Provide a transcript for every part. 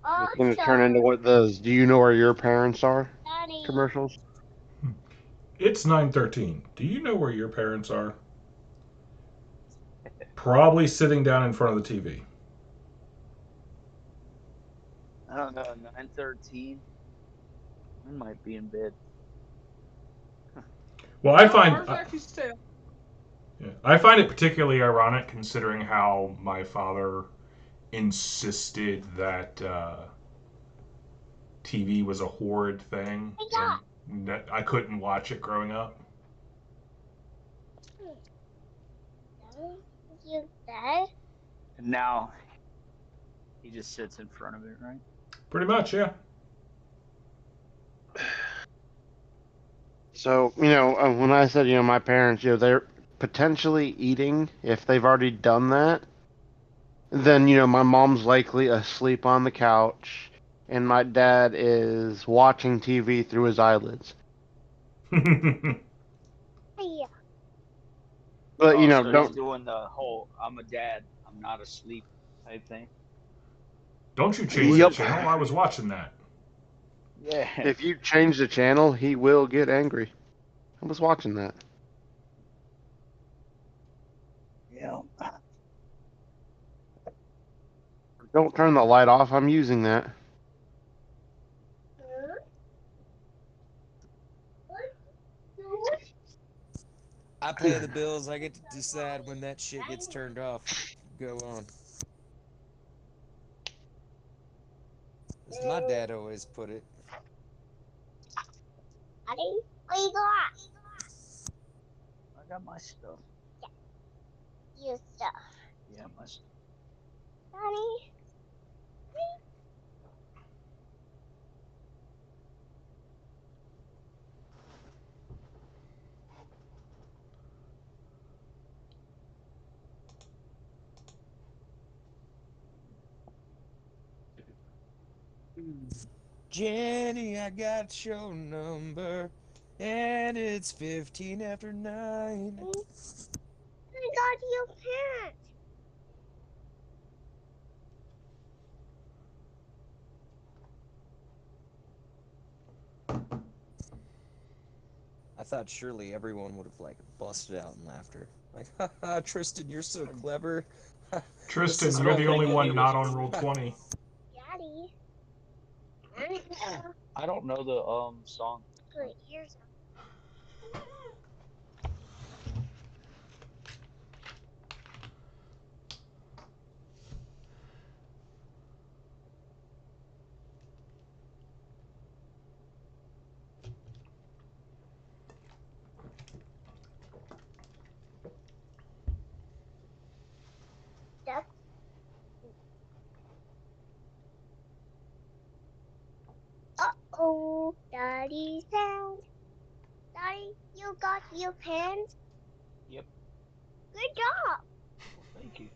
It's going to turn into what those "Do you know where your parents are?" commercials. It's 9:13. Do you know where your parents are? Probably sitting down in front of the TV. I don't know. 9:13. I might be in bed. Well, No, ours actually stay. yeah, I find it particularly ironic considering how my father insisted that TV was a horrid thing and that I couldn't watch it growing up. And now he just sits in front of it, right? Pretty much, yeah. So, when I said, my parents, they're potentially eating, if they've already done that, then, my mom's likely asleep on the couch, and my dad is watching TV through his eyelids. But, Oh, so he's don't. doing the whole "I'm a dad, I'm not asleep" type thing. Don't you change the Yep. channel? I was watching that. Yeah. If you change the channel, he will get angry. I was watching that. Yeah. Don't turn the light off. I'm using that. I pay the bills. I get to decide when that shit gets turned off. Go on. As my dad always put it. I got my stuff. Yeah, my stuff. Jenny, I got your number, and it's 15 after 9. I thought surely everyone would have like busted out in laughter. Like, haha, Tristan, you're so clever. Tristan, is you're one the thing only that one you not would- on roll 20. I don't know the song. Yep. Well, thank you.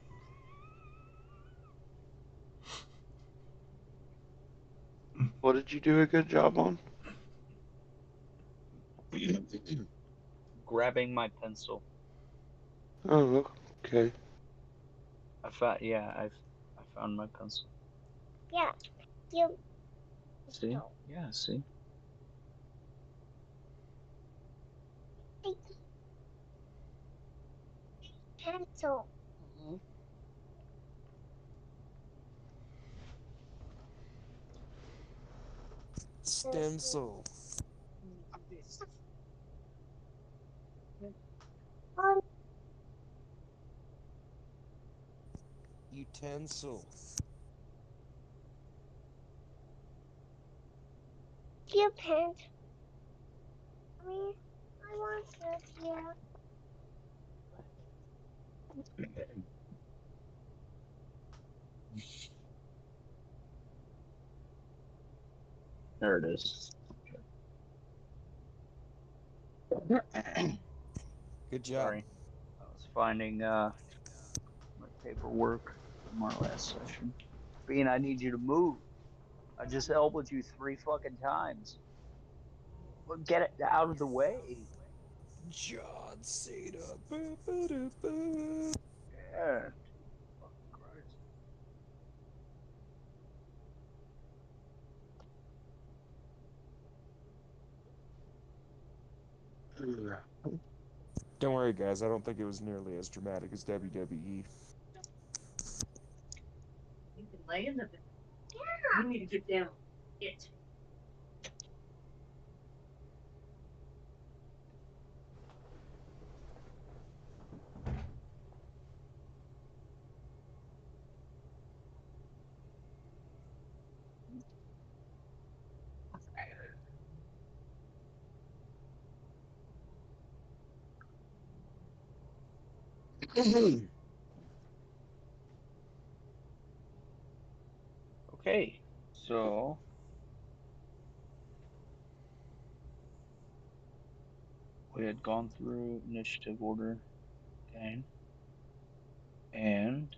What did you do a good job on? Grabbing my pencil. Oh, okay. I found my pencil. See? Yeah, see? Mhm. Stencil. Utensil. There it is. Good job. Sorry. I was finding my paperwork from our last session. Bean, I need you to move. I just elbowed you 3 fucking times. Well, get it out of the way. John Cena. Boo, boo, doo, boo. Yeah. Fucking Christ. Don't worry, guys. I don't think it was nearly as dramatic as WWE. You can lay in the bed. Yeah. You need to get down. It. Okay, so we had gone through initiative order, okay, and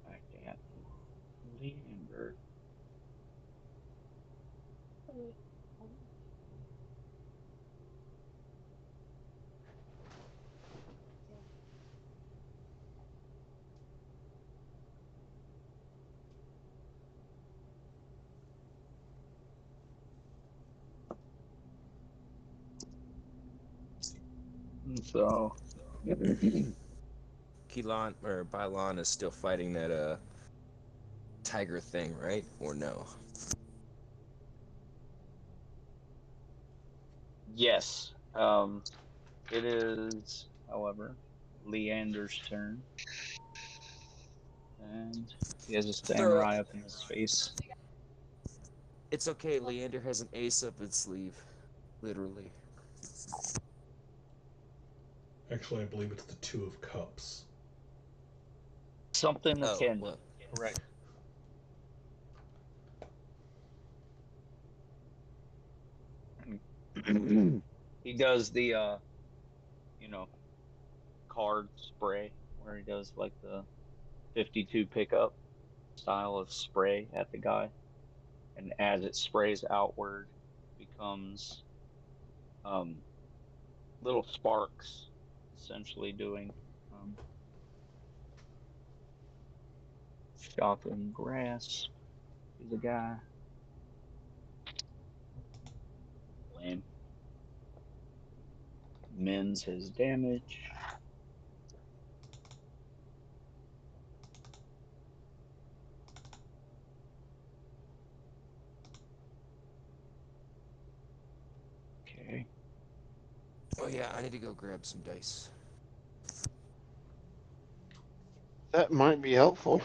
back at Leander. And so Keelan or Bylon is still fighting that tiger thing, right? Or no? yes, it is, however, Leander's turn, and he has a Throw. samurai up in his face. It's okay. Leander has an ace up its sleeve, literally. Actually, I believe it's the Two of Cups. Something Oh, akin, well. correct. He does the you know, card spray where he does like the 52 pickup style of spray at the guy, and as it sprays outward, becomes um little sparks, essentially doing um shocking grasp to the guy. Lame. Mends his damage. Okay. Oh yeah, I need to go grab some dice. That might be helpful.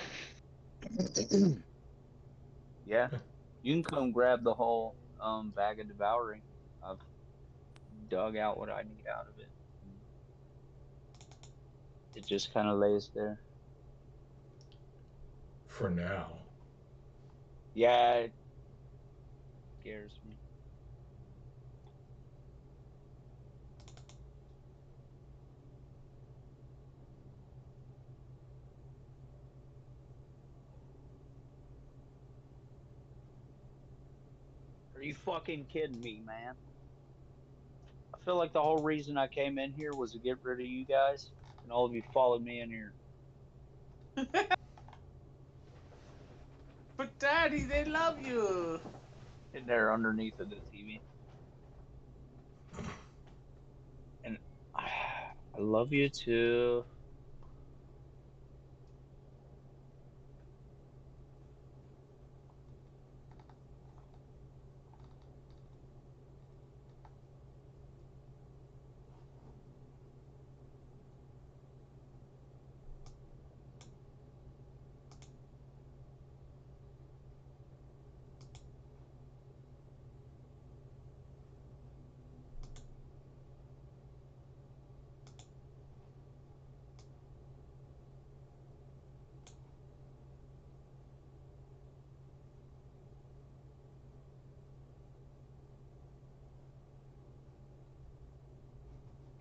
Yeah. You can come grab the whole bag of devouring. I've dug out what I need out of it. It just kind of lays there. For now. Yeah, it scares me. Are you fucking kidding me, man? I feel like the whole reason I came in here was to get rid of you guys, and all of you followed me in here. But Daddy, they love you. In there underneath of the TV. And I love you too.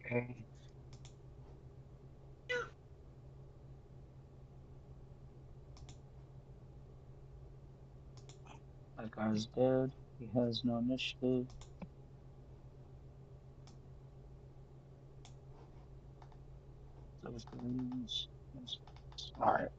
Okay. That guy's dead. He has no initiative. Those balloons. All right.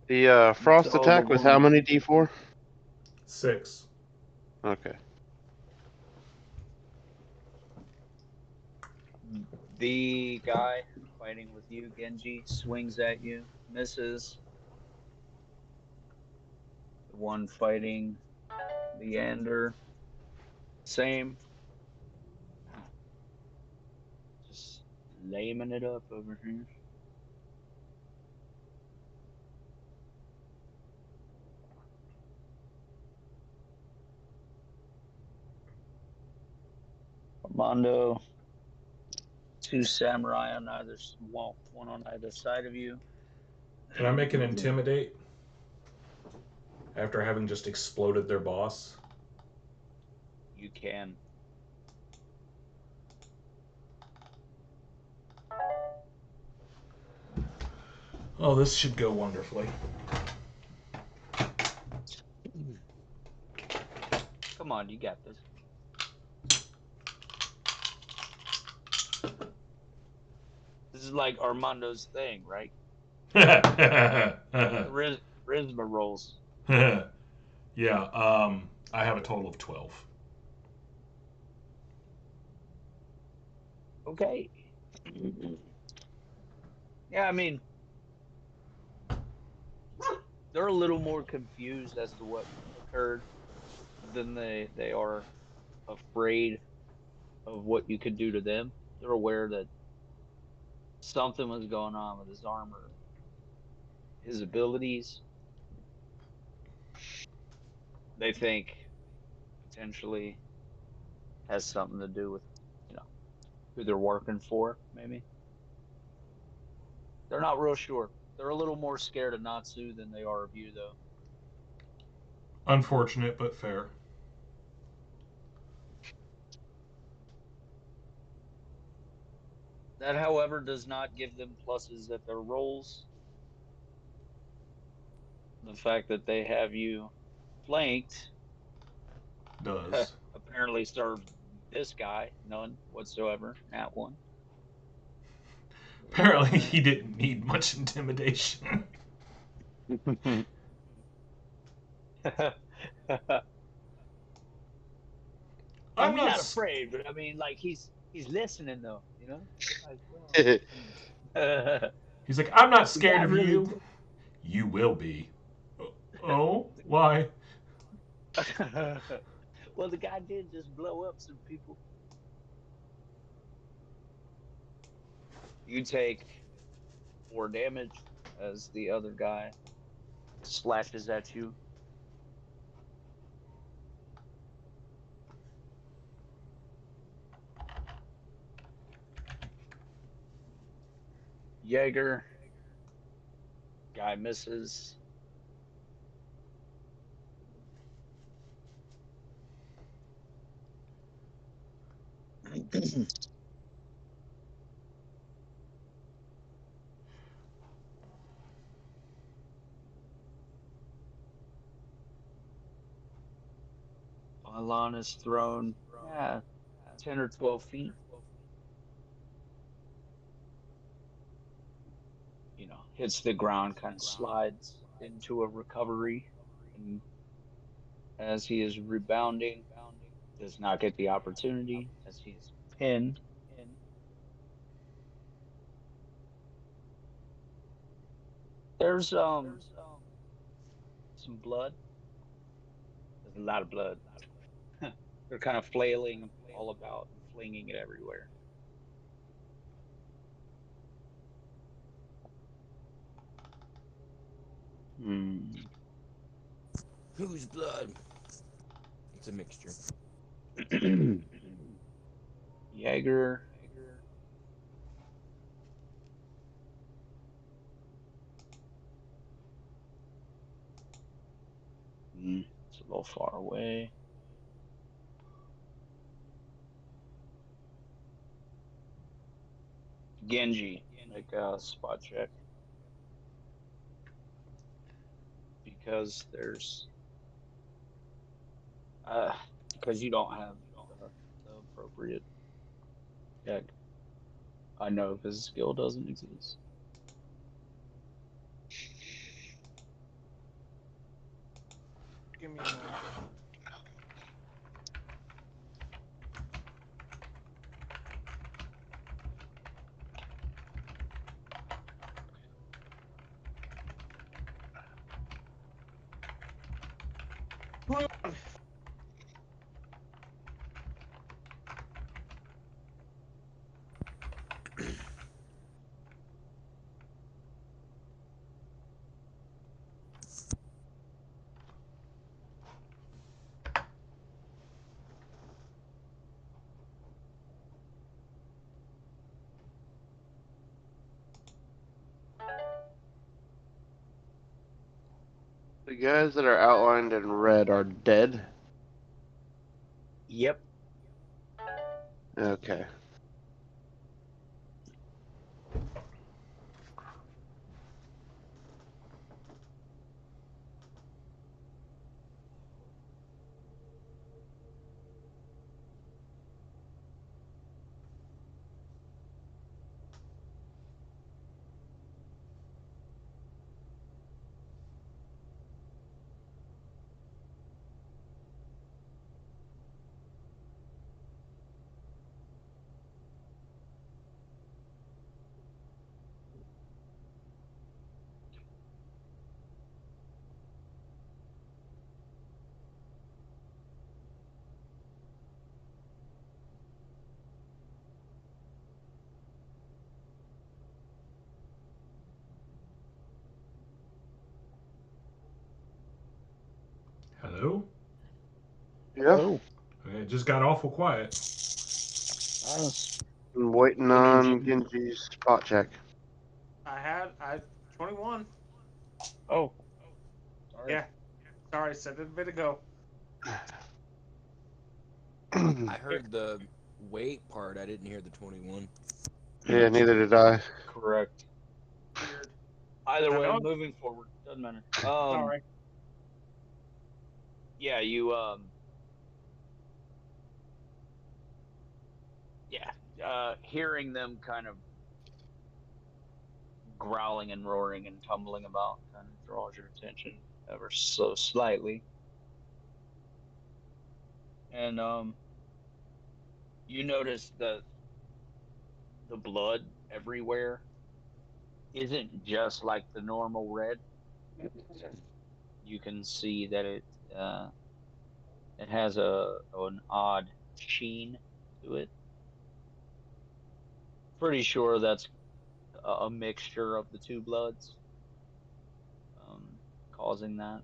The frost So the attack with how one, many D4? 6. Okay. the guy fighting with you, Genji, swings at you, misses. The one fighting Leander, same. Just laming it up over here. Armando, two samurai on one on either side of you. Can I make an intimidate after having just exploded their boss? You can. Oh, this should go wonderfully. Come on, you got this. This is like Armando's thing, right? Charisma rolls. Yeah, I have a total of 12. Okay. Yeah, I mean, they're a little more confused as to what occurred than they are afraid of what you could do to them. They're aware that something was going on with his armor, his abilities. They think potentially has something to do with, you know, who they're working for, maybe. They're not real sure. They're a little more scared of Natsu than they are of you, though. Unfortunate, but fair. That, however, does not give them pluses at their rolls. The fact that they have you flanked Does. apparently served this guy none whatsoever. At one. Apparently, he didn't need much intimidation. I I'm mean, not. not afraid, but I mean, like he's listening though, you know. Like, He's like, I'm not the scared guy of really you. did. You will be. Oh, why? Well, the guy did just blow up some people. You take 4 damage as the other guy slashes at you. Jaeger, guy misses. Alon is thrown, yeah, 10 or 12 feet. You know, hits the ground, kind of slides into a recovery. And as he is rebounding, does not get the opportunity as he is pinned. There's some blood. There's a lot of blood. They're kind of flailing all about and flinging it everywhere. Hmm. Whose blood? It's a mixture. Jaeger. It's a little far away. Genji, make a spot check because there's uh because you don't have the appropriate check. I know his skill doesn't exist. me a moment. The guys that are outlined in red are dead. Yep. Okay. Hello? Yeah. Oh, Okay, it just got awful quiet. I'm waiting on Genji's spot check. I 21. oh, sorry. Yeah. Sorry, said it a bit ago. I heard the wait part. I didn't hear the 21. Yeah, neither did I. Correct. Weird. Either I way, know. moving forward doesn't matter. Sorry. Yeah, you yeah, hearing them kind of growling and roaring and tumbling about kind of draws your attention ever so slightly. And you notice that the blood everywhere isn't just like the normal red. You can see that uh it has an odd sheen to it. Pretty sure that's a mixture of the two bloods um, causing that.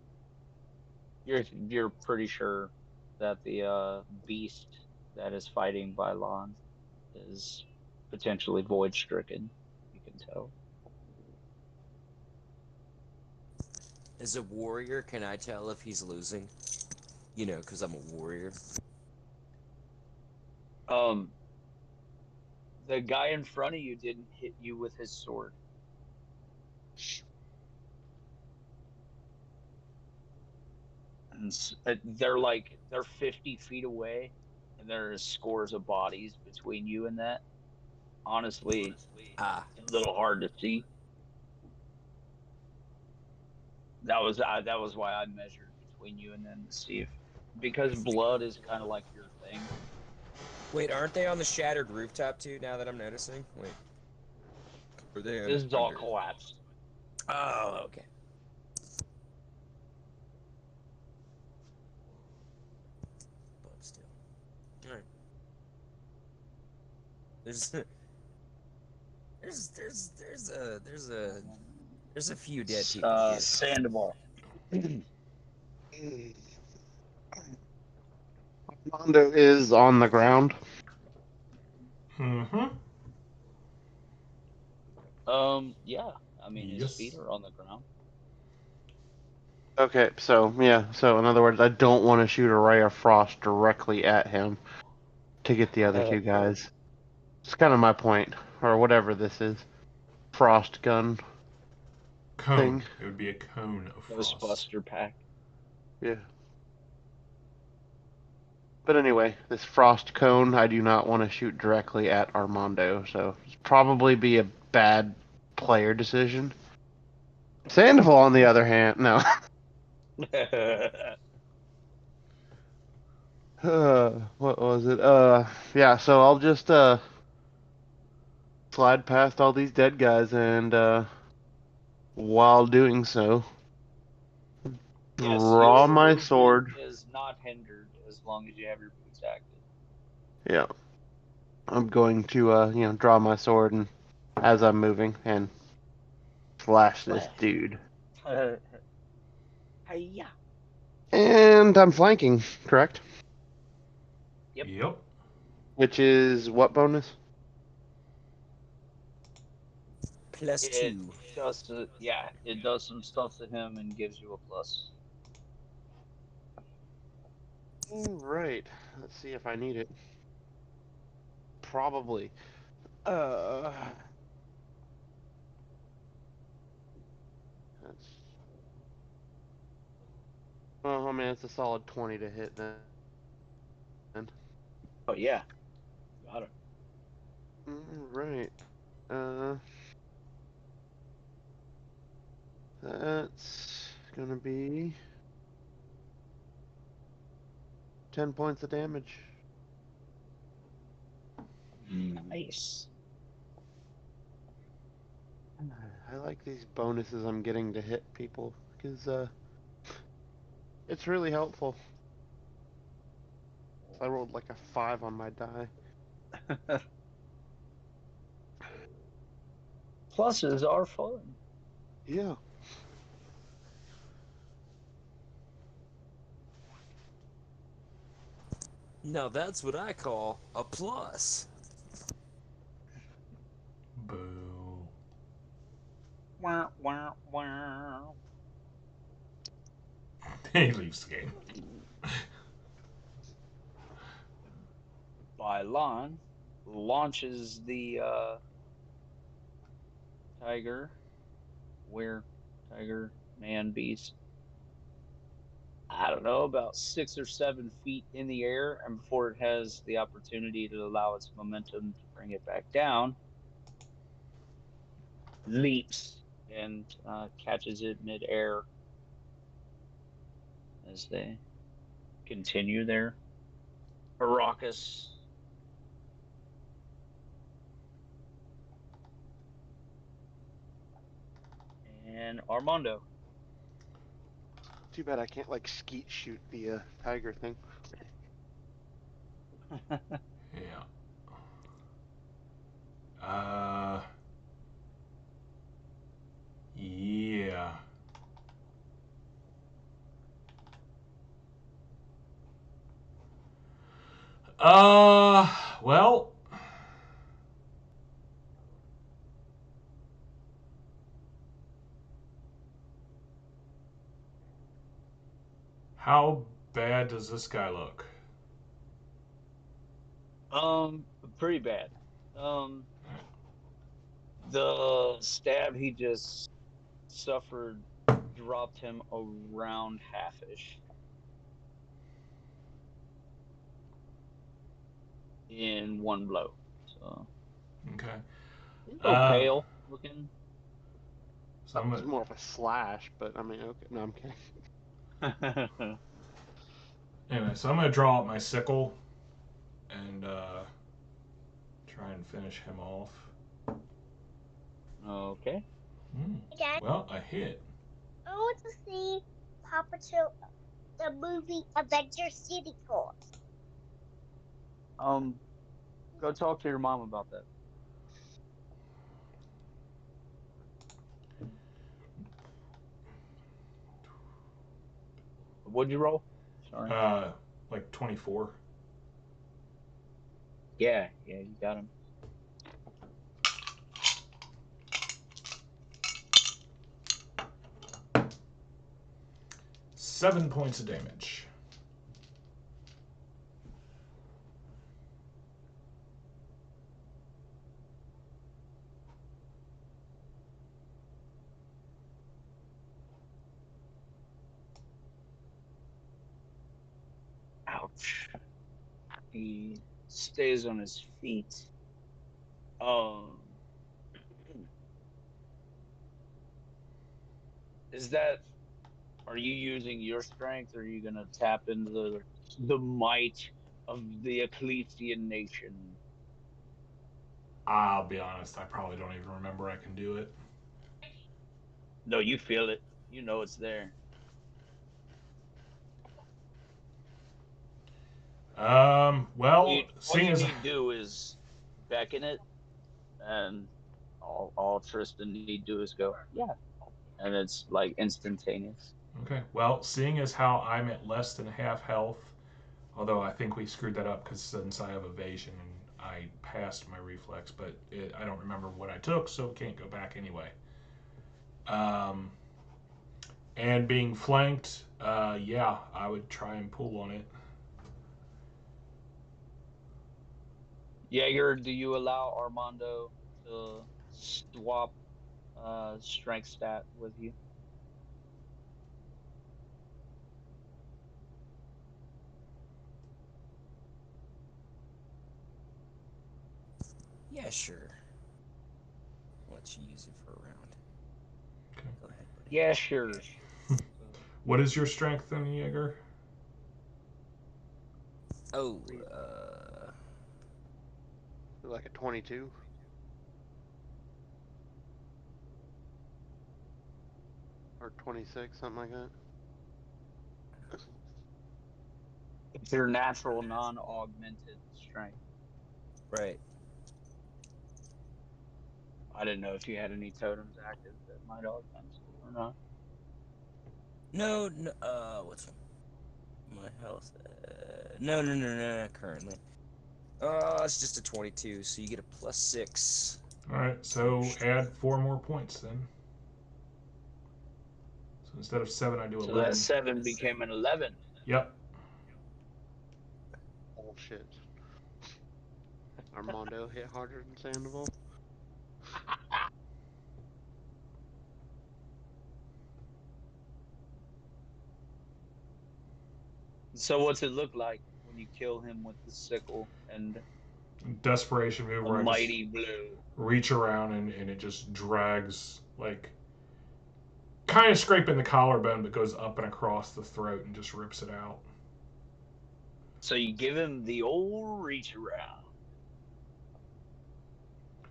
You're pretty sure that the beast that is fighting Bylon is potentially void stricken. You can tell. As a warrior, can I tell if he's losing? You know, because I'm a warrior. Um, the guy in front of you didn't hit you with his sword. And they're 50 feet away, and there's scores of bodies between you and that. Honestly, Ah, it's a little hard to see. That was why I measured between you and them to see if because blood is kind of like your thing. wait, aren't they on the shattered rooftop too? Now that I'm noticing. Wait, are they This is all under? collapsed. Oh, okay. But still, all right. There's there's a few dead people here. Sandoval. Mondo is on the ground. Mm-hmm. Yeah. I mean, his feet Yes. are on the ground. Okay, so yeah, so in other words, I don't want to shoot a ray of frost directly at him to get the other two guys. It's kind of my point, or whatever this is. Frost gun Cone. thing. It would be a cone of frost. Ghostbuster pack. Yeah. But anyway, this frost cone, I do not want to shoot directly at Armando, so it's probably be a bad player decision. Sandoval, on the other hand, no. What was it? Yeah, so I'll just slide past all these dead guys and while doing so, Yes, draw your my movement sword. is not hindered as long as you have your boots active. Yeah. I'm going to draw my sword and as I'm moving and slash this Slash. dude. Hiya. And I'm flanking, correct? Yep. Yep. Which is what bonus? Plus It 2. does, yeah, it does some stuff to him and gives you a plus. Right. Let's see if I need it. Probably. Uh, that's. Oh, I mean, it's a solid 20 to hit then. Oh yeah, got it. Right. Uh, that's gonna be 10 points of damage. Nice. I like these bonuses I'm getting to hit people because it's really helpful. I rolled like a 5 on my die. Pluses are fun. Yeah. Now that's what I call a plus. Boo. Wah, wah, wah. He leaves the game. Bylon launches the tiger, tiger, man, beast. I don't know, about 6 or 7 feet in the air, and before it has the opportunity to allow its momentum to bring it back down, leaps and catches it midair as they continue their raucous. And Armando. Too bad I can't like skeet shoot the tiger thing. Yeah. Uh. Yeah. Well. How bad does this guy look? Um, Pretty bad. Um, the stab he just suffered dropped him around half-ish in one blow. So Okay. he's a little Uh. pale looking. So That I'm was gonna. more of a slash, but I mean, okay. No, I'm kidding. Anyway, so I'm gonna draw out my sickle and try and finish him off. Okay. Hmm. Dad, Well, I hit. I want to see Paw Patrol, the movie Adventure City Tour. Um, Go talk to your mom about that. What'd you roll? Sorry. Uh, like 24. Yeah, you got him. 7 points of damage. Ouch. He stays on his feet. Um, is that? Are you using your strength, or are you gonna tap into the The might of the Ecclesian nation. I'll be honest, I probably don't even remember I can do it. No, you feel it. You know it's there. Well, All seeing you as need to do is beckon it, and all Tristan need to do is go, yeah, and it's like instantaneous. okay, well, seeing as how I'm at less than half health, although I think we screwed that up because since I have evasion and I passed my reflex, but I don't remember what I took, so it can't go back anyway. Um, and being flanked, yeah, I would try and pull on it. Jaeger, do you allow Armando to swap strength stat with you? Yeah, sure. I'll let you use it for a round. Okay. Go ahead, buddy. Yeah, sure. What is your strength then, Jaeger? Oh, Like a 22. Or 26, something like that. It's your natural non-augmented strength. right. I didn't know if you had any totems active that might augment it or not. No, no, what's my health? No, currently. It's just a 22, so you get a +6. Alright, so add 4 more points then. So instead of 7, I do So 11. that 7 became an 11. Yep. Bullshit. Armando hit harder than Sandoval. So what's it look like when you kill him with the sickle and Desperation move a where I just mighty blow? reach around and it just drags, like, kind of scraping the collarbone, but goes up and across the throat and just rips it out. So you give him the old reach around.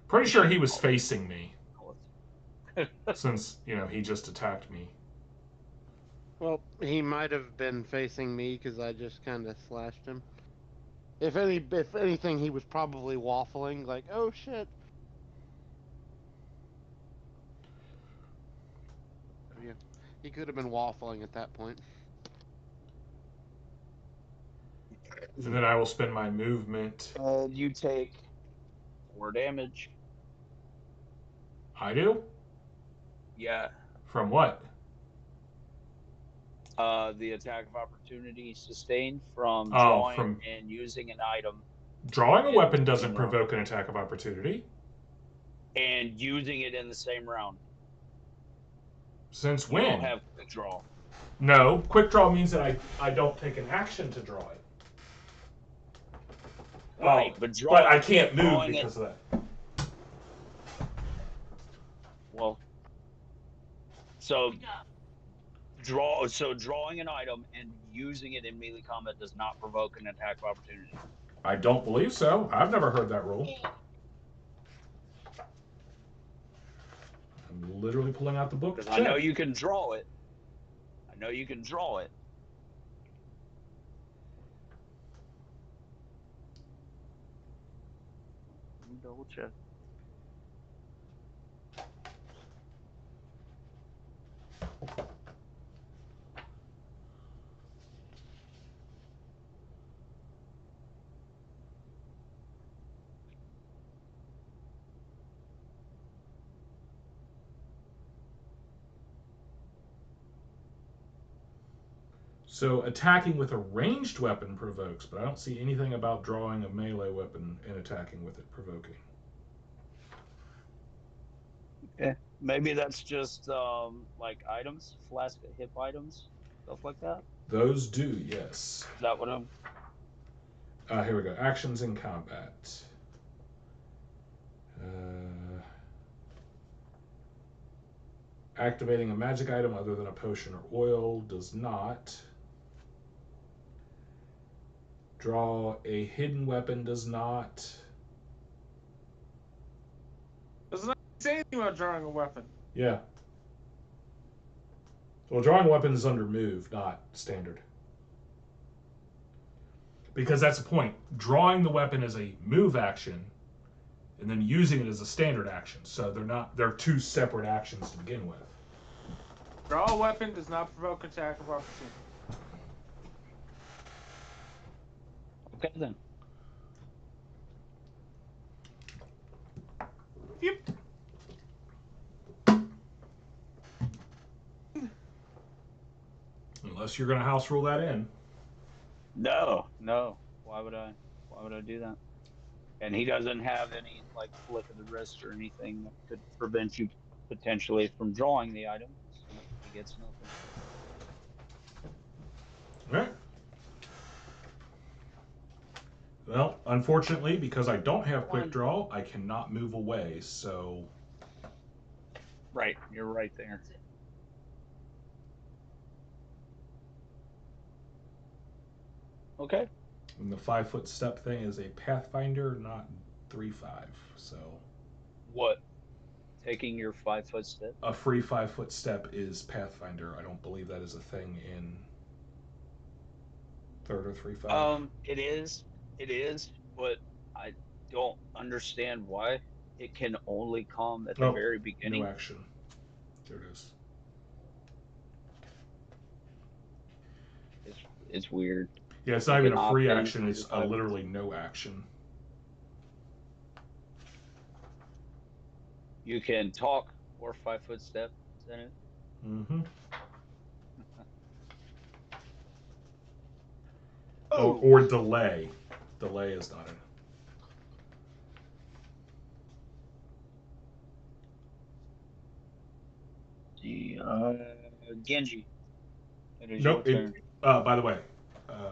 Pretty sure he was facing me, since, he just attacked me. Well, he might have been facing me because I just kind of slashed him. If anything, he was probably waffling, like, oh shit. So, yeah, he could have been waffling at that point. And then I will spend my movement. And you take 4 damage. I do? Yeah. From what? The attack of opportunity sustained from Oh, drawing from and using an item drawing a in weapon the doesn't same round. provoke an attack of opportunity. And using it in the same round. Since You don't when? have quick draw. No, quick draw means that I don't take an action to draw it. Right, Oh, but I can't move drawing because of that. Well, so drawing an item and using it in melee combat does not provoke an attack of opportunity. I don't believe so. I've never heard that rule. I'm literally pulling out the book. Because I know you can draw it. I know you can draw it. Let me double check. So attacking with a ranged weapon provokes, but I don't see anything about drawing a melee weapon and attacking with it provoking. Okay. Maybe that's just like items, flask of hip items, stuff like that. Those do, yes. Is that what I'm? Here we go. Actions in combat. Uh, activating a magic item other than a potion or oil does not. Draw a hidden weapon does not. Doesn't that say anything about drawing a weapon? Yeah. Well, drawing a weapon is under move, not standard. Because that's the point. Drawing the weapon is a move action, and then using it as a standard action. So they're two separate actions to begin with. Draw a weapon does not provoke attack of opportunity. Okay then. Yep. Unless you're going to house rule that in. No. Why would I do that? And he doesn't have any like flick of the wrist or anything that could prevent you potentially from drawing the item. So he gets nothing. All right. Well, unfortunately, because I don't have quick draw, I cannot move away, so... Right, you're right there. Okay. And the 5-foot step thing is a Pathfinder, not 3-5, so... What? Taking your 5-foot step? A free 5-foot step is Pathfinder. I don't believe that is a thing in 3rd or 3-5. It is, but I don't understand why it can only come at the very beginning. No action. There it is. It's weird. Yeah, it's not even a free opt-in action, for it's your literally no action. You can talk or 5-foot step, isn't it? Mm-hmm. Oh. Or delay. Delay is not in. Genji. It is Nope. your turn. By the way,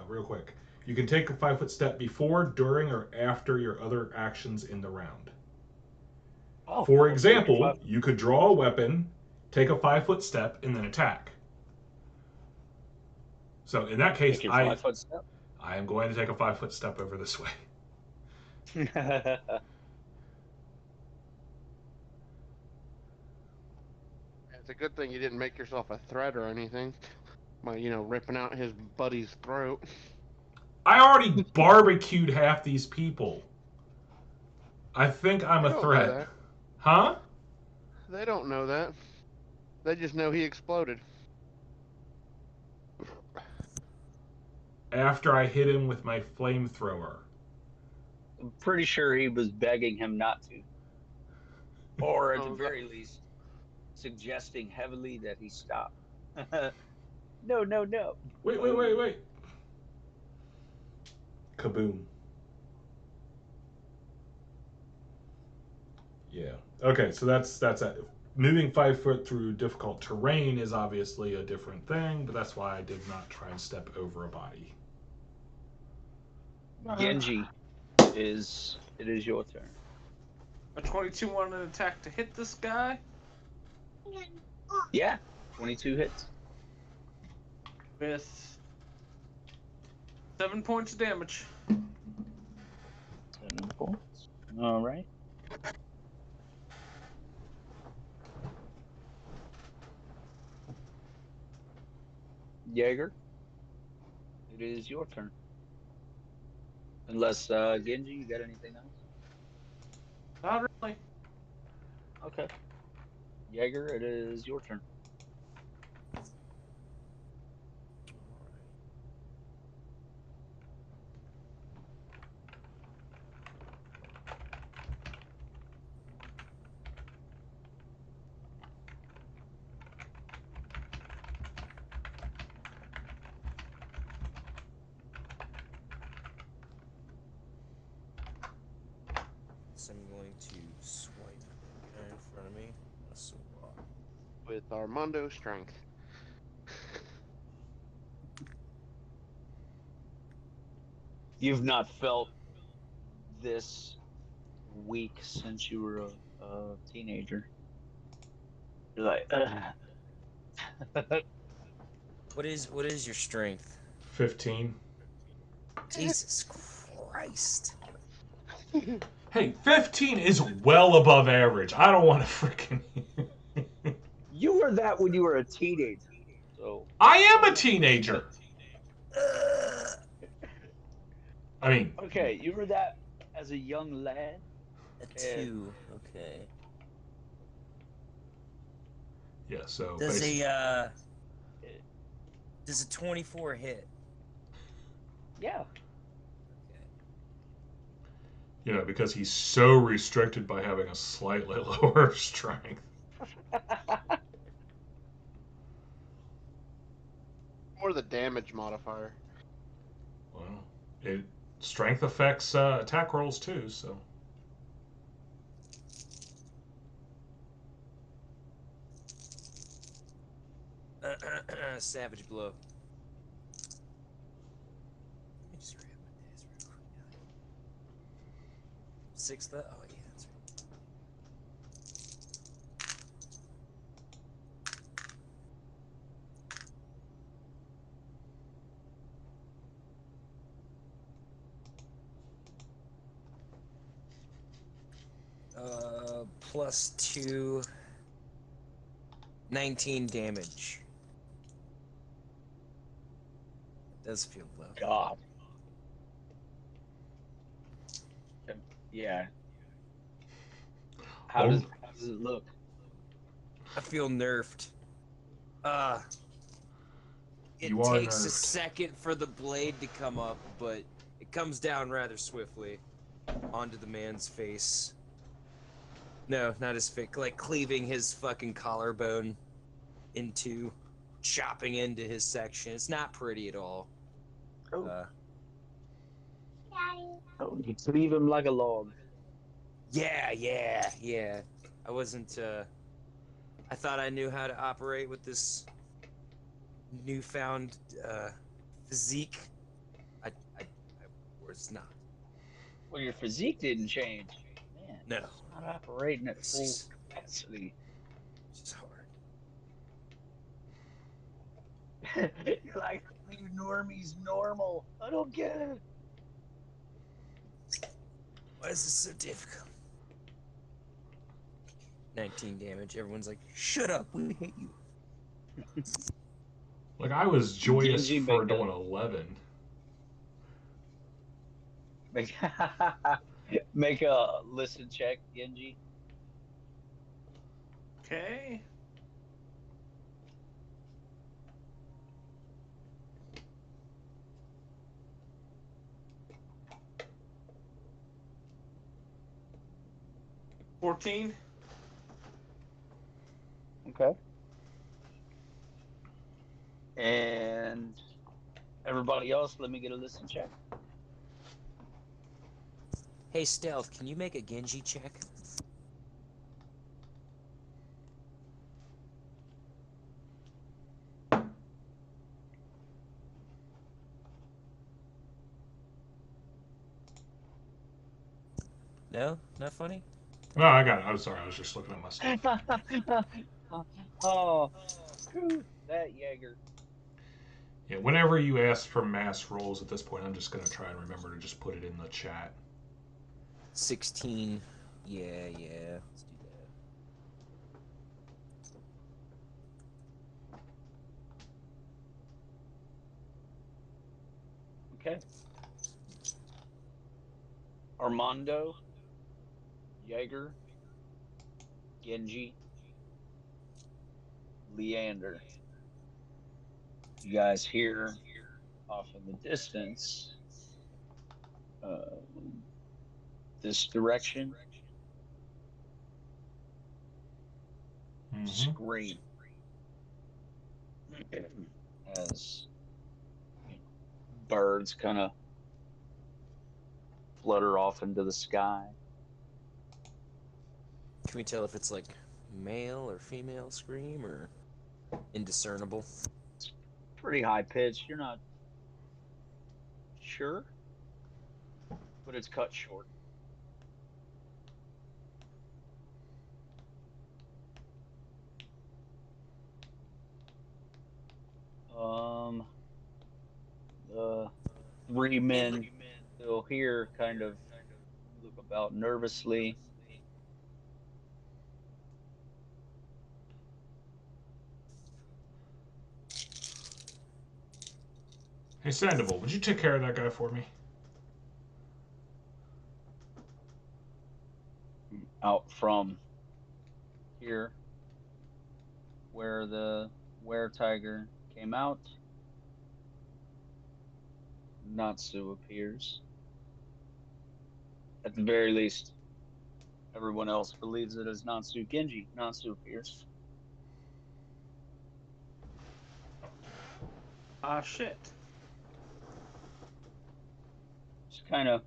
real quick, you can take a 5-foot step before, during, or after your other actions in the round. Oh, For example, you could draw a weapon, take a 5-foot step, and then attack. So in that case, take your 5-foot step. I am going to take a 5-foot step over this way. It's a good thing you didn't make yourself a threat or anything. By, ripping out his buddy's throat. I already barbecued half these people. I think I'm a threat. Huh? They don't know that. They just know he exploded. After I hit him with my flamethrower. I'm pretty sure he was begging him not to. Or at the very least, suggesting heavily that he stop. No. Wait. Kaboom. Yeah. Okay, so that's it. Moving 5 foot through difficult terrain is obviously a different thing, but that's why I did not try and step over a body. Genji, it is your turn. A 22 on an attack to hit this guy? Yeah, 22 hits. With 7 points of damage. 7 points. All right. Jaeger, it is your turn. Unless, Genji, you got anything else? Not really. Okay. Jaeger, it is your turn. So I'm going to swipe the guy in front of me. That's a lot. With Armando strength. You've not felt this weak since you were a teenager. You're like, What is your strength? 15. Jesus Christ. Hey, 15 is well above average. I don't want to freaking. You were that when you were a teenager. So I am a teenager. I mean, okay, you were that as a young lad. A And 2. Okay. yeah. So Does basically, a it, does a 24 hit? yeah, Okay. you know, because he's so restricted by having a slightly lower strength. Or the damage modifier. Well, it strength affects attack rolls too. So Savage blow. Let me just grab my dice real quick. 6th. Oh yeah, that's right. +2, 19 damage. It does feel low. God. Yeah. How oh, does it look? I feel nerfed. It you are takes a nerfed. second for the blade to come up, but it comes down rather swiftly onto the man's face. No, not his face. Like cleaving his fucking collarbone into, chopping into his section. It's not pretty at all. Oh, Daddy. oh, you leave him like a log. Yeah. I wasn't. I thought I knew how to operate with this newfound physique. I was not. Well, your physique didn't change. Man, No. it's not operating at It's full just, capacity. it's just hard. You're like, leave normies normal. I don't get it. Why is this so difficult? 19 damage. Everyone's like, shut up, we hate you. Like I was joyous Genji, for doing 11. make, make a listen check, Genji. Okay. $14. Okay. And everybody else, let me get a listen check. Hey, Stealth, can you make a Genji check? No? Not funny? No, I got it. I'm sorry. I was just looking at my stuff. Oh, screw that Jaeger. Yeah, whenever you ask for mass rolls at this point, I'm just going to try and remember to just put it in the chat. 16. Yeah. Let's do that. Okay. Armando, Jaeger, Genji, Leander. You guys hear off in the distance this direction Mm-hmm. scream as birds kind of flutter off into the sky. Can we tell if it's like male or female scream or indiscernible? Pretty high pitched. You're not sure, but it's cut short. Um, three men still here kind of look about nervously. Hey, Sandoval, would you take care of that guy for me? Out from here where the were tiger came out, Natsu appears. At the very least, everyone else believes it is Natsu Genji. Natsu appears. Ah, shit. Just kind of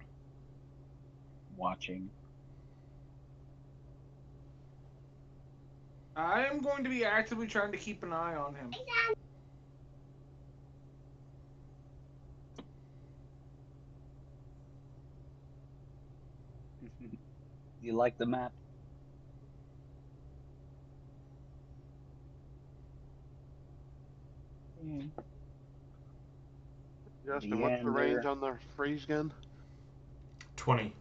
watching. I am going to be actively trying to keep an eye on him. You like the map? Justin, what's the range Leander. on the freeze gun? 20.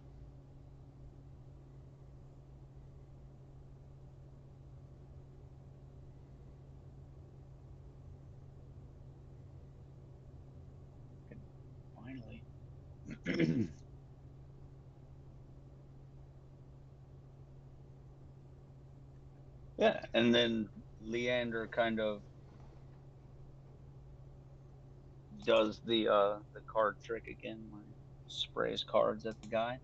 Finally. Yeah, and then Leander kind of does the card trick again, where he sprays cards at the guy.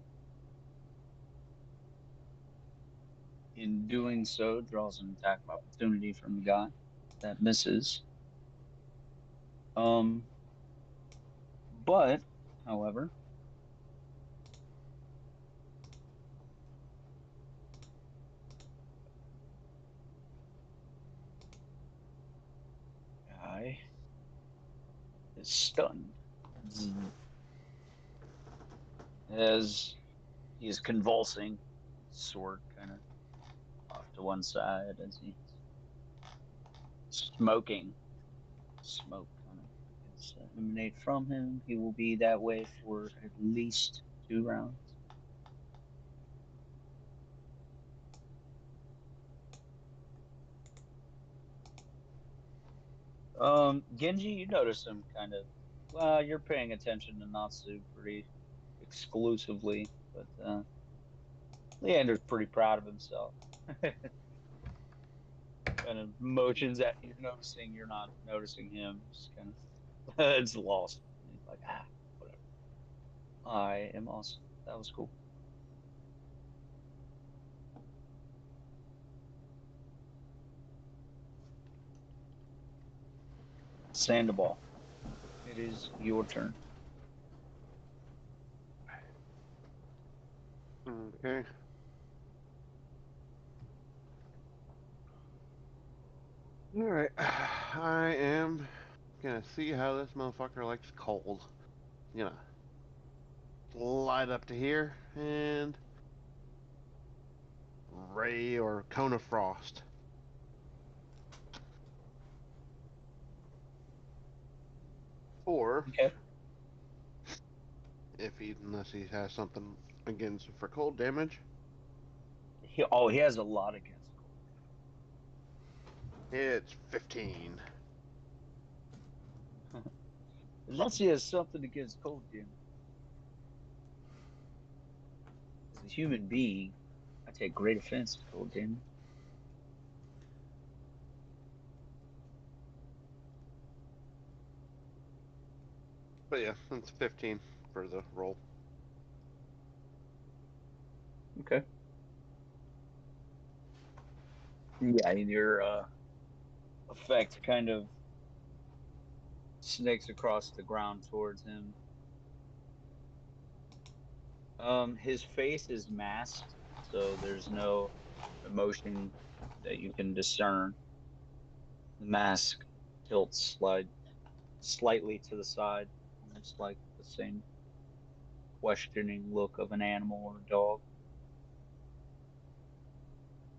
In doing so, draws an attack of opportunity from the guy. That misses. But, however, guy is stunned as he is convulsing, sword kind of off to one side as he's smoking. Smoke kind of begins to emanate from him. He will be that way for at least 2 rounds. Genji, you notice him kind of. Well, you're paying attention to Natsu pretty exclusively, but Leander's pretty proud of himself. Kind of motions at you, noticing you're not noticing him. Just kind of, it's lost. He's like, whatever. I am awesome. That was cool. Sandoval, it is your turn. Okay. Alright. I am gonna see how this motherfucker likes cold. Gonna slide up to here and ray or cone of frost. Or Okay. unless he has something against for cold damage, He has a lot against it's 15. cold. Unless he has something against cold, Jim. As a human being, I take great offense to cold damage. But yeah, it's 15 for the roll. Okay. Yeah, your effect kind of snakes across the ground towards him. His face is masked, so there's no emotion that you can discern. The mask tilts slightly to the side, almost like the same questioning look of an animal or a dog,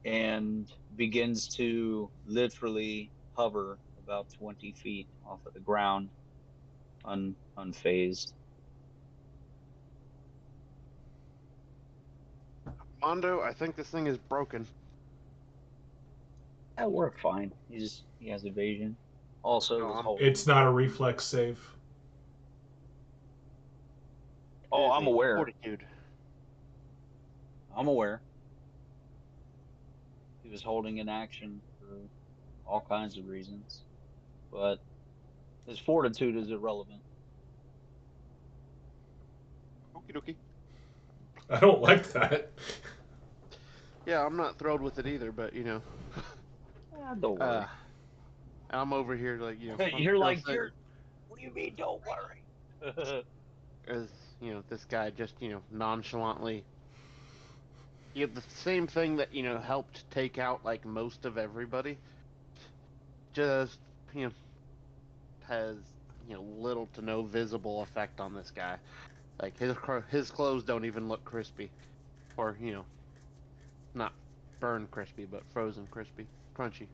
and begins to literally hover about 20 feet off of the ground, unfazed. Mondo, I think this thing is broken. That worked fine. He has evasion. Also, No, was I'm- holding. It's not a reflex save. Oh, It is I'm a aware. Fortitude. I'm aware. He was holding an action for all kinds of reasons, but his fortitude is irrelevant. Okie dokie. I don't like that. Yeah, I'm not thrilled with it either, but Don't worry. I'm over here like I'm You're still like, saying- what do you mean? Don't worry. as this guy just nonchalantly. The same thing that helped take out like most of everybody. Just has little to no visible effect on this guy. Like his clothes don't even look crispy, or not burned crispy, but frozen crispy, crunchy.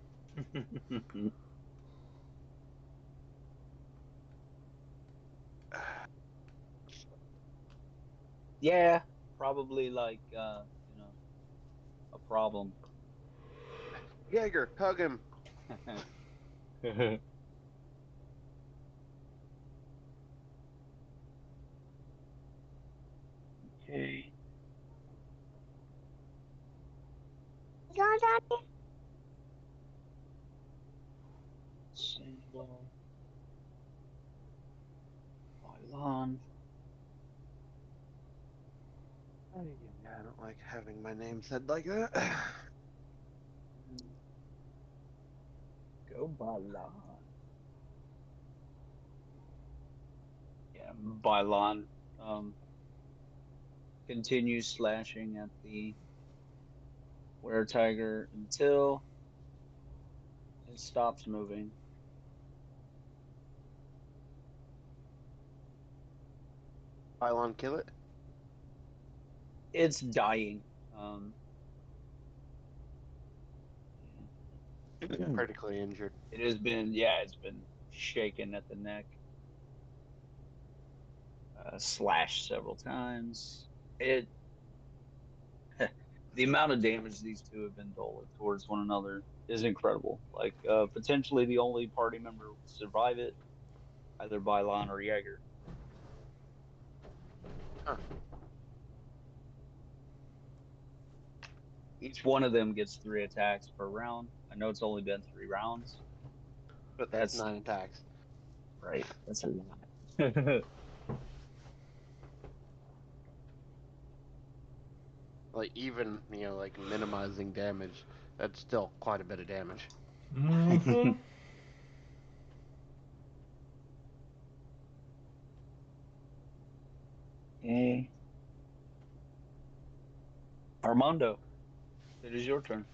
Yeah, probably like a problem. Jaeger, hug him. Okay. You got that? Single. Pylon. I don't like having my name said like that. Go Pylon. Yeah, Pylon continues slashing at the were-tiger until it stops moving. Pylon, kill it. It's dying. Um, Critically injured. It has been, it's been shaken at the neck, slashed several times. The amount of damage these two have been doling towards one another is incredible. Like, potentially the only party member to survive it, either Bylon or Jaeger. Huh. Each one of them gets 3 attacks per round. I know it's only been 3 rounds, But that's 9 attacks. right. That's a lot. Like even like minimizing damage, that's still quite a bit of damage. Mm-hmm. Okay. Armando, it is your turn.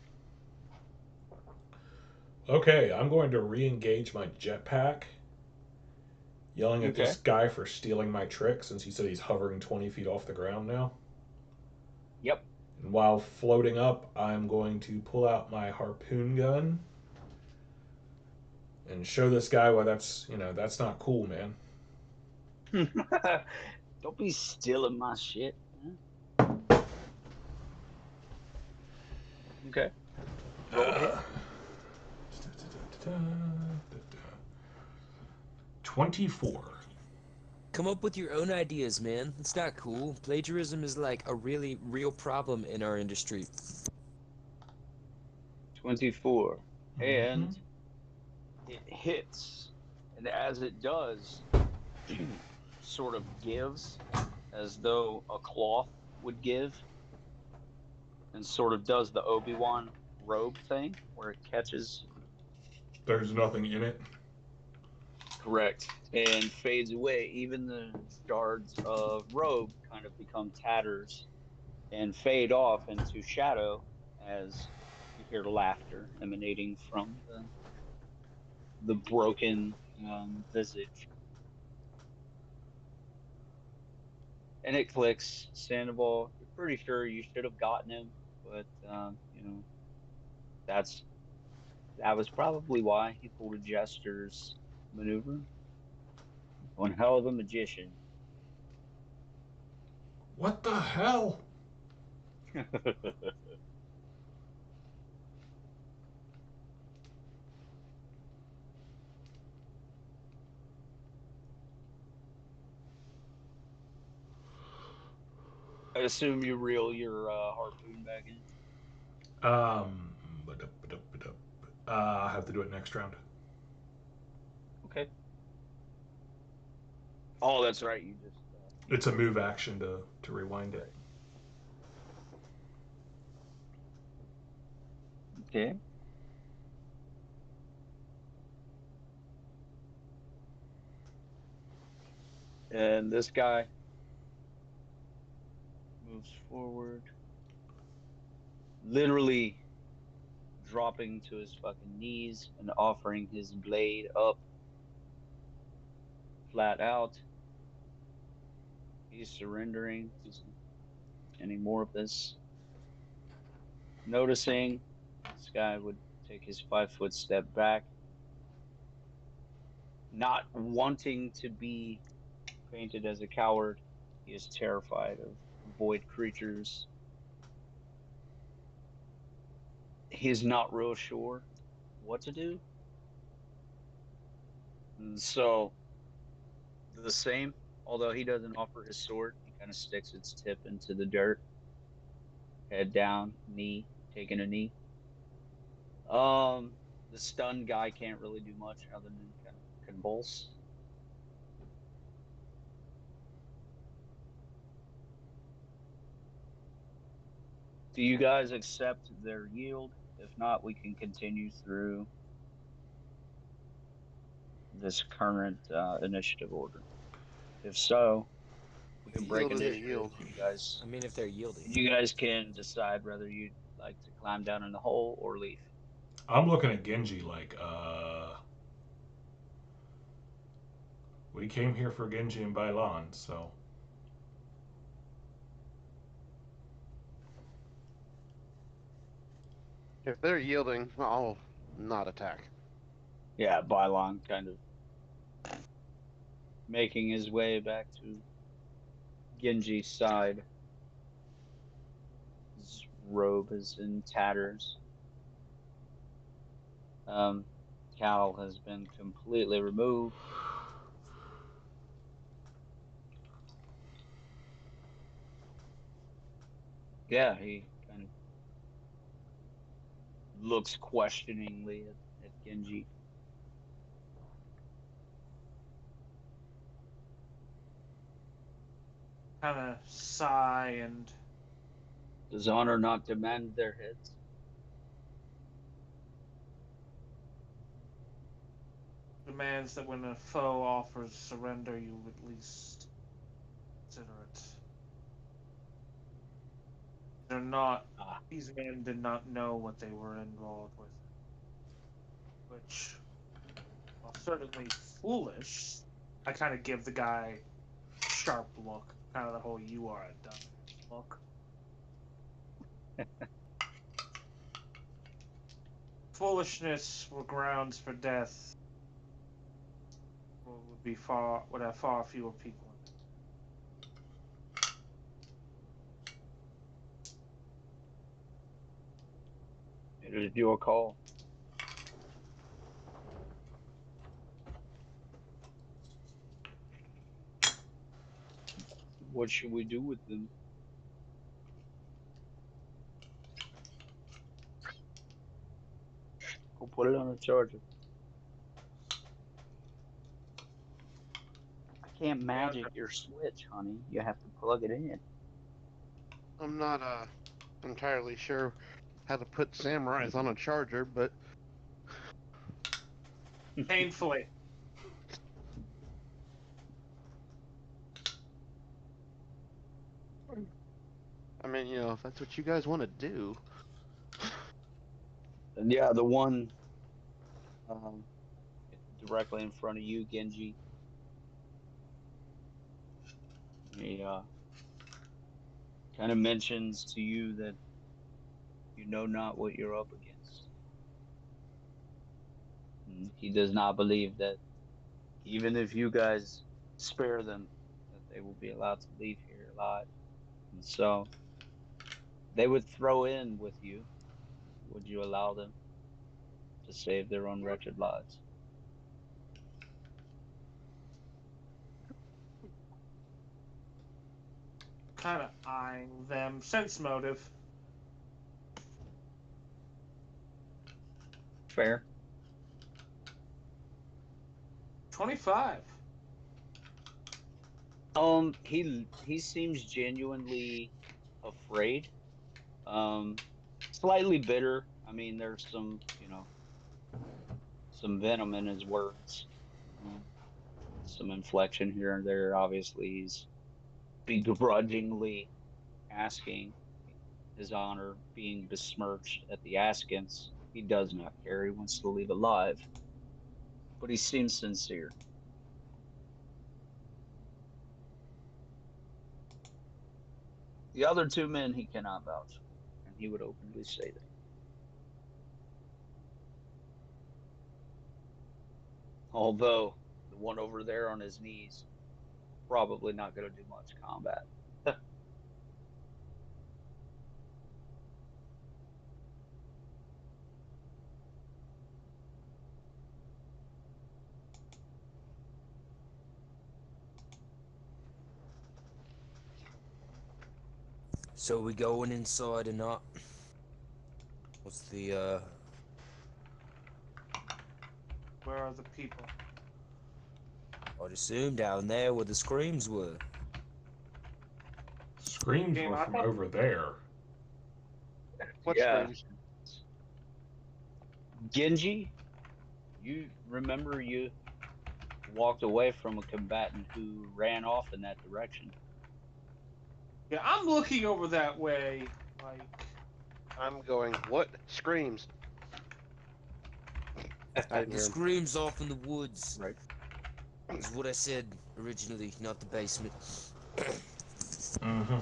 Okay, I'm going to re-engage my jetpack, yelling at Okay. this guy for stealing my trick since he said he's hovering 20 feet off the ground now. Yep. And while floating up, I'm going to pull out my harpoon gun and show this guy why that's not cool, man. Don't be stealing my shit. Okay. Roll hit. 24. Come up with your own ideas, man. It's not cool. Plagiarism is like a really real problem in our industry. 24. Mm-hmm. And it hits. And as it does, sort of gives as though a cloth would give, and sort of does the Obi-Wan robe thing where it catches. There's nothing in it. Correct. And fades away. Even the shards of robe kind of become tatters and fade off into shadow as you hear laughter emanating from the broken visage. And it clicks. Sandoval, you're pretty sure you should have gotten him, but that's that was probably why he pulled a jester's maneuver. One hell of a magician. What the hell? I assume you reel your harpoon back in. I have to do it next round. Okay. Oh, that's right. You just It's a move action to rewind it. right. Okay. And this guy moves forward, literally dropping to his fucking knees and offering his blade up, flat out. He's surrendering. He's any more of this. Noticing this guy would take his 5 foot step back, not wanting to be painted as a coward. He is terrified of void creatures. He's not real sure what to do. And so the same, although he doesn't offer his sword, he kind of sticks its tip into the dirt, head down, knee, taking a knee. The stunned guy can't really do much other than kind of convulse. Do you guys accept their yield? If not, we can continue through this current initiative order. If so, we can break Yield is a initiative. yield. I mean, if they're yielding. You guys can decide whether you'd like to climb down in the hole or leave. I'm looking at Genji like, we came here for Genji and Bailan, so If they're yielding, I'll not attack. Yeah, Bylon kind of making his way back to Genji's side. His robe is in tatters. Cowl has been completely removed. Yeah, he kind of looks questioningly at Genji. Kind of sigh and Does honor not demand their heads? demands that when a foe offers surrender, you at least consider it. They're not. Ah, These men did not know what they were involved with, which, while certainly foolish, I kind of give the guy a sharp look, kind of the whole "you are a dumbass" look. Foolishness were grounds for death. Would have far fewer people in it. it is your call. What should we do with them? Go put it on a charger. I can't Yeah, magic your switch, honey. You have to plug it in. I'm not entirely sure how to put samurais on a charger, but painfully. I mean, if that's what you guys want to do. And yeah, the one um, directly in front of you, Genji. He kind of mentions to you that you know not what you're up against. And he does not believe that even if you guys spare them, that they will be allowed to leave here alive. And so they would throw in with you, would you allow them to save their own wretched lives? Kind of eyeing them. Sense motive. Fair. 25. He seems genuinely afraid. Slightly bitter. I mean, there's some, some venom in his words. Um, some inflection here and there. Obviously, he's begrudgingly asking his honor being besmirched at the askance. He does not care. He wants to leave alive, but he seems sincere. The other two men he cannot vouch for, and he would openly say that. Although the one over there on his knees, probably not going to do much combat. So we going inside or not? What's the Where are the people? I'd assume down there where the screams were. Screams Game, were I from thought- over there. What Yeah. screams? Genji, you remember you walked away from a combatant who ran off in that direction. Yeah, I'm looking over that way. Like, I'm going, what screams? I didn't The hear him. screams off in the woods. Right. Is what I said originally, not the basement. Mm-hmm.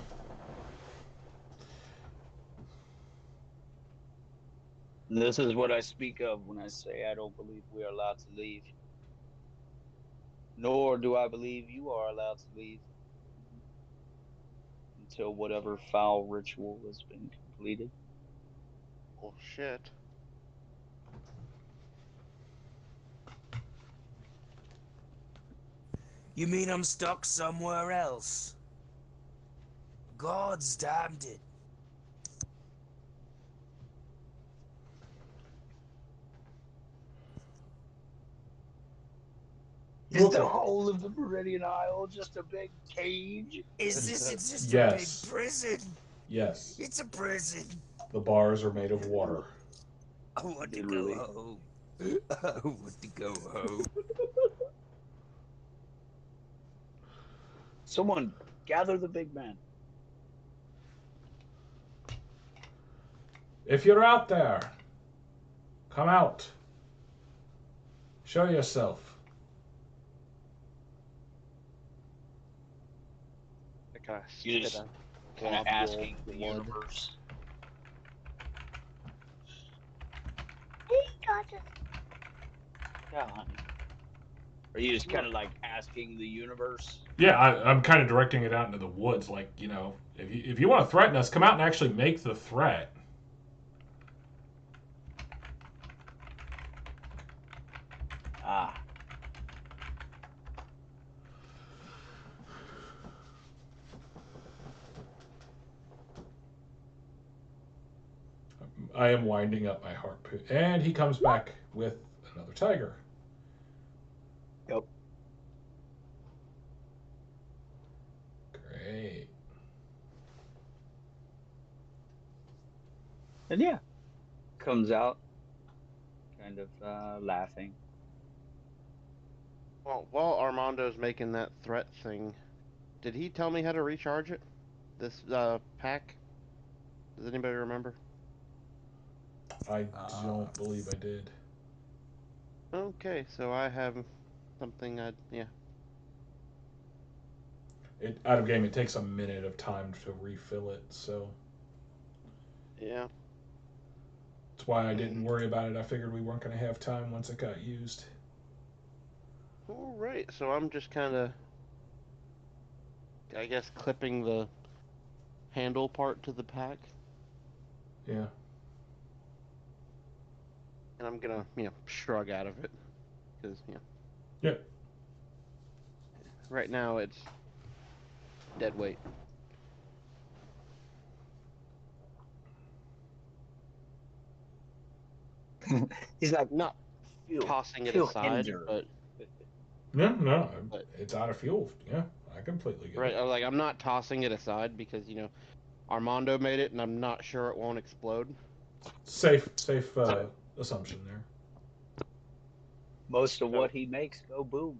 This is what I speak of when I say I don't believe we are allowed to leave. Nor do I believe you are allowed to leave until whatever foul ritual has been completed. Oh shit. You mean I'm stuck somewhere else? God's damned it. Is the whole of the Meridian Isle just a big cage? Is this it's just Yes. a big prison? Yes. It's a prison. The bars are made of water. I want to Literally. go home. I want to go home. Someone gather the big man. If you're out there, come out. Show yourself. I kind of You just kind of asking the blood. universe. He got us. Yeah, honey. Are you just kind of like asking the universe? Yeah, I'm kind of directing it out into the woods. Like, if you want to threaten us, come out and actually make the threat. Ah. I am winding up my harpoon. And he comes back with another tiger. Yep. Great. And yeah, comes out, kind of laughing. Well, while Armando's making that threat thing, did he tell me how to recharge it? This pack? Does anybody remember? I don't believe I did. Okay, so I have something yeah. Out of game, it takes a minute of time to refill it, so Yeah. that's why I didn't worry about it. I figured we weren't going to have time once it got used. All right, so I'm just kind of, I guess, clipping the handle part to the pack. Yeah. And I'm gonna, shrug out of it because, Yeah. right now it's dead weight. He's like, Not feel, tossing it feel aside, hinder. but No. But- It's out of fuel. Yeah, I completely get right, it. I'm not tossing it aside because Armando made it, and I'm not sure it won't explode. Safe assumption there. Most of So- what he makes go boom.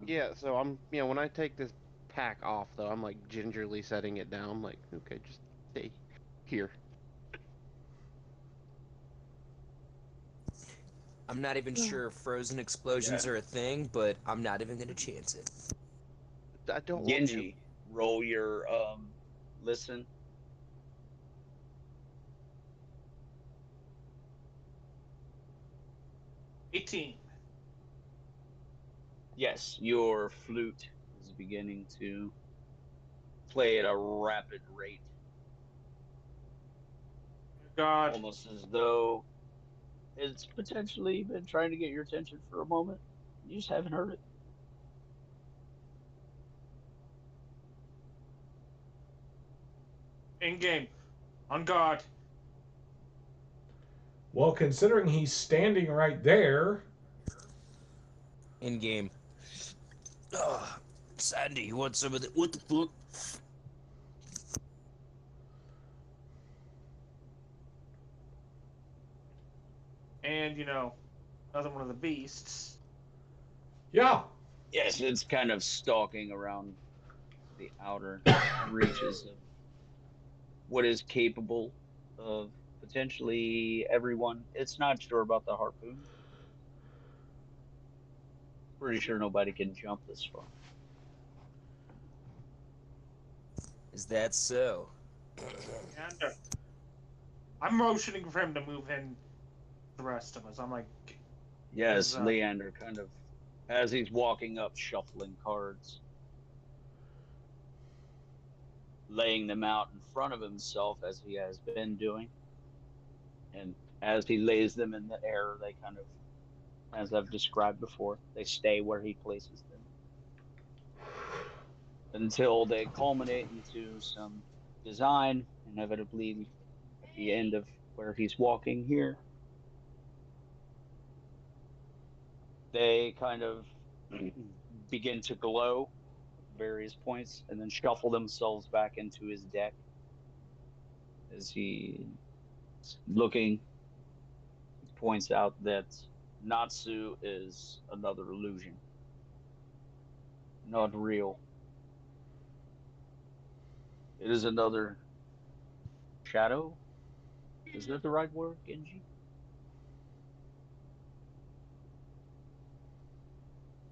Yeah, so I'm, when I take this pack off, though, I'm like gingerly setting it down, like, okay, just stay here. I'm not even sure if frozen explosions are a thing, but I'm not even gonna chance it. I don't want to. Genji, roll your listen. $18. Yes, your flute is beginning to play at a rapid rate, God. almost as though it's potentially been trying to get your attention for a moment. You just haven't heard it. In game. On guard. Well, considering he's standing right there, In game. Ugh, Sandy, you want some of the? What the fuck? And, another one of the beasts. yeah, Yes, it's kind of stalking around the outer reaches of what is capable of potentially everyone. It's not sure about the harpoon. Pretty sure nobody can jump this far. Is that so? And I'm motioning for him to move in the rest of us. I'm like, Yes, Is, Leander kind of, as he's walking up, shuffling cards, laying them out in front of himself as he has been doing. And as he lays them in the air, they kind of, as I've described before, they stay where he places them until they culminate into some design, inevitably at the end of where he's walking here. They kind of begin to glow at various points and then shuffle themselves back into his deck as he looking. He points out that Natsu is another illusion, not real. It is another shadow. Is that the right word, Genji?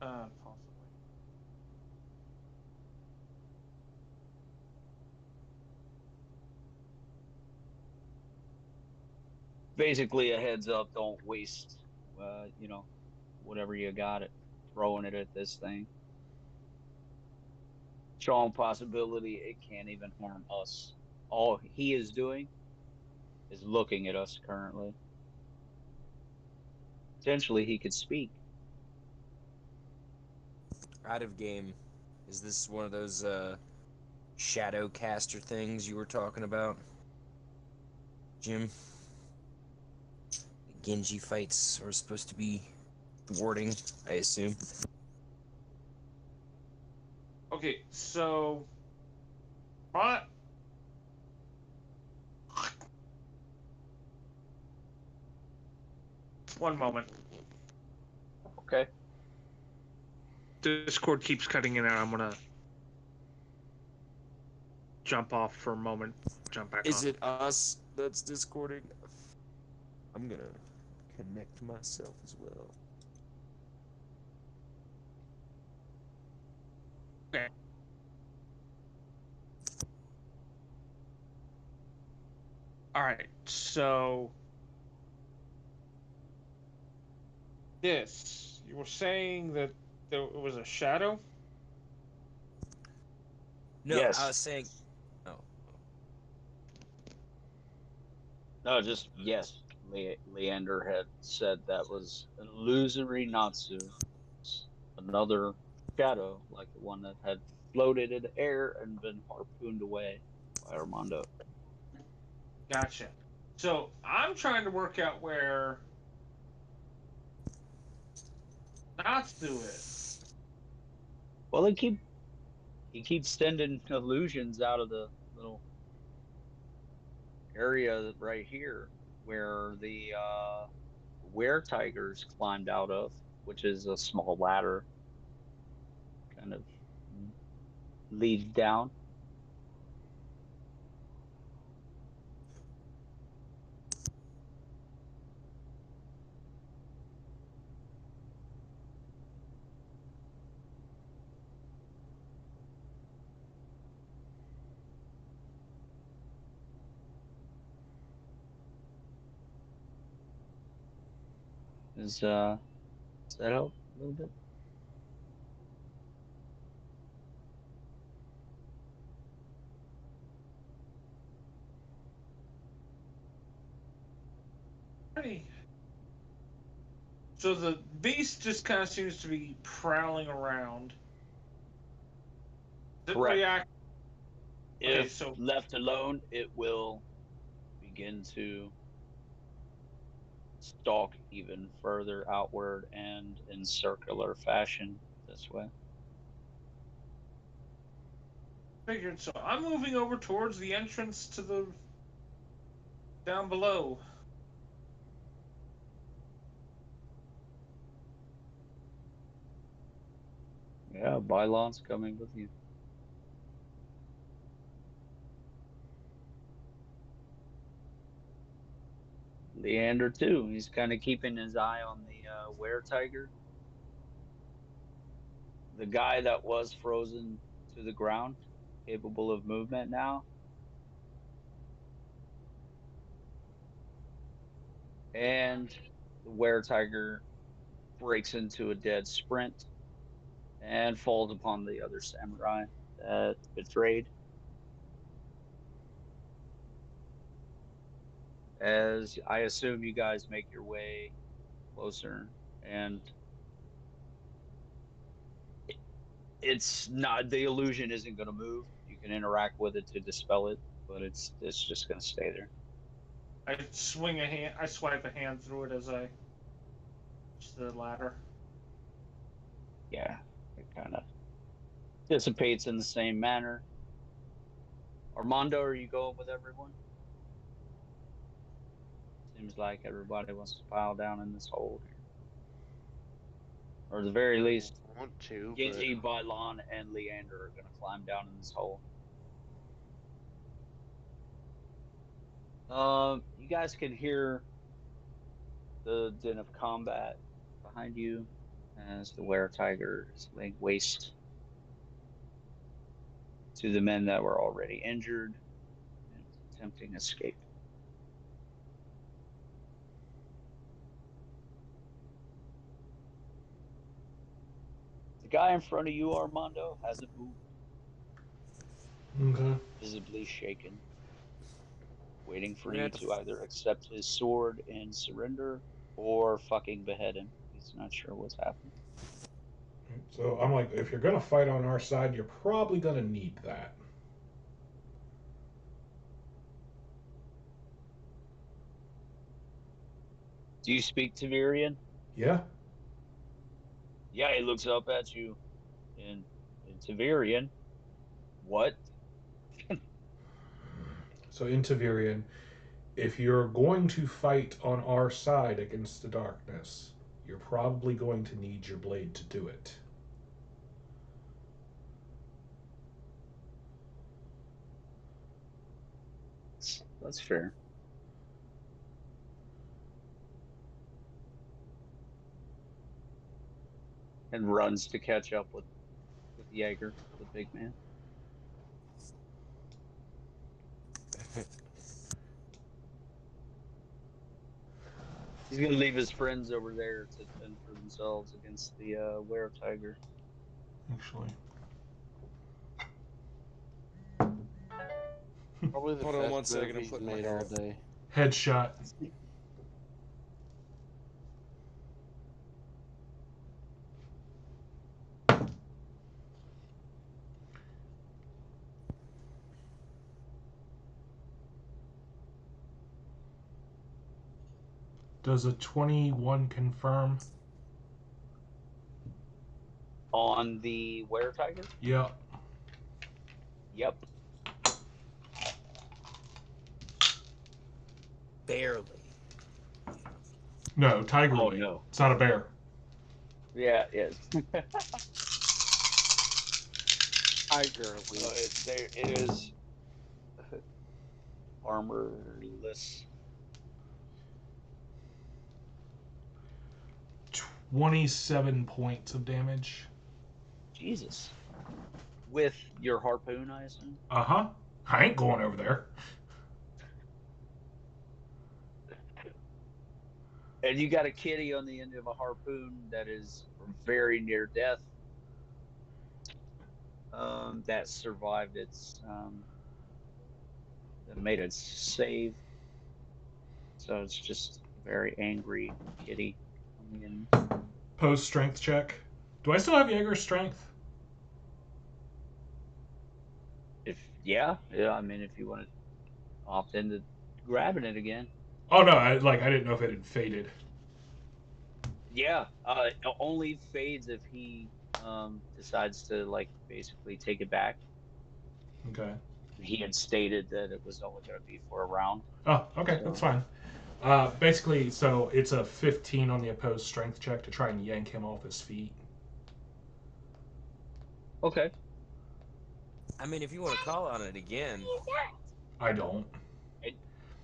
possibly. Basically, a heads up. Don't waste, whatever you got it, throwing it at this thing. Strong possibility it can't even harm us. All he is doing is looking at us currently. Potentially, he could speak. Out of game. Is this one of those shadow caster things you were talking about, Jim? Genji fights are supposed to be thwarting, I assume. Okay, so. What? One moment. Okay. Discord keeps cutting in and out. I'm gonna jump off for a moment. Jump back Is on. it us that's discording? I'm gonna connect myself as well. Okay. All right. So this, you were saying that there was a shadow? No, Yes. I was saying. Oh. No, just yes. Leander had said that was an illusory Natsu, another shadow like the one that had floated in the air and been harpooned away by Armando. Gotcha. So I'm trying to work out where Natsu is. Well, he keeps sending illusions out of the little area right here where the were tigers climbed out of, which is a small ladder, kind of leads down. Does that help a little bit? Alrighty. So the beast just kind of seems to be prowling around. Didn't Correct. react. Okay, If so left alone, it will begin to stalk even further outward and in circular fashion this way. figured. So I'm moving over towards the entrance to the down below. Yeah, Bylon's coming with you. Leander too. He's kind of keeping his eye on the were tiger, the guy that was frozen to the ground, capable of movement now. And the were tiger breaks into a dead sprint and falls upon the other samurai that betrayed. As I assume you guys make your way closer, and it's not, the illusion isn't going to move. You can interact with it to dispel it, but it's just going to stay there. I swing a hand. I swipe a hand through it as I reach the ladder. Yeah, it kind of dissipates in the same manner. Armando, are you going with everyone? Seems like everybody wants to pile down in this hole here. Or at the very least, I want to, but Genji, Bylon, and Leander are going to climb down in this hole. You guys can hear the din of combat behind you as the were tiger is laying waste to the men that were already injured and attempting escape. The guy in front of you, Armando, hasn't moved, Okay. visibly shaken, waiting for We're gonna you have to to either accept his sword and surrender or fucking behead him. He's not sure what's happening. So I'm like, if you're gonna fight on our side, you're probably gonna need that. Do you speak Tavirian? Yeah. Yeah, he looks up at you in, in Tavirian. What? So in Tavirian, if you're going to fight on our side against the darkness, you're probably going to need your blade to do it. That's fair. And runs to catch up with Jaeger, the big man. He's gonna leave his friends over there to fend for themselves against the were tiger. Actually. probably the Hold on best one move second. I'm he's putting my made hair all up. day. Headshot. Does a 21 confirm? On the Were Tiger? Yeah. Yep. Barely. No, tiger Oh, weight. no. It's not a bear. Yeah, yes. Tiger No, leaf. it is armorless. 27 points of damage. Jesus. With your harpoon, I assume? Uh-huh. I ain't going over there. And you got a kitty on the end of a harpoon that is very near death. That survived that made its save. So it's just a very angry kitty coming in. Post strength check. Do I still have Jaeger's strength? Yeah, I mean, if you want to opt into grabbing it again. Oh no, I didn't know if it had faded. Yeah, it only fades if he decides to like basically take it back. Okay. He had stated that it was only going to be for a round. Oh, okay, that's So fine. Basically, so it's a 15 on the opposed strength check to try and yank him off his feet. okay. I mean, if you want to call on it again. I don't.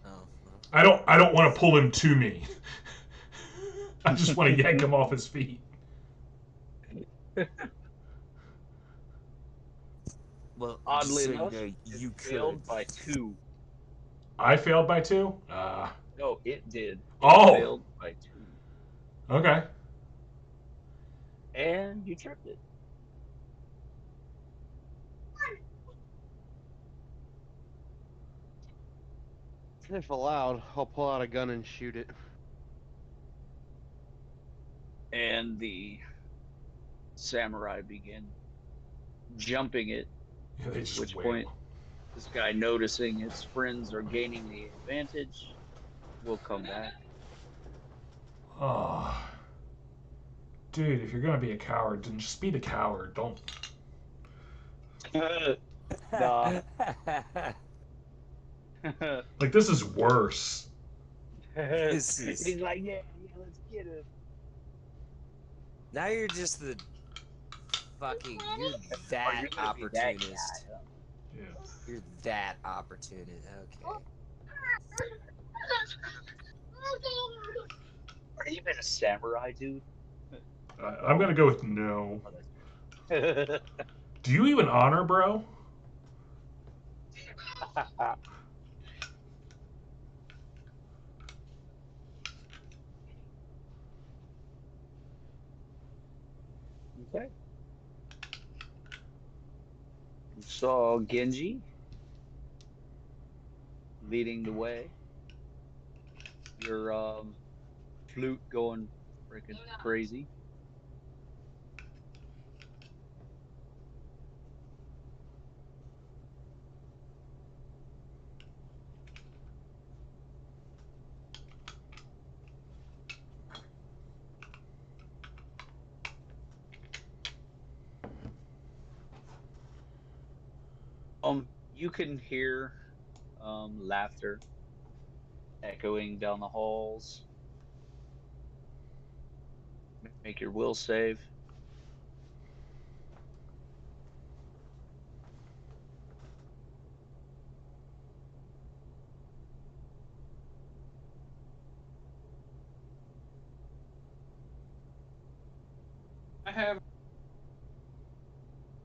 Oh. Well. I don't want to pull him to me. I just want to yank him off his feet. Well, Oddly so enough, you know, it you failed could. by 2. I failed by 2? No, it did. It Oh! failed by 2. Okay. And you tripped it. If allowed, I'll pull out a gun and shoot it. And the samurai begin jumping it, Yeah, they at just which wail. point this guy, noticing his friends are gaining the advantage, will come back. Oh. Dude, if you're gonna be a coward, then just be the coward. Don't. Nah. Like, this is worse. This is- He's like, yeah, let's get him. Now you're just the fucking. You're that You're gonna be that opportunist. guy, huh? Yeah. You're that opportunist. Okay. Are you even a samurai, dude? I'm gonna go with no. Do you even honor, bro? Okay. You saw Genji leading the way. Your flute going freaking crazy. You can hear laughter echoing down the halls. Make your will save. I have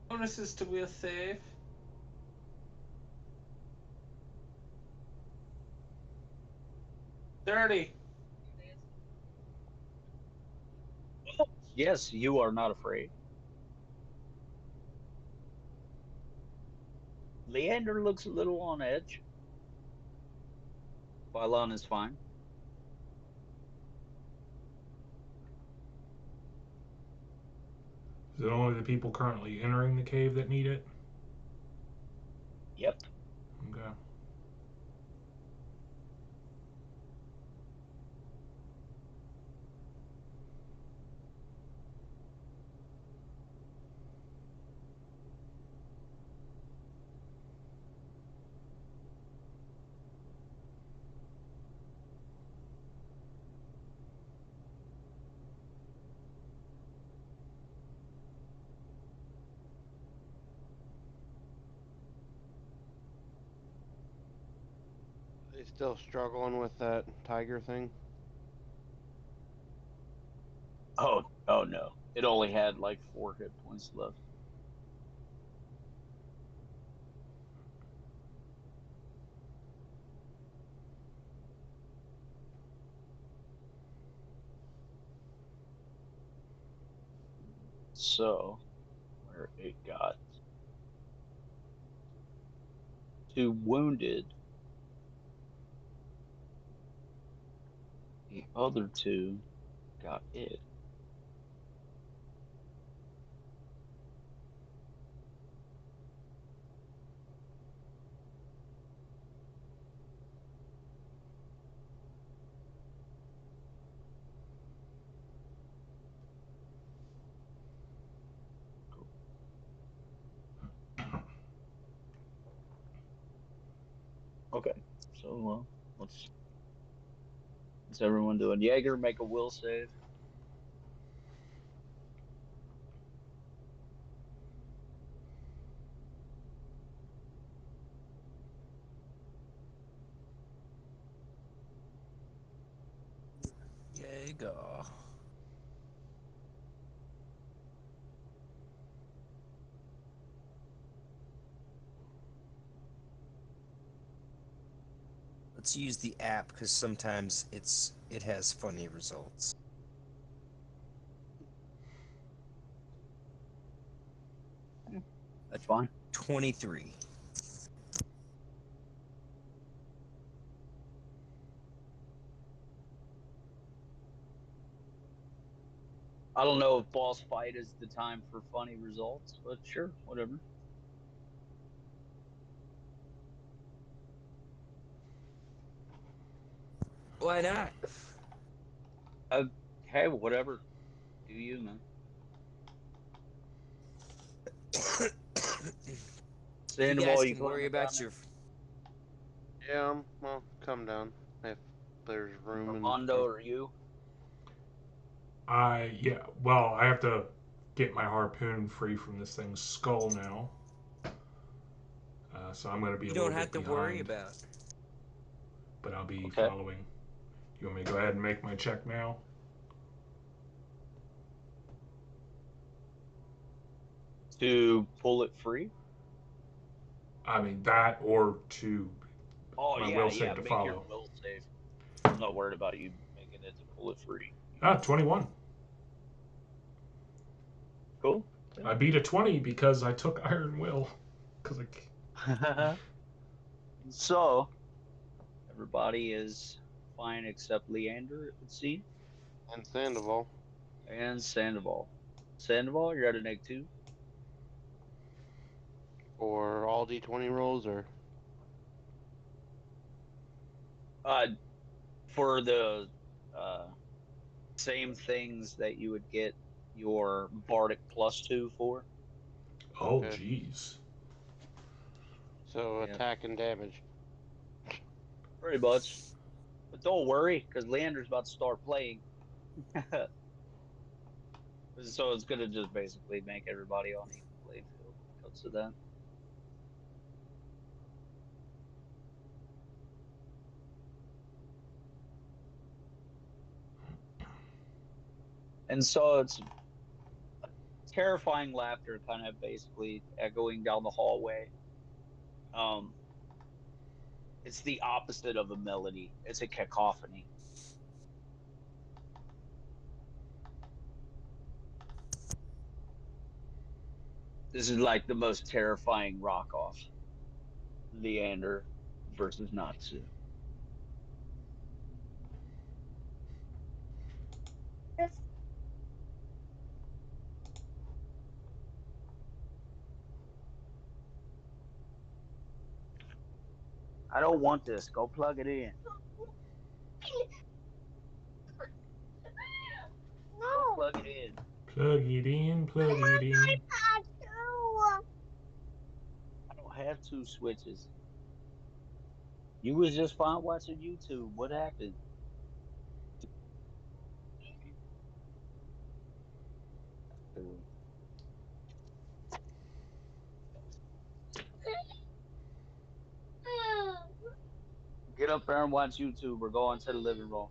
bonuses to will save. $30. Yes, you are not afraid. Leander looks a little on edge. Pylon is fine. Is it only the people currently entering the cave that need it? Yep. Okay. They still struggling with that tiger thing? Oh no. It only had like 4 hit points left. So, where it got 2 wounded, the other 2 got it. Okay, so what's everyone doing? Jaeger, make a will save. Jaeger. Let's use the app because sometimes it has funny results. That's fine. 23. I don't know if boss fight is the time for funny results, but sure, whatever. Why not? Hey, whatever. Do you, man? You Sandoval, guys you can worry climbing down about your. Yeah, well, come down if there's there? room and Armando stuff. or you? Yeah. Well, I have to get my harpoon free from this thing's skull now. So I'm going to be You a little don't bit have to worry behind, about. but I'll be Okay. following. You want me to go ahead and make my check now? To pull it free? I mean, that or to Oh my yeah, will yeah. save to Make your follow. will save. I'm not worried about you making it to pull it free. 21. Cool. I beat a 20 because I took Iron Will. Because So everybody is fine except Leander, it would seem, And Sandoval. and Sandoval. Sandoval, you're at an egg 2. Or all D20 rolls, or Uh, for the uh same things that you would get your Bardic +2 for. oh, okay. jeez. So Yeah, attack and damage. pretty much. But don't worry, because Leander's about to start playing. So it's gonna just basically make everybody on even playing field when it comes to that. And so it's terrifying laughter kind of basically echoing down the hallway. Um, it's the opposite of a melody. It's a cacophony. This is like the most terrifying rock off. Leander versus Natsu. I don't want this. Go plug it in. No. Plug it in. Plug it in, plug it in. iPad too. I don't have two switches. You was just fine watching YouTube. What happened? Get up there and watch YouTube or go into the living room.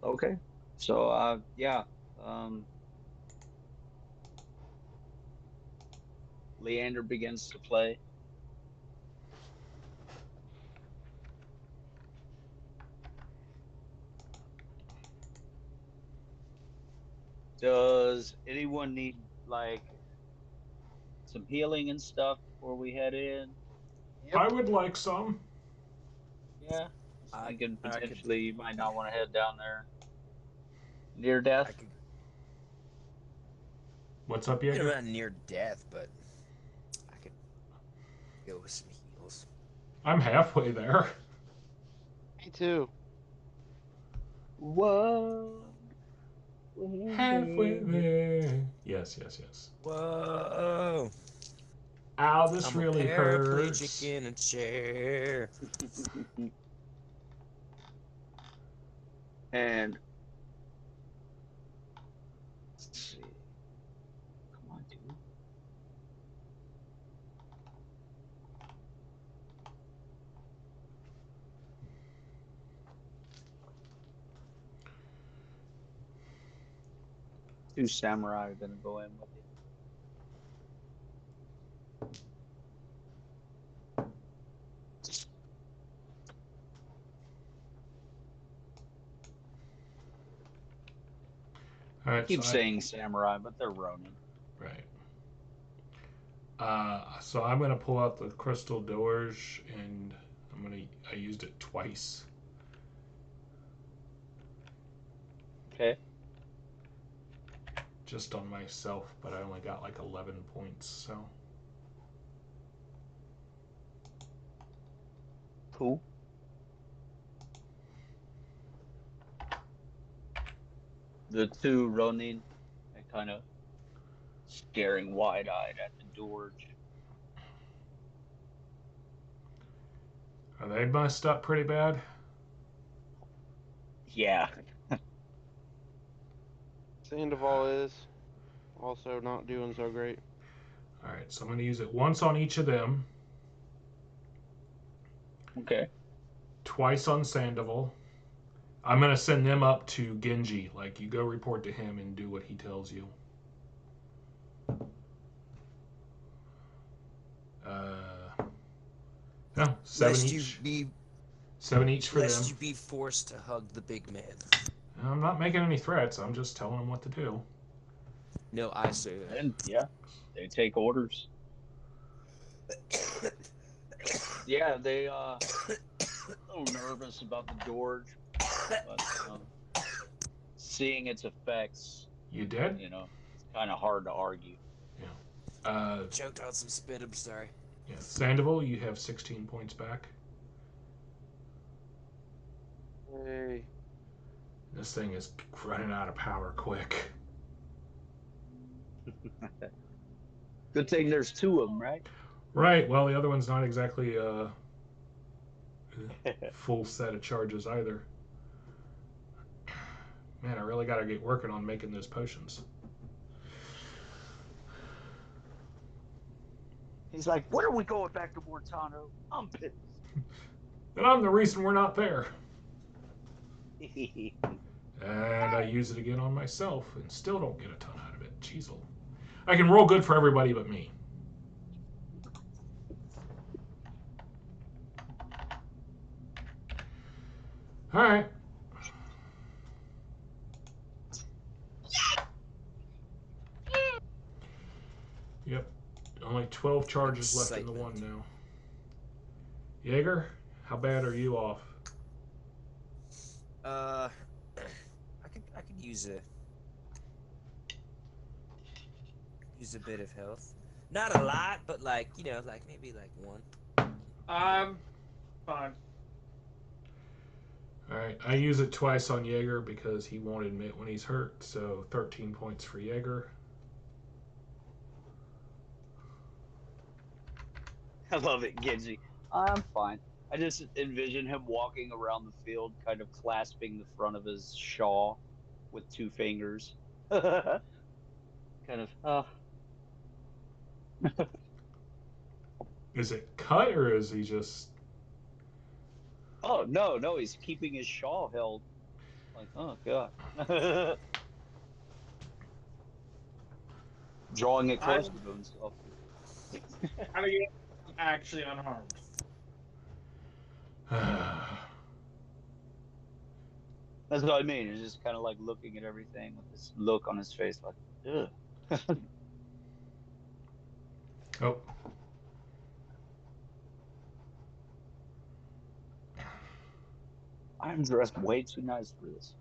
Okay. So yeah. Um Leander begins to play. Does anyone need like some healing and stuff before we head in? I would like some. Yeah. I was thinking I could, potentially you might not want to head down there. Near I death? could What's up, get Jaeger? around near death, but I could go with some heals. I'm halfway there. Me too. Whoa. Halfway there. Yes, yes, yes. Whoa! Ow, this I'm really a hurts. paraplegic in a chair. And let's see. Come on, dude. Two samurai are gonna go in with you. All I right, keep saying samurai, but they're Ronin. right. So I'm gonna pull out the crystal doors, and I used it twice. Okay. Just on myself, but I only got like 11 points, so. Cool. The two Ronin are kind of staring wide-eyed at the doors. Are they messed up pretty bad? Yeah. Sandoval is also not doing so great. All right, so I'm gonna use it once on each of them, Okay. twice on Sandoval. I'm gonna send them up to Genji. Like, you go report to him and do what he tells you. No, seven Lest each. you be, 7 each for lest them. you be forced to hug the big man. I'm not making any threats. I'm just telling them what to do. No, I say that. And yeah, they take orders. Yeah, they a little nervous about the George, but seeing its effects, You did? you know, it's kind of hard to argue. Choked on some spit. I'm sorry. Yeah, Sandoval, you have 16 points back. Hey. This thing is running out of power quick. Good thing there's two of them, right? Right, well, the other one's not exactly a full set of charges either. Man, I really gotta get working on making those potions. He's like, "When are we going back to Mortano? I'm pissed." And I'm the reason we're not there. And I use it again on myself and still don't get a ton out of it. Jeez, I can roll good for everybody but me. All right. 12 charges left in the one Excitement. now. Jaeger, how bad are you off? I could use a bit of health. Not a lot, but like, you know, like maybe like one. I'm fine. Alright, I use it twice on Jaeger because he won't admit when he's hurt, so 13 points for Jaeger. I love it, Genji. I'm fine. I just envision him walking around the field, kind of clasping the front of his shawl with two fingers. kind of. Is it cut or is he just. Oh no, no, he's keeping his shawl held. Like, oh god. Drawing it I'm closer to himself. how do you actually unharmed? That's what I mean. He's just kind of like looking at everything with this look on his face, like, ugh. Oh. I'm dressed way too nice for this.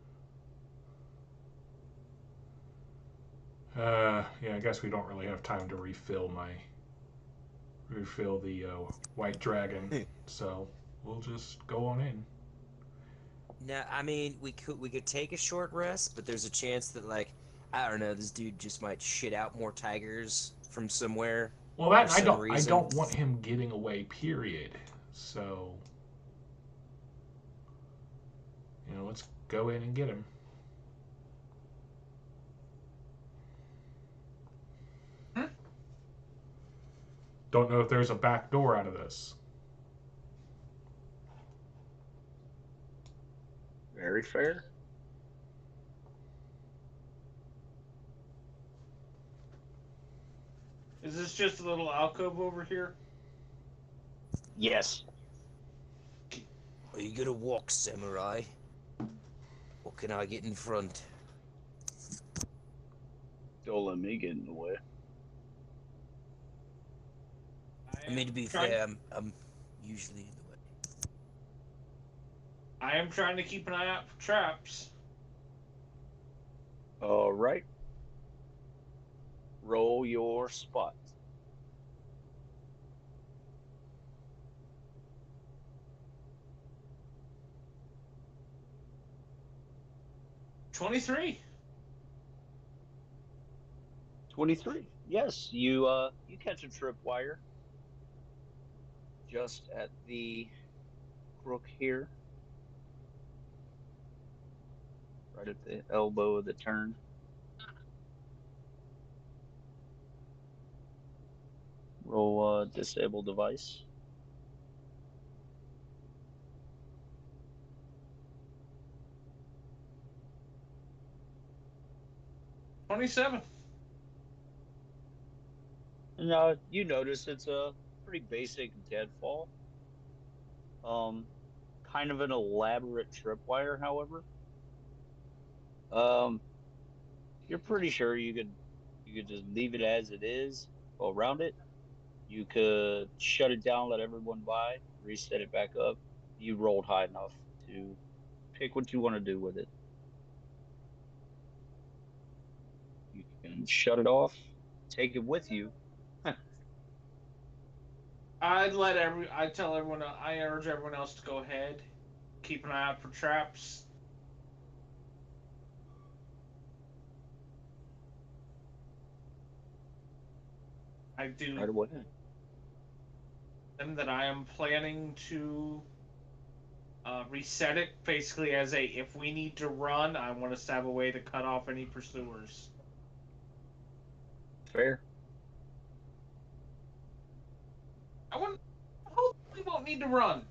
Yeah, I guess we don't really have time to refill the white dragon, so we'll just go on in. Now, I mean, we could take a short rest, but there's a chance that like I don't know, this dude just might shit out more tigers from somewhere Well, for that some I reason. don't want him getting away. Period. So, let's go in and get him. Don't know if there's a back door out of this. Very fair. Is this just a little alcove over here? Yes. Are you gonna walk, samurai? Or can I get in front? Don't let me get in the way. I mean, to be fair, I'm usually in the way. I am trying to keep an eye out for traps. All right. Roll your spot. $23. 23. Yes, you catch a tripwire just at the crook here, right at the elbow of the turn. Roll disable device. $27. And you notice it's a pretty basic deadfall. Kind of an elaborate tripwire, however. Um, you're pretty sure you could just leave it as it is, go around it. You could shut it down, let everyone by, reset it back up. You rolled high enough to pick what you want to do with it. You can shut it off, take it with you. I urge everyone else to go ahead. Keep an eye out for traps. I do Right away. them that I am planning to reset it basically as a if we need to run, I want us to have a way to cut off any pursuers. Fair. Hopefully we won't need to run.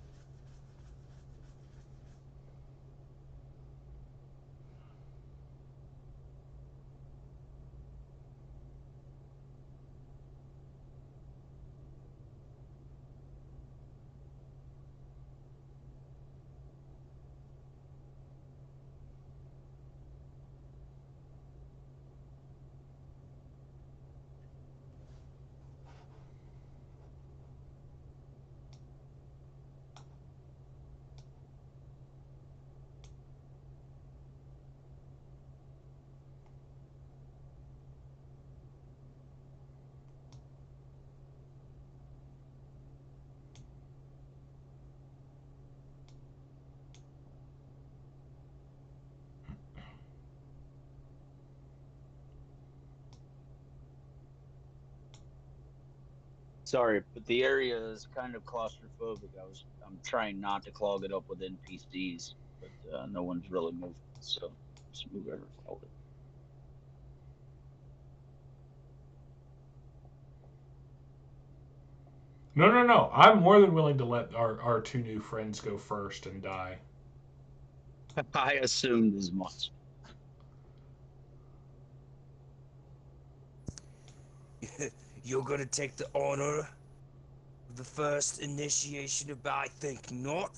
Sorry, but the area is kind of claustrophobic. I'm trying not to clog it up with NPCs, but no one's really moving, so just move whoever called it. No, no, no. I'm more than willing to let our two new friends go first and die. I assumed as much. You're gonna take the honor of the first initiation of I think not.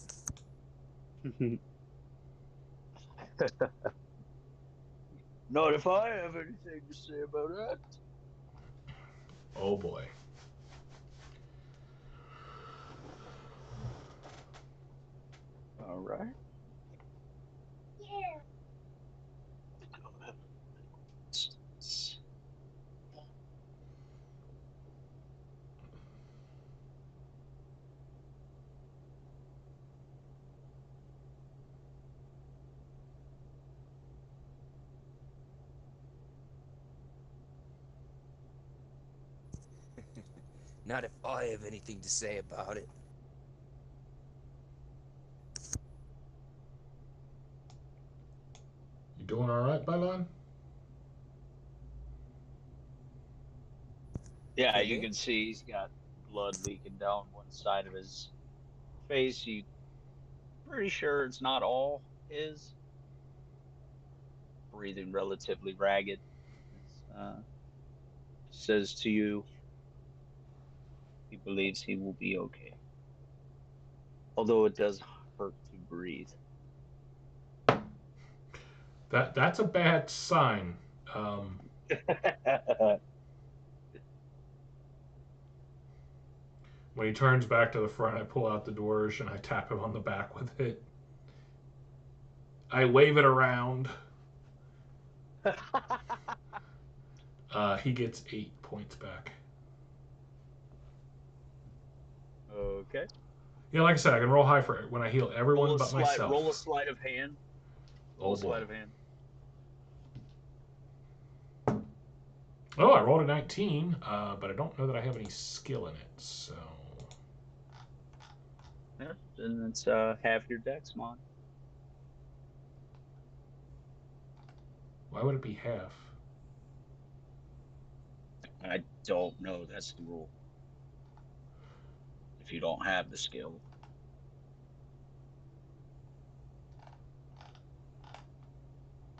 Not if I have anything to say about that. Oh boy. All right. Yeah. Not if I have anything to say about it. You doing all right, Bylon? Yeah, you Okay. can see he's got blood leaking down one side of his face. You pretty sure it's not all his. Breathing relatively ragged. Says to you, he believes he will be okay. Although it does hurt to breathe. That's a bad sign. Um, when he turns back to the front, I pull out the dwarf and I tap him on the back with it. I wave it around. He gets 8 points back. Okay. Yeah, like I said, I can roll high for it when I heal everyone but myself. Roll a sleight of hand. Roll Oh a sleight boy. of hand. Oh, I rolled a 19, but I don't know that I have any skill in it, so. Yeah, then it's half your dex mod. Why would it be half? I don't know. That's the rule. If you don't have the skill.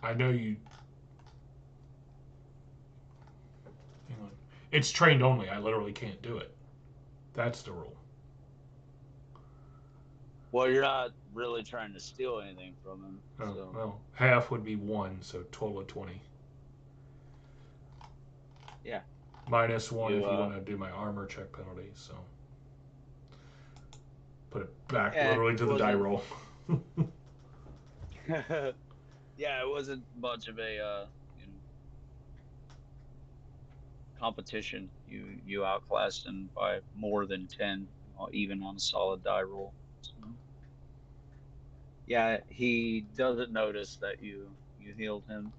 I know you. Hang on. It's trained only. I literally can't do it. That's the rule. Well, you're not really trying to steal anything from him. Oh, So well, half would be 1, so total of 20. yeah. Minus 1 You if you want to do my armor check penalty, so. Put it back yeah, literally it to the die wasn't roll. yeah, it wasn't much of a you know, competition. You outclassed him by more than 10, even on a solid die roll. So yeah, he doesn't notice that you healed him.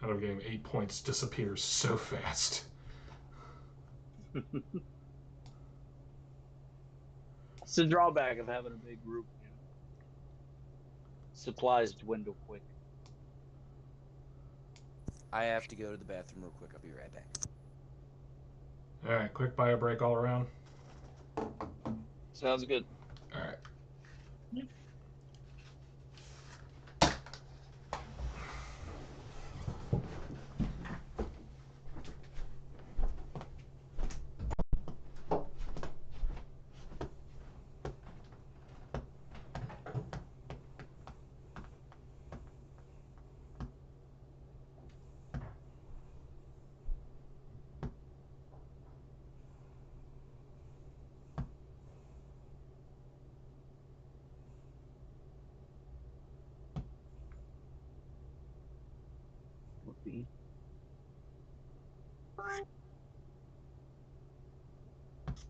Out of game, 8 points disappears so fast. It's the drawback of having a big group, Supplies dwindle quick. I have to go to the bathroom real quick. I'll be right back. Alright, quick bio break all around. Sounds good. Alright.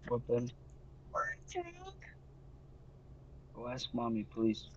What then? Drink. Go ask mommy, please.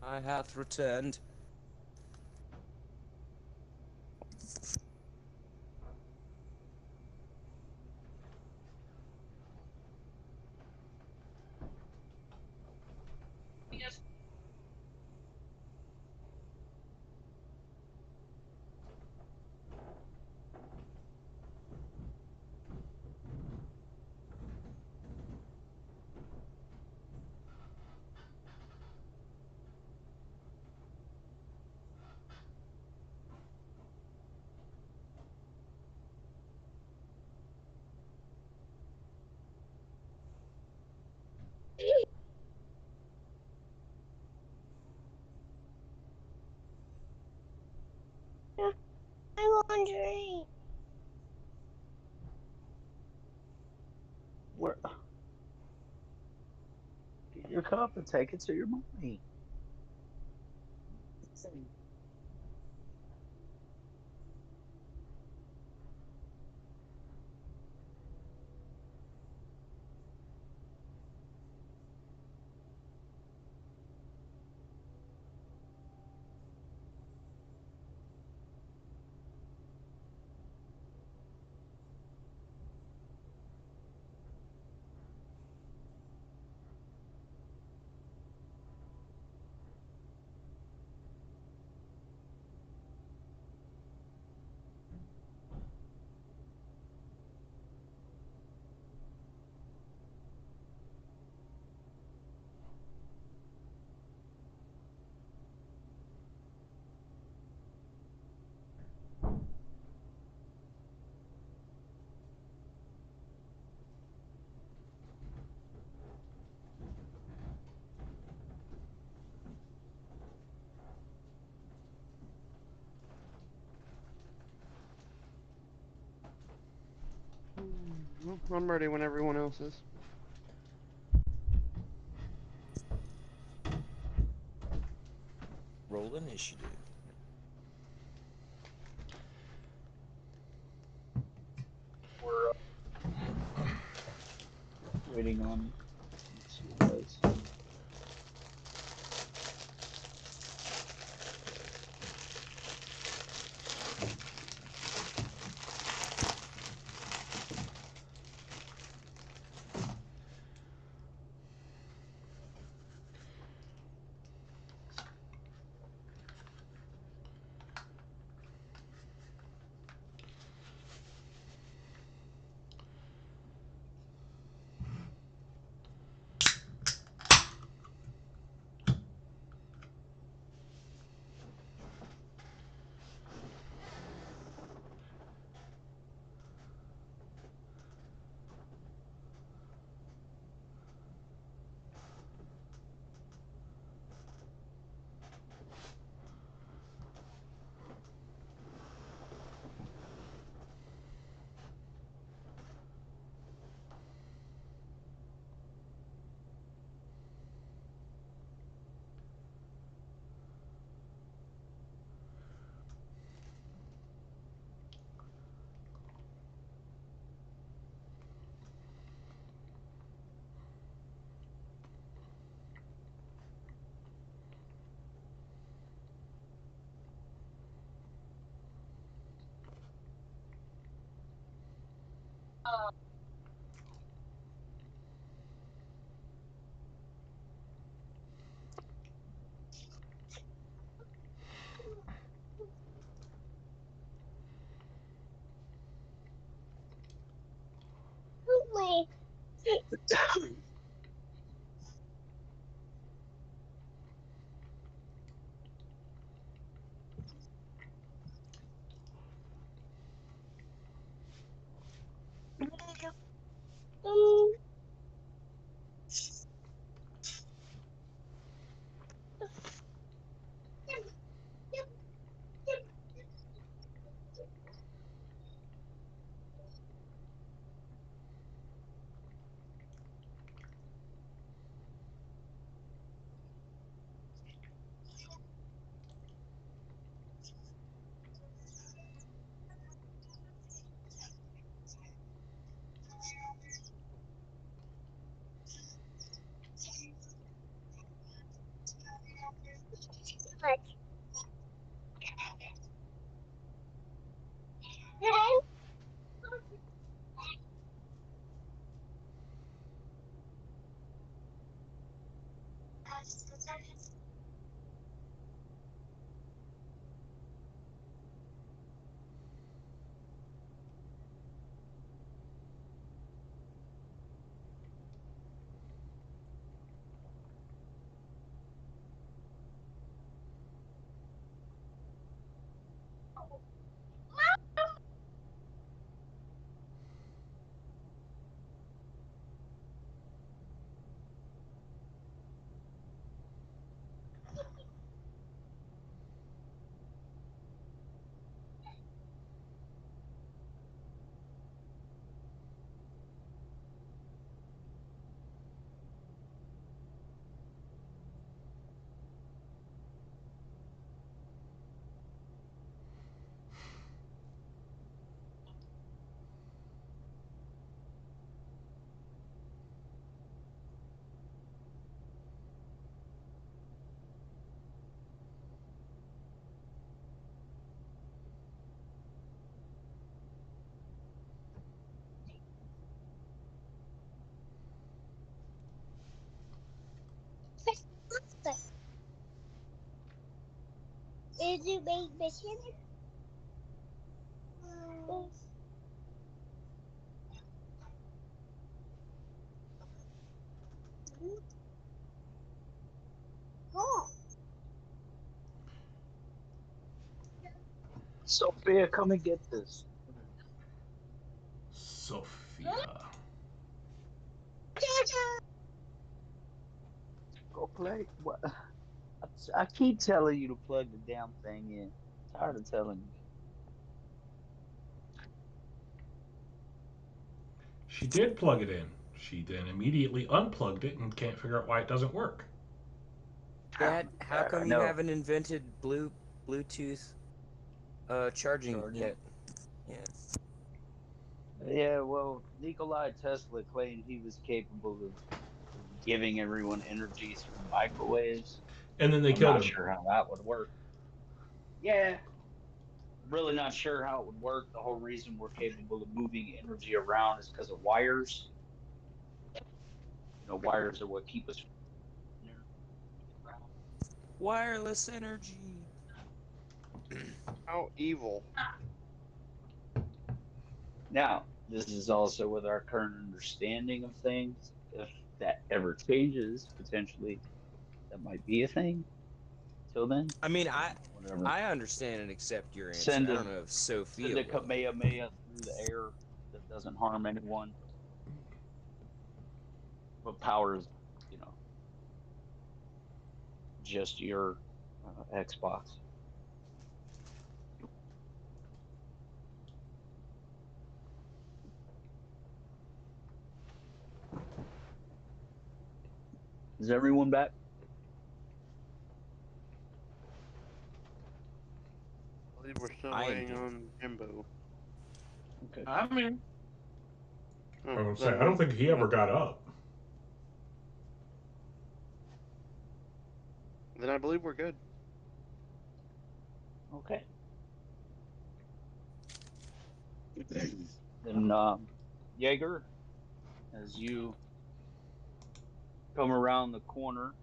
I hath returned. I'm wondering. Where? Get your cup and take it to your mommy. Well, I'm ready when everyone else is. Roll initiative. We're waiting on. Let's see what it is. Wait. Um, Like, did you make mission? Oh. Sophia, come and get this. Sophia. Go play. What? I keep telling you to plug the damn thing in. Tired of telling you. She did plug it in. She then immediately unplugged it and can't figure out why it doesn't work. Dad, how I come you know. haven't invented Bluetooth charging yet? Yeah. Yeah, well, Nikolai Tesla claimed he was capable of giving everyone energy through microwaves. And then they I'm killed not him. sure how that would work. Yeah, really not sure how it would work. The whole reason we're capable of moving energy around is because of wires. You know, wires are what keep us from around. Wireless energy. How evil. Now, this is also with our current understanding of things. If that ever changes, potentially that might be a thing. Till then, I mean, I whatever. I understand and accept your answer. Send I a don't know if send Sophia a will. Kamehameha through the air that doesn't harm anyone, but powers, you know, just your Xbox. Is everyone back? I believe we're still I am waiting here. on Jimbo. Okay. I'm in. Oh, I was then gonna say, I don't think he ever got up. Then I believe we're good. Okay. Then, Jaeger, as you come around the corner,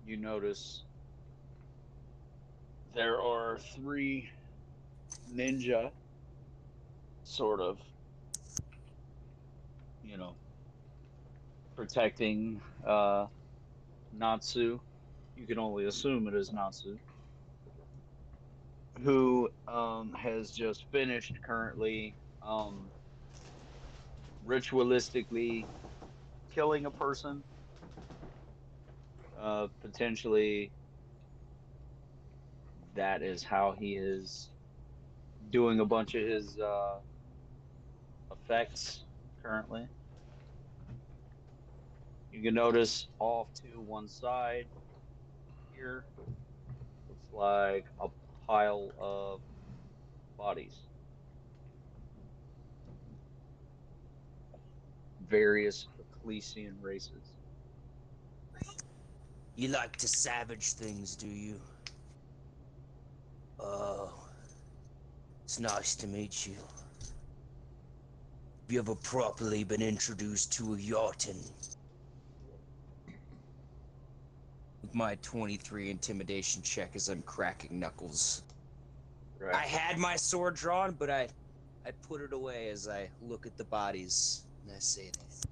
you notice there are three ninja, sort of, you know, protecting Natsu. You can only assume it is Natsu, who has just finished currently ritualistically killing a person, potentially that is how he is doing a bunch of his effects currently. You can notice off to one side here looks like a pile of bodies, various Ecclesian races. You like to savage things, do you? Oh, it's nice to meet you. Have you ever properly been introduced to a Yartan? With my 23 intimidation check as I'm cracking knuckles. Right. I had my sword drawn, but I put it away as I look at the bodies and I say that.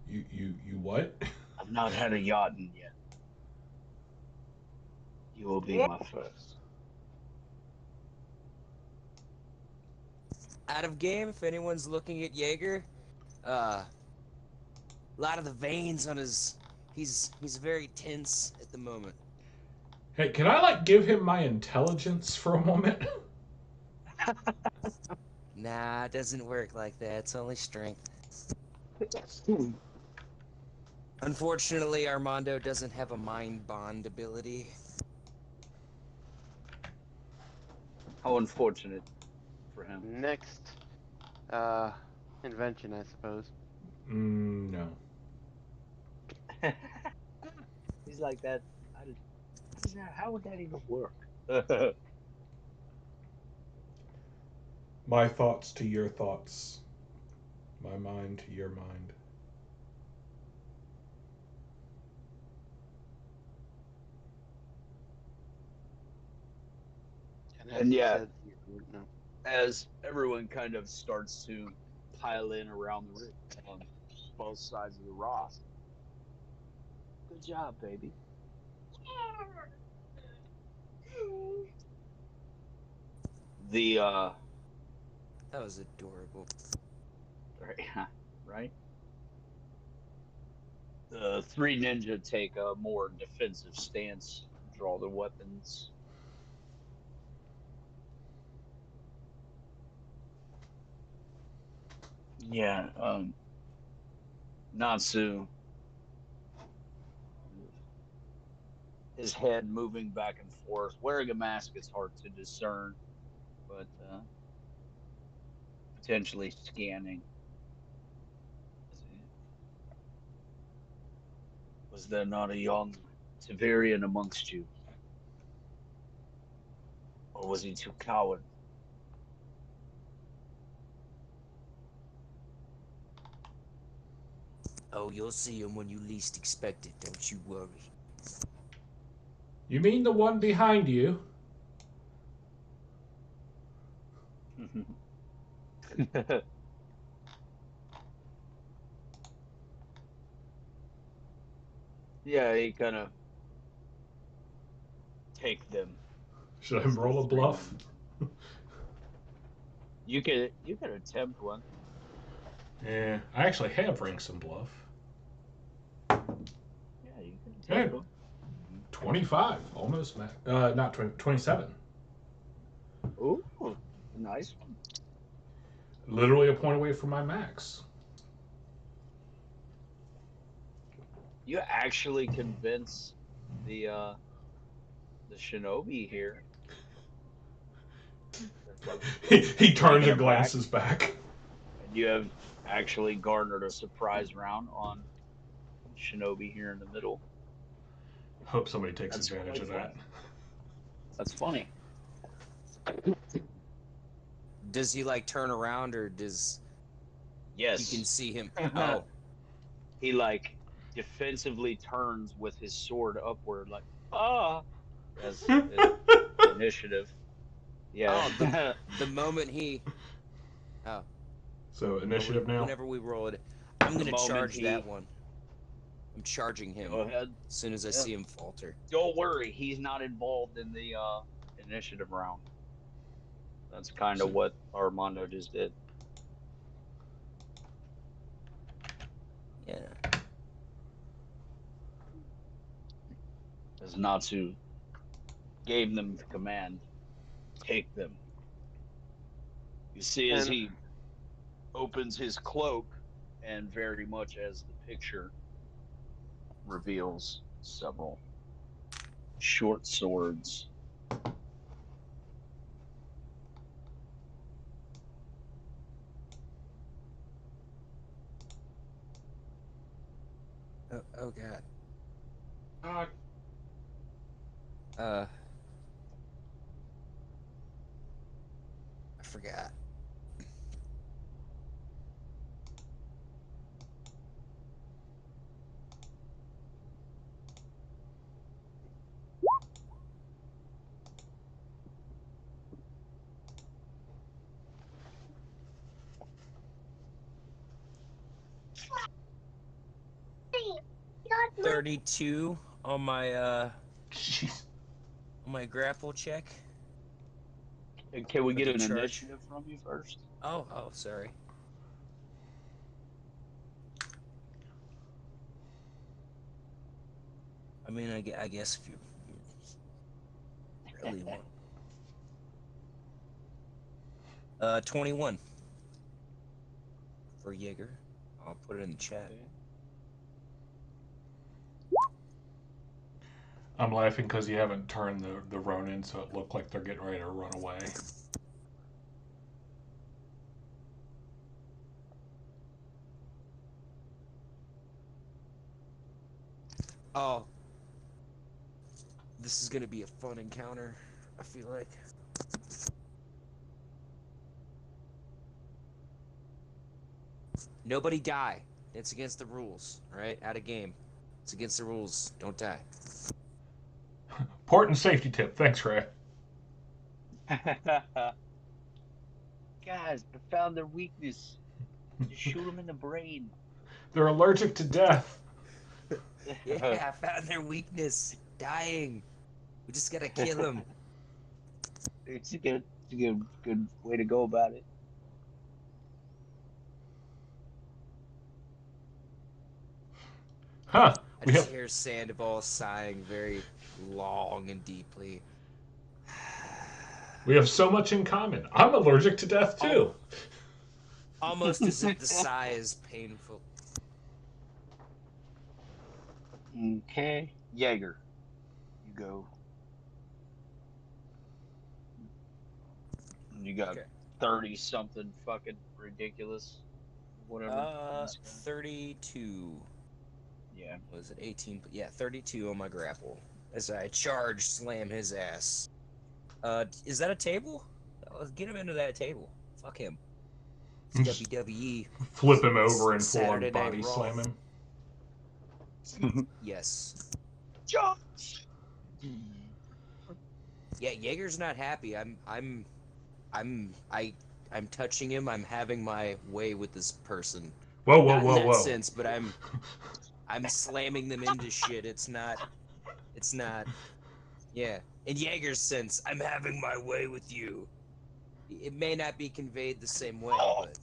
You what? I've not had a Yartan yet. You will be my first. Out of game, if anyone's looking at Jaeger, a lot of the veins on his, he's very tense at the moment. Hey, can I like give him my intelligence for a moment? Nah, it doesn't work like that. It's only strength. Unfortunately, Armando doesn't have a mind bond ability. How unfortunate for him. Next, invention, I suppose. No. He's like that. How would that even work? My thoughts to your thoughts. My mind to your mind. And yeah, said, no. as everyone kind of starts to pile in around the rig on both sides of the rock. Good job, baby. The That was adorable. right. The three ninja take a more defensive stance, draw their weapons. Yeah, Natsu, his head moving back and forth. Wearing a mask is hard to discern, but potentially scanning. Was there not a young Severian amongst you? Or was he too coward? Oh, you'll see him when you least expect it, don't you worry. You mean the one behind you? Yeah, he kind of take them. Should I roll a bluff? You could attempt one. Yeah, I actually have ranked some bluff. Yeah, you can Hey, attempt one. 25, almost. Not 20, 27. Ooh, nice one. Literally a point away from my max. You actually convince the shinobi here. He turns Taken and aback. glances back. And you have actually garnered a surprise round on shinobi here in the middle. Hope somebody takes That's advantage of quite that. That's funny. Does he like turn around or does Yes. you can see him? Oh, He like defensively turns with his sword upward, like as initiative. Yeah. oh, the moment he. Oh, So initiative now. whenever we roll it, I'm The gonna moment charge he- that one. I'm charging him Go ahead. as soon as I see him falter. Don't worry, he's not involved in the initiative round. That's kind of what Armando just did. Yeah. As Natsu gave them the command, take them. You see as And- he opens his cloak, and very much as the picture reveals, several short swords. Oh god. Uh, I forgot. Not my 32 on my Jeez. on my grapple check. Can we With get the an charge. initiative from you first? Oh, sorry. I mean, I guess if you really want. 21 for Jaeger. I'll put it in the chat. I'm laughing because you haven't turned the Ronin so it looked like they're getting ready to run away. Oh, this is gonna be a fun encounter. I feel like. Nobody die. It's against the rules, right? Out of game. It's against the rules. Don't die. Important safety tip. Thanks, Ray. Guys, I found their weakness. Just shoot them in the brain. They're allergic to death. Yeah, I found their weakness. Dying. We just gotta kill them. It's a good way to go about it. Huh. I We just have hear Sandoval sighing very long and deeply. so much in common. I'm allergic to death too. Almost as if the sigh is painful. Okay. Jaeger, you go. You got Okay. 30 something fucking ridiculous. Whatever. 32. Yeah. Was it 18? Yeah, 32 on my grapple. As I charge, slam his ass. Is that a table? Let's get him into that table. Fuck him. It's Just WWE. flip him over and full on Saturday Night body Raw. slam him. Yes. Josh! Yeah, Jaeger's not happy. I'm touching him. I'm having my way with this person. Whoa, Not in that whoa. sense, but I'm slamming them into shit. It's not. Yeah. In Jaeger's sense, I'm having my way with you. It may not be conveyed the same way, but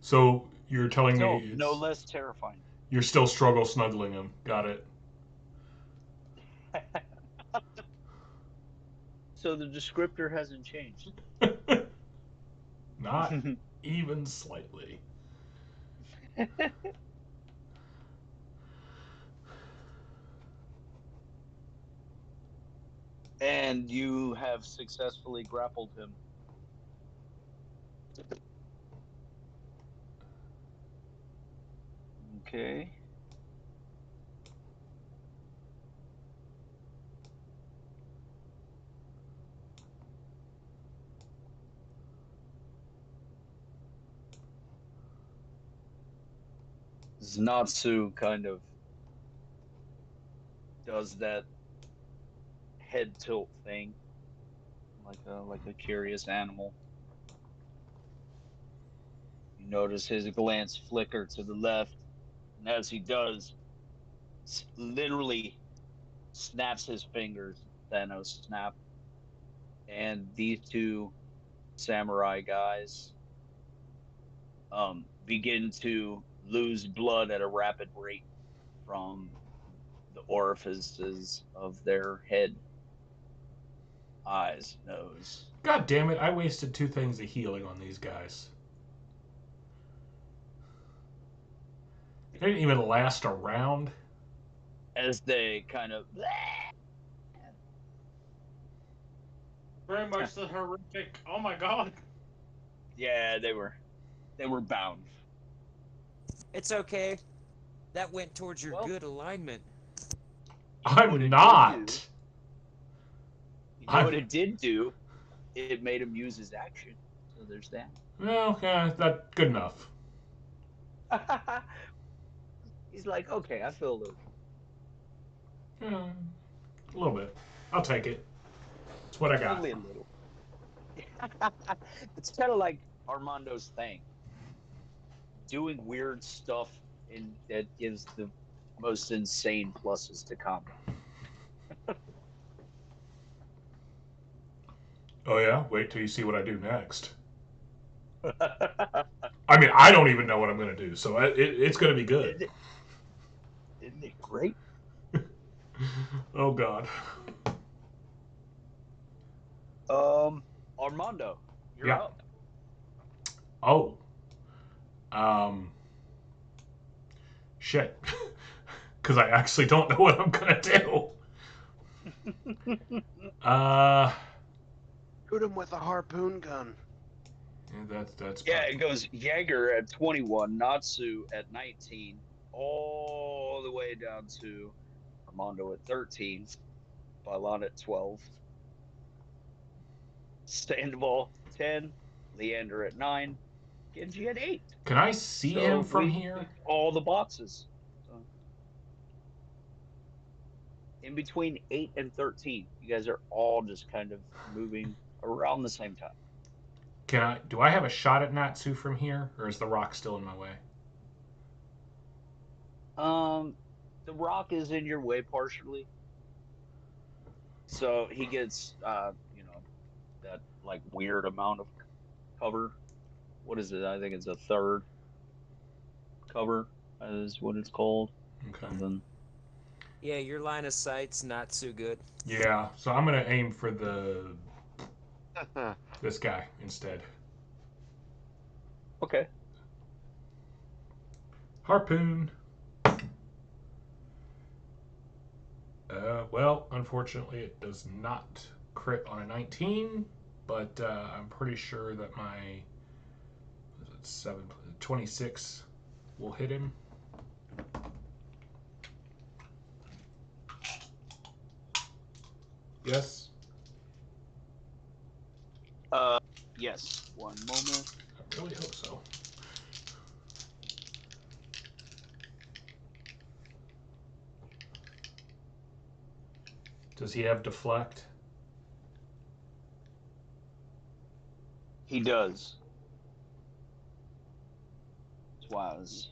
So you're telling No, me no less terrifying. you're still struggle snuggling him. Got it. So the descriptor hasn't changed. Not even slightly. And you have successfully grappled him. Okay. Znatsu kind of does that head tilt thing, like a curious animal. You notice his glance flicker to the left, and as he does, literally snaps his fingers, Thanos snap, and these two samurai guys begin to lose blood at a rapid rate from the orifices of their head, eyes, nose. God damn it! I wasted 2 things of healing on these guys. They didn't even last a round. As they kind of very much the horrific. Oh my god. yeah, they were bound. It's okay. That went towards your Well, good alignment. You know what I'm it not. did do? You know I'm. what it did do? It made him use his action. So there's that. Well, yeah, that's good enough. He's like, okay, I feel a little. Yeah, a little bit. I'll take it. It's what I got. Only a little. It's kind of like Armando's thing, doing weird stuff in that gives the most insane pluses to combat. Oh yeah, wait till you see what I do next. I mean, I don't even know what I'm gonna do, so it's gonna be good. Isn't it great? Oh God. Armando, you're Yeah. up. Oh. Um. Shit. Because I actually don't know what I'm gonna do. Uh. Shoot him with a harpoon gun. Yeah, that's Yeah, probably. it goes Jaeger at 21, Natsu at 19, all the way down to Armando at 13, Balan at 12, Sandoval 10, Leander at 9, Genji at 8. Can I see him So from we here? ticked all the boxes. So in between 8 and 13, you guys are all just kind of moving around the same time. Can I? Do I have a shot at Natsu from here, or is the rock still in my way? Um, the rock is in your way partially, so he gets that like weird amount of cover. What is it? I think it's a third cover is what it's called. Okay. Something. Yeah, your line of sight's not so good. Yeah. So I'm gonna aim for this guy instead. Okay. Harpoon. Well, unfortunately, it does not crit on a 19, but I'm pretty sure that my 26 will hit him. Yes. Yes. One moment. I really hope so. Does he have deflect? He does. That's why I was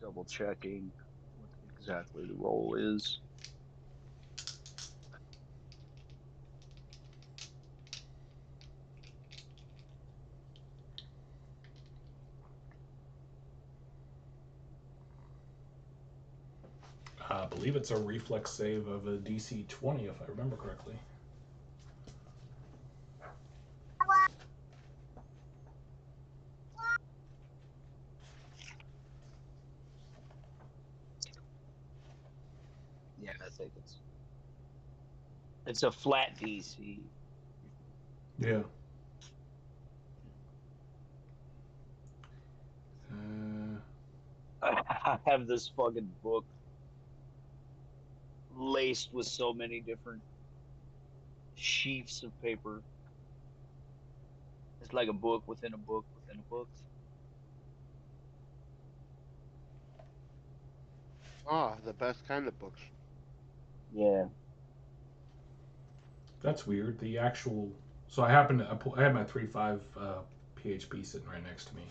double checking what exactly the roll is. I believe it's a reflex save of a DC 20, if I remember correctly. Yeah, I think it's a flat DC. Yeah. Uh, I have this fucking book laced with so many different sheafs of paper. It's like a book within a book within a book. Ah, the best kind of books. Yeah. that's weird. The actual. So I happened to. I had my 3.5 PHP sitting right next to me.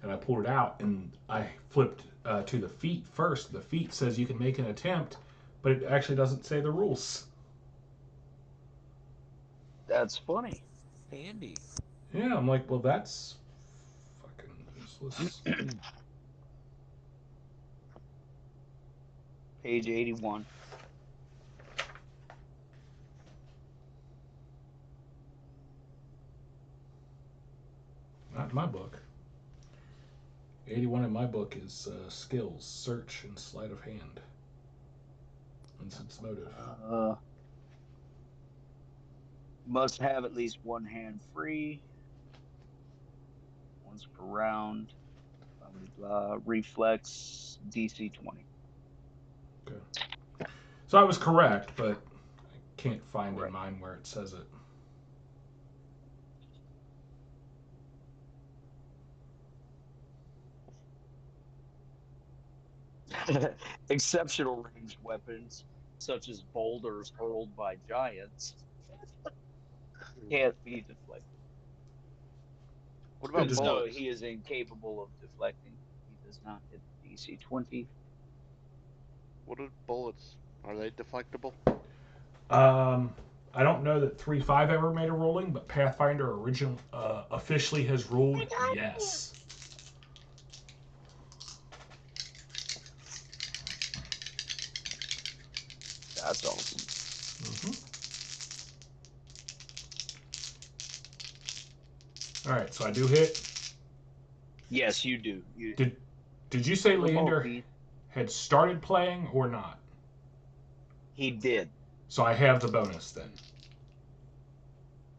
And I pulled it out and I flipped to the feat first. The feat says you can make an attempt, but it actually doesn't say the rules. That's funny. Handy. Yeah, I'm like, well, that's fucking useless. Page 81. Not in my book. 81 in my book is skills, search, and sleight of hand. And sense motive. Must have at least one hand free. Once per round. Reflex DC 20. So I was correct, but I can't find in Correct. mine where it says it. Exceptional ranged weapons, such as boulders hurled by giants, can't be deflected. What about Good to know. So bullets? he is incapable of deflecting. He does not hit DC 20. What are bullets? Are they deflectable? I don't know that 3.5 ever made a ruling, but Pathfinder officially has ruled yes. That's awesome. All right, so I do hit. Yes, you do. Did you say Come on, Leander Pete. had started playing or not? He did. So I have the bonus then.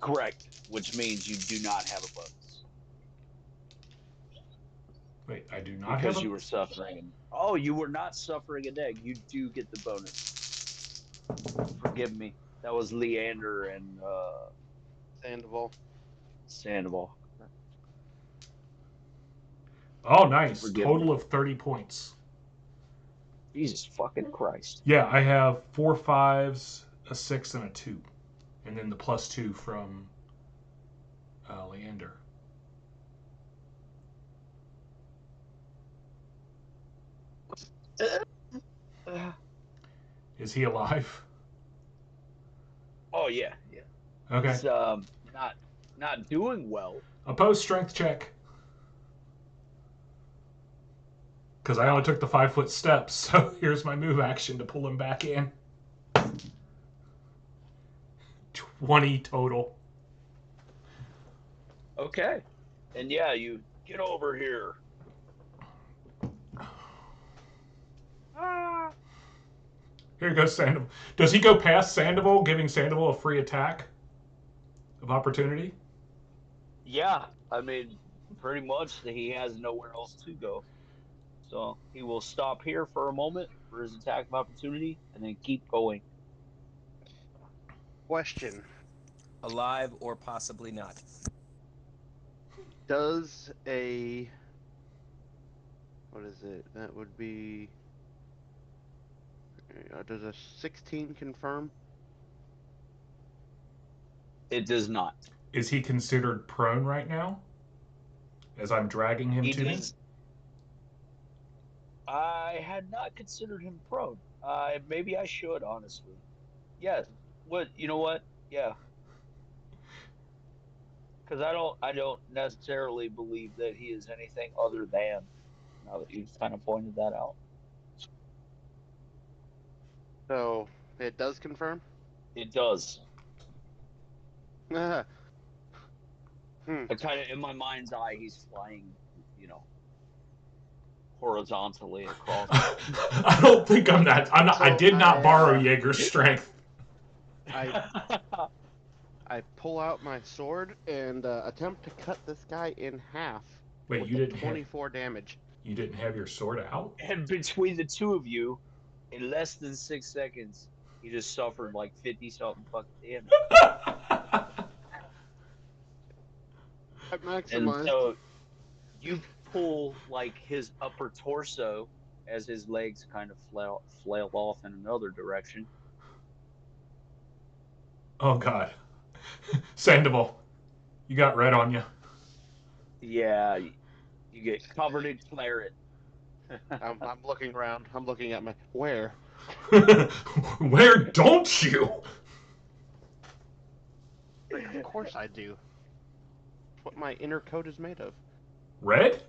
Correct, which means you do not have a bonus. Wait, I do not because have a... you were suffering. Oh, you were not suffering a egg. You do get the bonus. Forgive me. That was Leander and Sandoval. Sandoval. Oh, nice. Forgive Total me. of 30 points. Jesus fucking Christ. Yeah, I have 4 5s, a 6, and a 2. And then the +2 from Leander. Is he alive? Oh yeah, yeah. Okay. He's not doing well. Opposed strength check. Because I only took the 5-foot steps, so here's my move action to pull him back in. 20 total. Okay. And yeah, you get over here. Here goes Sandoval. Does he go past Sandoval, giving Sandoval a free attack of opportunity? Yeah, I mean, pretty much he has nowhere else to go. So he will stop here for a moment for his attack of opportunity and then keep going. Question. Alive or possibly not. Does a... What is it? That would be... does a 16 confirm? It does not. Is he considered prone right now? As I'm dragging him He to me? does. I had not considered him prone. Maybe I should, honestly. Yeah. What? You know what? Yeah. Because I don't necessarily believe that he is anything other than. Now that you've kind of pointed that out. So, it does confirm? It does. Hmm. I kind of, in my mind's eye, he's flying, horizontally across. I don't think I'm that. I'm not. So I did not borrow I Jaeger's strength. I pull out my sword and attempt to cut this guy in half. Wait, with you didn't 24 damage. You didn't have your sword out? And between the two of you, in less than 6 seconds, he just suffered like 50-something fucking damage. I maximized. And so you pull like his upper torso as his legs kind of flail off in another direction. Oh God, Sandoval, you got red on you. Yeah, you get covered in claret. I'm looking around. I'm looking at my... Where? Where don't you? Of course I do. What my inner coat is made of. Red?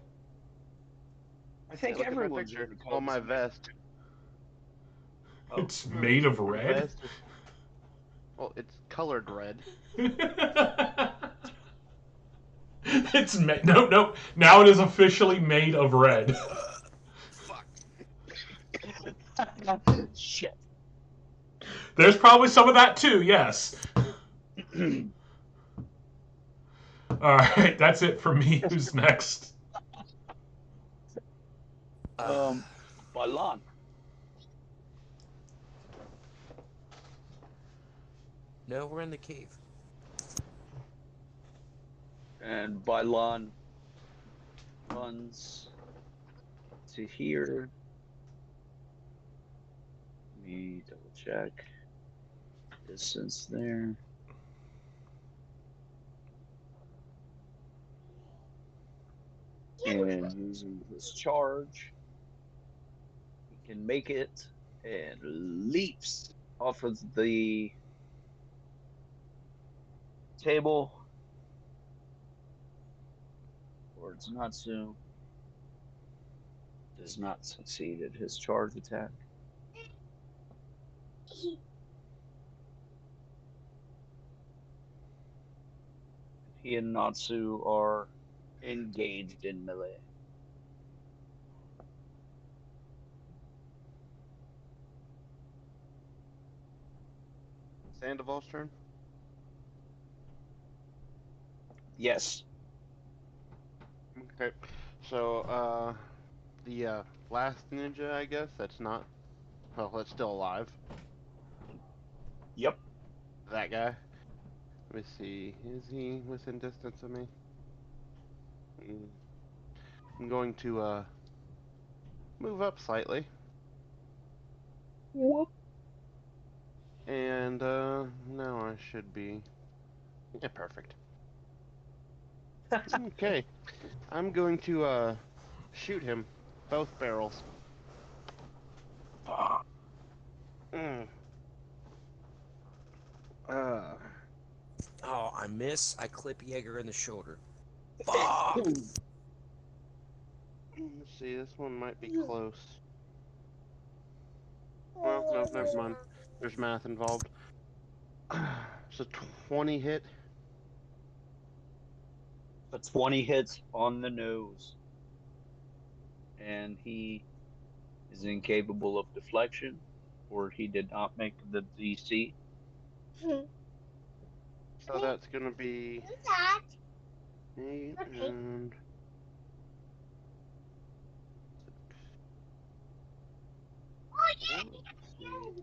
I think Look at my everyone's picture inner coat on my is made- vest. Oh. It's made of My red? vest is... Well, it's colored red. It's made... No. Now it is officially made of red. Fuck. Shit. There's probably some of that too, yes. Alright, that's it for me. Who's next? Balan. No, we're in the cave. And Balan runs to here. Let me double check. Distance there. And using his charge, he can make it and leaps off of the table towards Natsu. Does not succeed at his charge attack. He and Natsu are engaged in melee. Sandoval's turn. Yes. Okay. So, the last ninja, I guess, that's not. Well, that's still alive. Yep. That guy. Let me see. Is he within distance of me? I'm going to move up slightly. Whoop. And now I should be. Yeah, perfect. Okay. I'm going to shoot him. Both barrels. Mm. Uh, Oh, I miss. I clip Jaeger in the shoulder. Fuck! let's see, this one might be close. Well, no, never mind. There's math involved. So 20 hit. A 20 hits on the nose. And he is incapable of deflection, or he did not make the DC. So that's gonna be 8 Okay. and 6. Let's see.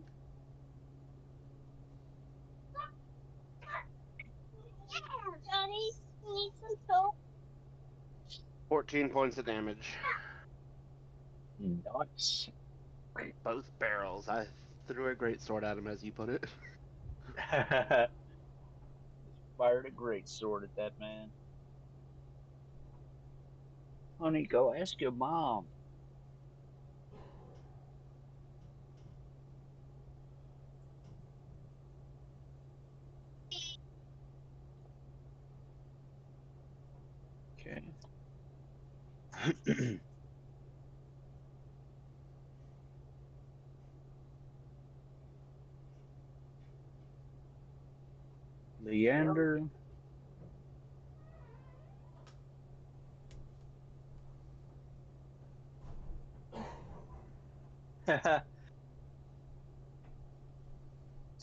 Johnny, you need some soap? 14 points of damage. Nice. Both barrels. I threw a great sword at him, as you put it. Fired a great sword at that man. Honey, go ask your mom. Okay. Leander.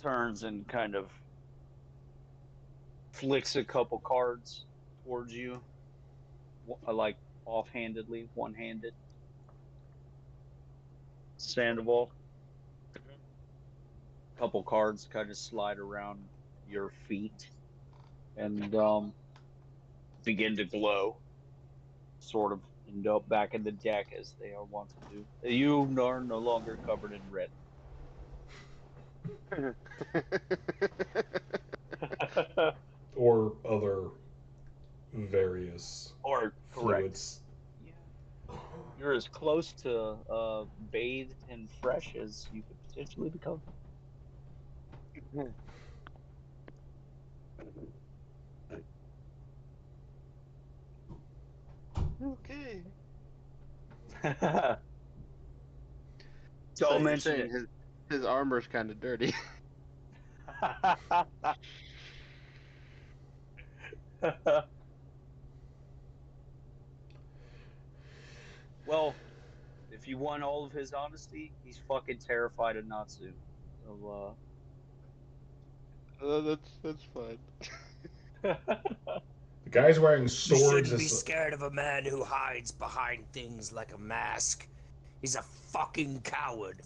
Turns and kind of flicks a couple cards towards you, like offhandedly, one-handed. Sandoval. Couple cards kind of slide around your feet and begin to glow, sort of end up back in the deck as they are wont to do. You are no longer covered in red. Or other various Or correct. fluids. Yeah. You're as close to bathed and fresh as you could potentially become. Okay. So Don't you're mention saying his armor's kind of dirty. it. Well, if you want all of his honesty, he's fucking terrified of Natsu. So, That's fine. The guy's wearing You swords. shouldn't be scared of a man who hides behind things like a mask. He's a fucking coward.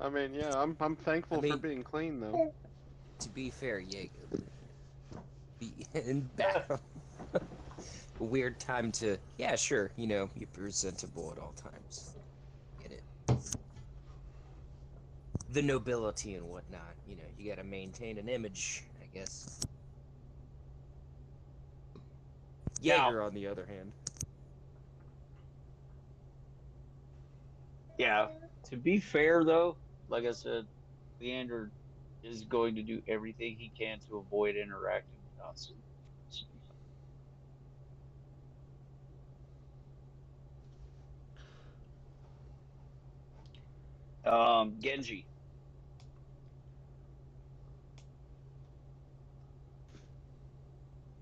I mean, yeah, I'm thankful for mean- being clean though. To be fair, Jacob, be in battle. A weird time to, yeah, sure, you know, you're presentable at all times. Get it. The nobility and whatnot, you know, you gotta maintain an image, I guess. Yeah. Jaeger, on the other hand. Yeah. To be fair, though, like I said, Leander is going to do everything he can to avoid interacting with Datsun. Genji.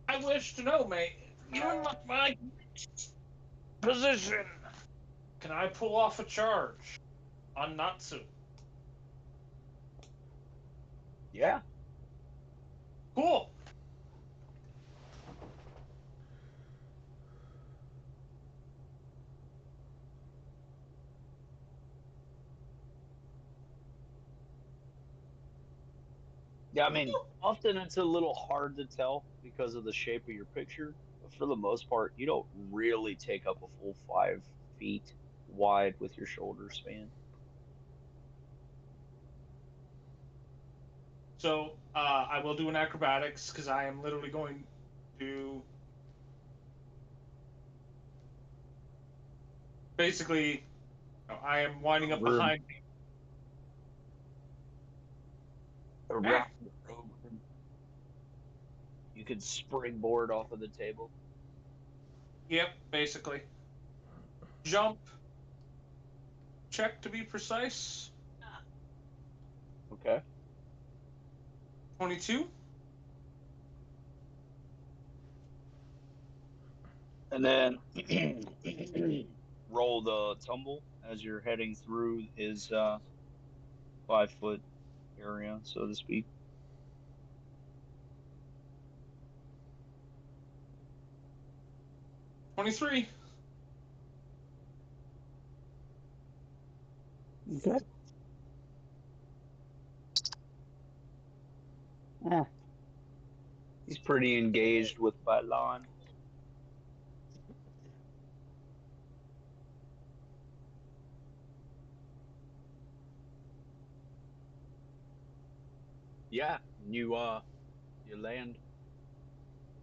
I wish to know, mate. Given my position, can I pull off a charge on Natsu? Yeah. Cool. Yeah, I mean, often it's a little hard to tell because of the shape of your picture, but for the most part, you don't really take up a full 5 feet wide with your shoulder span. So I will do an acrobatics because I am literally going to basically. I am winding up Room behind me. around the room. You could springboard off of the table. Yep, basically. Jump. Check to be precise. Okay. 22. And then roll the tumble as you're heading through his 5 foot area, so to speak. 23. Okay. Yeah. He's pretty engaged with Balan. Yeah, you land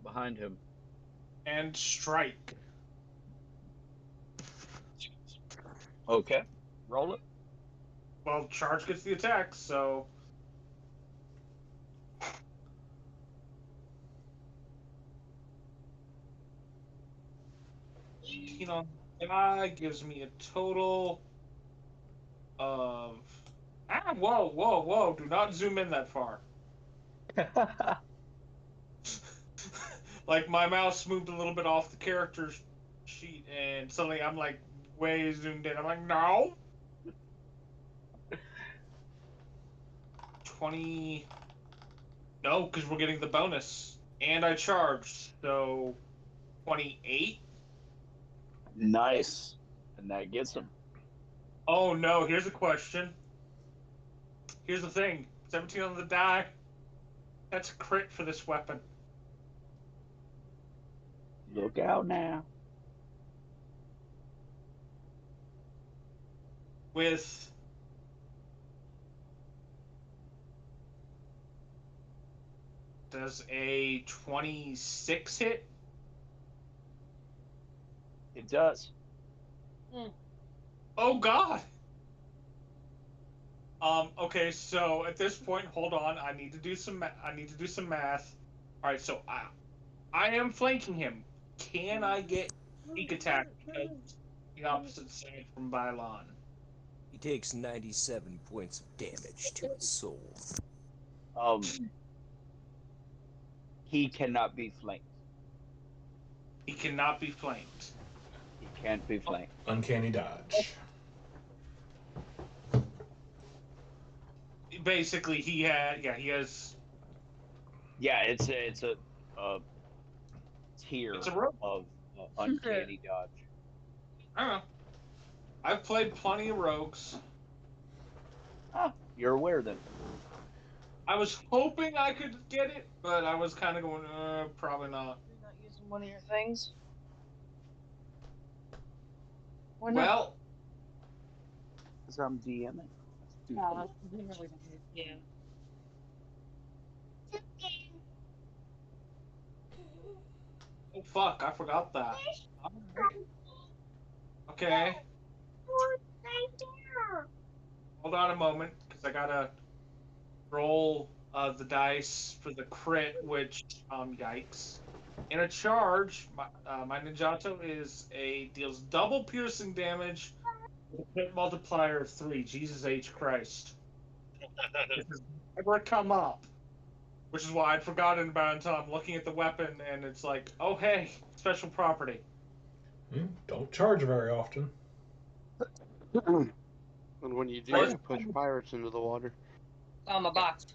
behind him. And strike. Okay. Roll it. Well, charge gets the attack, so. On the die gives me a total of. Whoa, whoa, whoa. Do not zoom in that far. Like, my mouse moved a little bit off the character sheet, and suddenly I'm like way zoomed in. I'm like, no. 20. No, because we're getting the bonus. And I charged, so 28. Nice. And that gets him. Oh no, here's a question. Here's the thing. 17 on the die. That's a crit for this weapon. Look out now. With does a 26 hit? It does. Oh god. Okay, so at this point, hold on. I need to do some math. All right, so I am flanking him. Can I get sneak attack because the opposite side from Bylon? He takes 97 points of damage to his soul. He cannot be flanked. He cannot be flanked. He can't be flanked. Uncanny dodge. Basically, he has. Yeah, it's a tier It's a rogue. of uncanny dodge. I don't know. I've played plenty of rogues. Ah, you're aware then. I was hoping I could get it, but I was kind of going, probably not. You're not using one of your things? Why not? Well, Because I'm DMing. No, we really don't need. Yeah. oh fuck, I forgot that. Alright. Okay, hold on a moment, because I gotta roll the dice for the crit, which, yikes. In a charge, my Ninjato deals double piercing damage with a crit multiplier of 3. Jesus H. Christ. This has never come up. Which is why I'd forgotten about it until I'm looking at the weapon and it's like, oh hey, special property. Don't charge very often. And when you do, First- you push pirates into the water. On my box.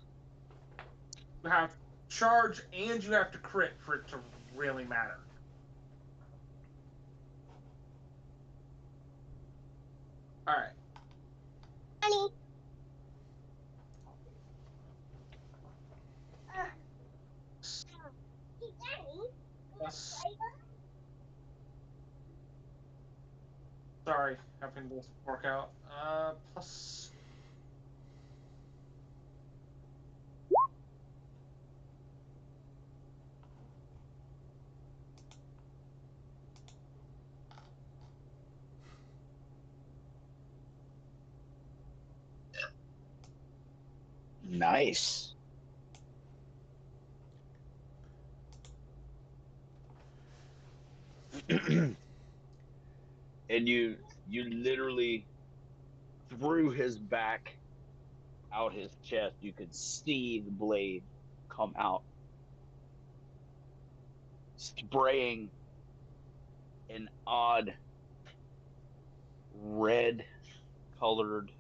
You have charge and you have to crit for it to really matter. Alright. Honey. Plus, sorry, having to work out. Plus. Nice. And you literally through his back, out his chest, you could see the blade come out, spraying an odd red colored,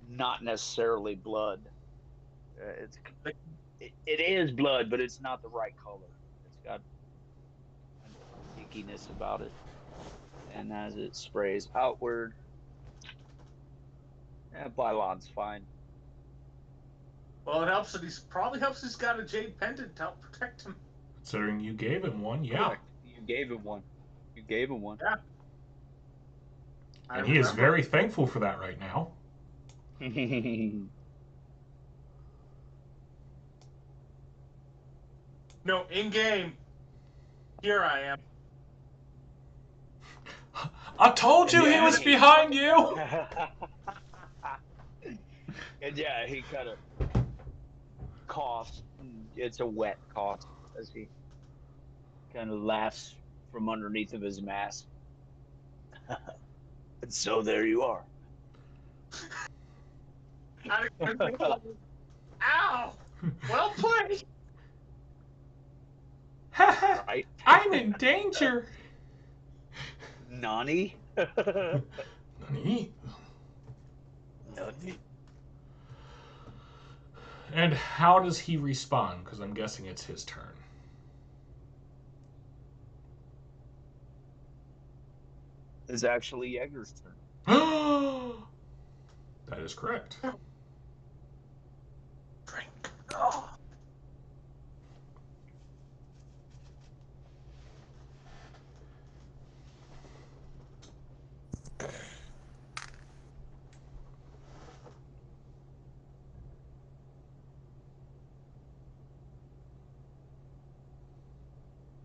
not necessarily blood. It is blood, but it's not the right color. It's got an inkiness about it. And as it sprays outward, Bylon's fine. Well, it helps that he's got a jade pendant to help protect him. Considering you gave him one, yeah. Correct. You gave him one. Yeah. And he is very thankful for that right now. No, in game. Here I am. I told you he was behind you! And yeah, he kind of coughs. It's a wet cough as he kind of laughs from underneath of his mask. And so there you are. Ow! Well played. Right? I'm in danger. Nani? Nani? Nani? And how does he respond? Because I'm guessing it's his turn. It's actually Yeager's turn. That is correct. Drink. Oh.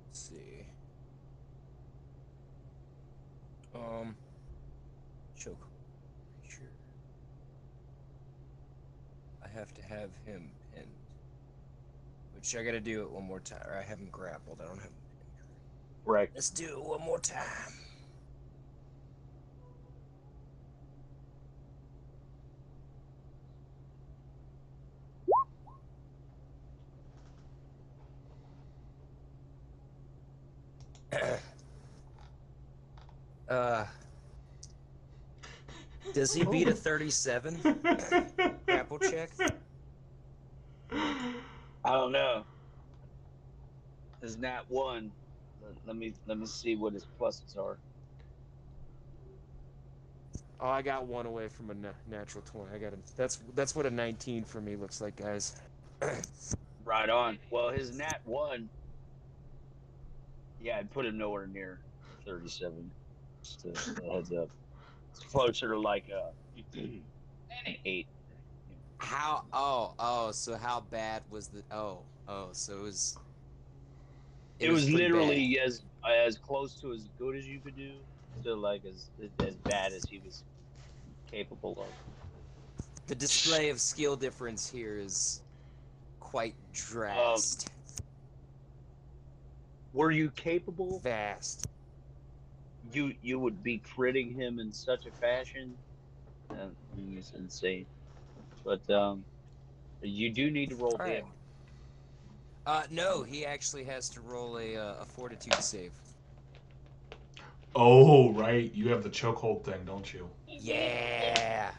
Let's see. Choke. Sure. I have to have him pinned. Which I gotta do it one more time. Or I have him grappled. I don't have him pinned. Right. Let's do it one more time. Does he beat a 37 grapple check? I don't know. His nat one. Let me see what his pluses are. Oh, I got one away from a natural 20. I got him. That's what a 19 for me looks like, guys. Right on. Well, his nat one. Yeah, I'd put him nowhere near 37. Just a heads up. It's closer to like an 8. How? Oh. So how bad was the? So it was. It was pretty literally bad. as close to as good as you could do to like as bad as he was capable of. The display of skill difference here is quite Um, were you capable? vast. You would be critting him in such a fashion. It's insane. But you do need to roll All right. damage. No, he actually has to roll a fortitude save. Oh, right. You have the chokehold thing, don't you? Yeah.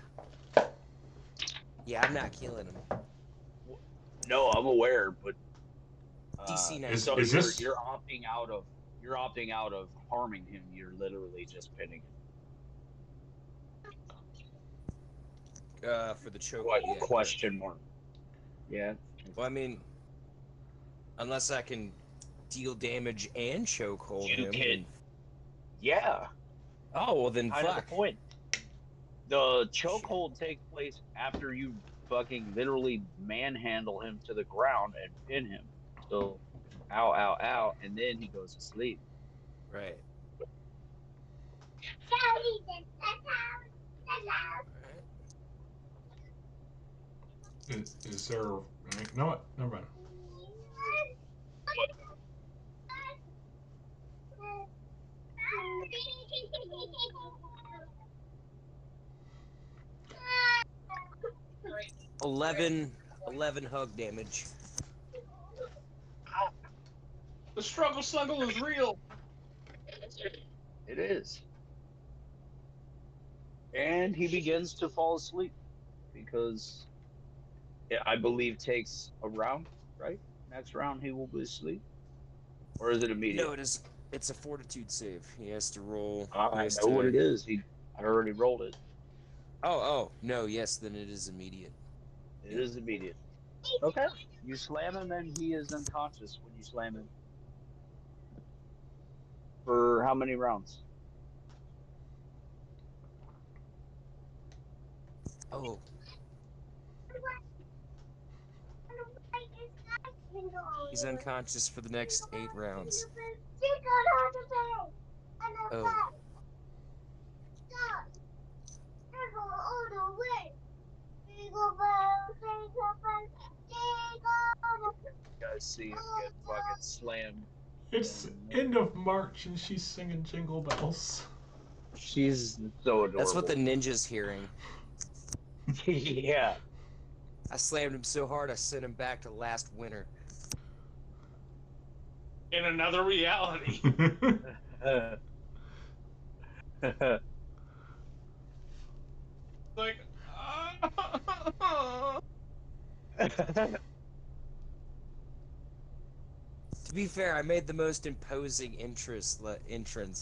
Yeah, I'm not killing him. No, I'm aware, but DC 19. so Is this you're opting out of harming him. You're literally just pinning him. For the chokehold. Yeah, Question mark. Yeah. well, I mean, unless I can deal damage and chokehold You him. can. Yeah. Oh, well then Kind of fuck. the point. The chokehold takes place after you fucking literally manhandle him to the ground and pin him. So, ow, ow, ow, and then he goes to sleep. Right. is there? You know what? Never mind. 11 hug damage. The struggle is real. It is. And he begins to fall asleep because I believe takes a round, right? Next round he will be asleep. Or is it immediate? No, it is. It's a fortitude save. He has to roll. I know what it is. I already rolled it. Oh, no, yes, then it is immediate. It is immediate. Okay. You slam him and he is unconscious when you slam him. For how many rounds? Oh, he's unconscious for the next 8 rounds. Oh. You guys see him get fucking slammed. It's end of March and she's singing Jingle Bells. She's so adorable. That's what the ninja's hearing. Yeah. I slammed him so hard I sent him back to last winter. In another reality. Like, To be fair, I made the most imposing entrance,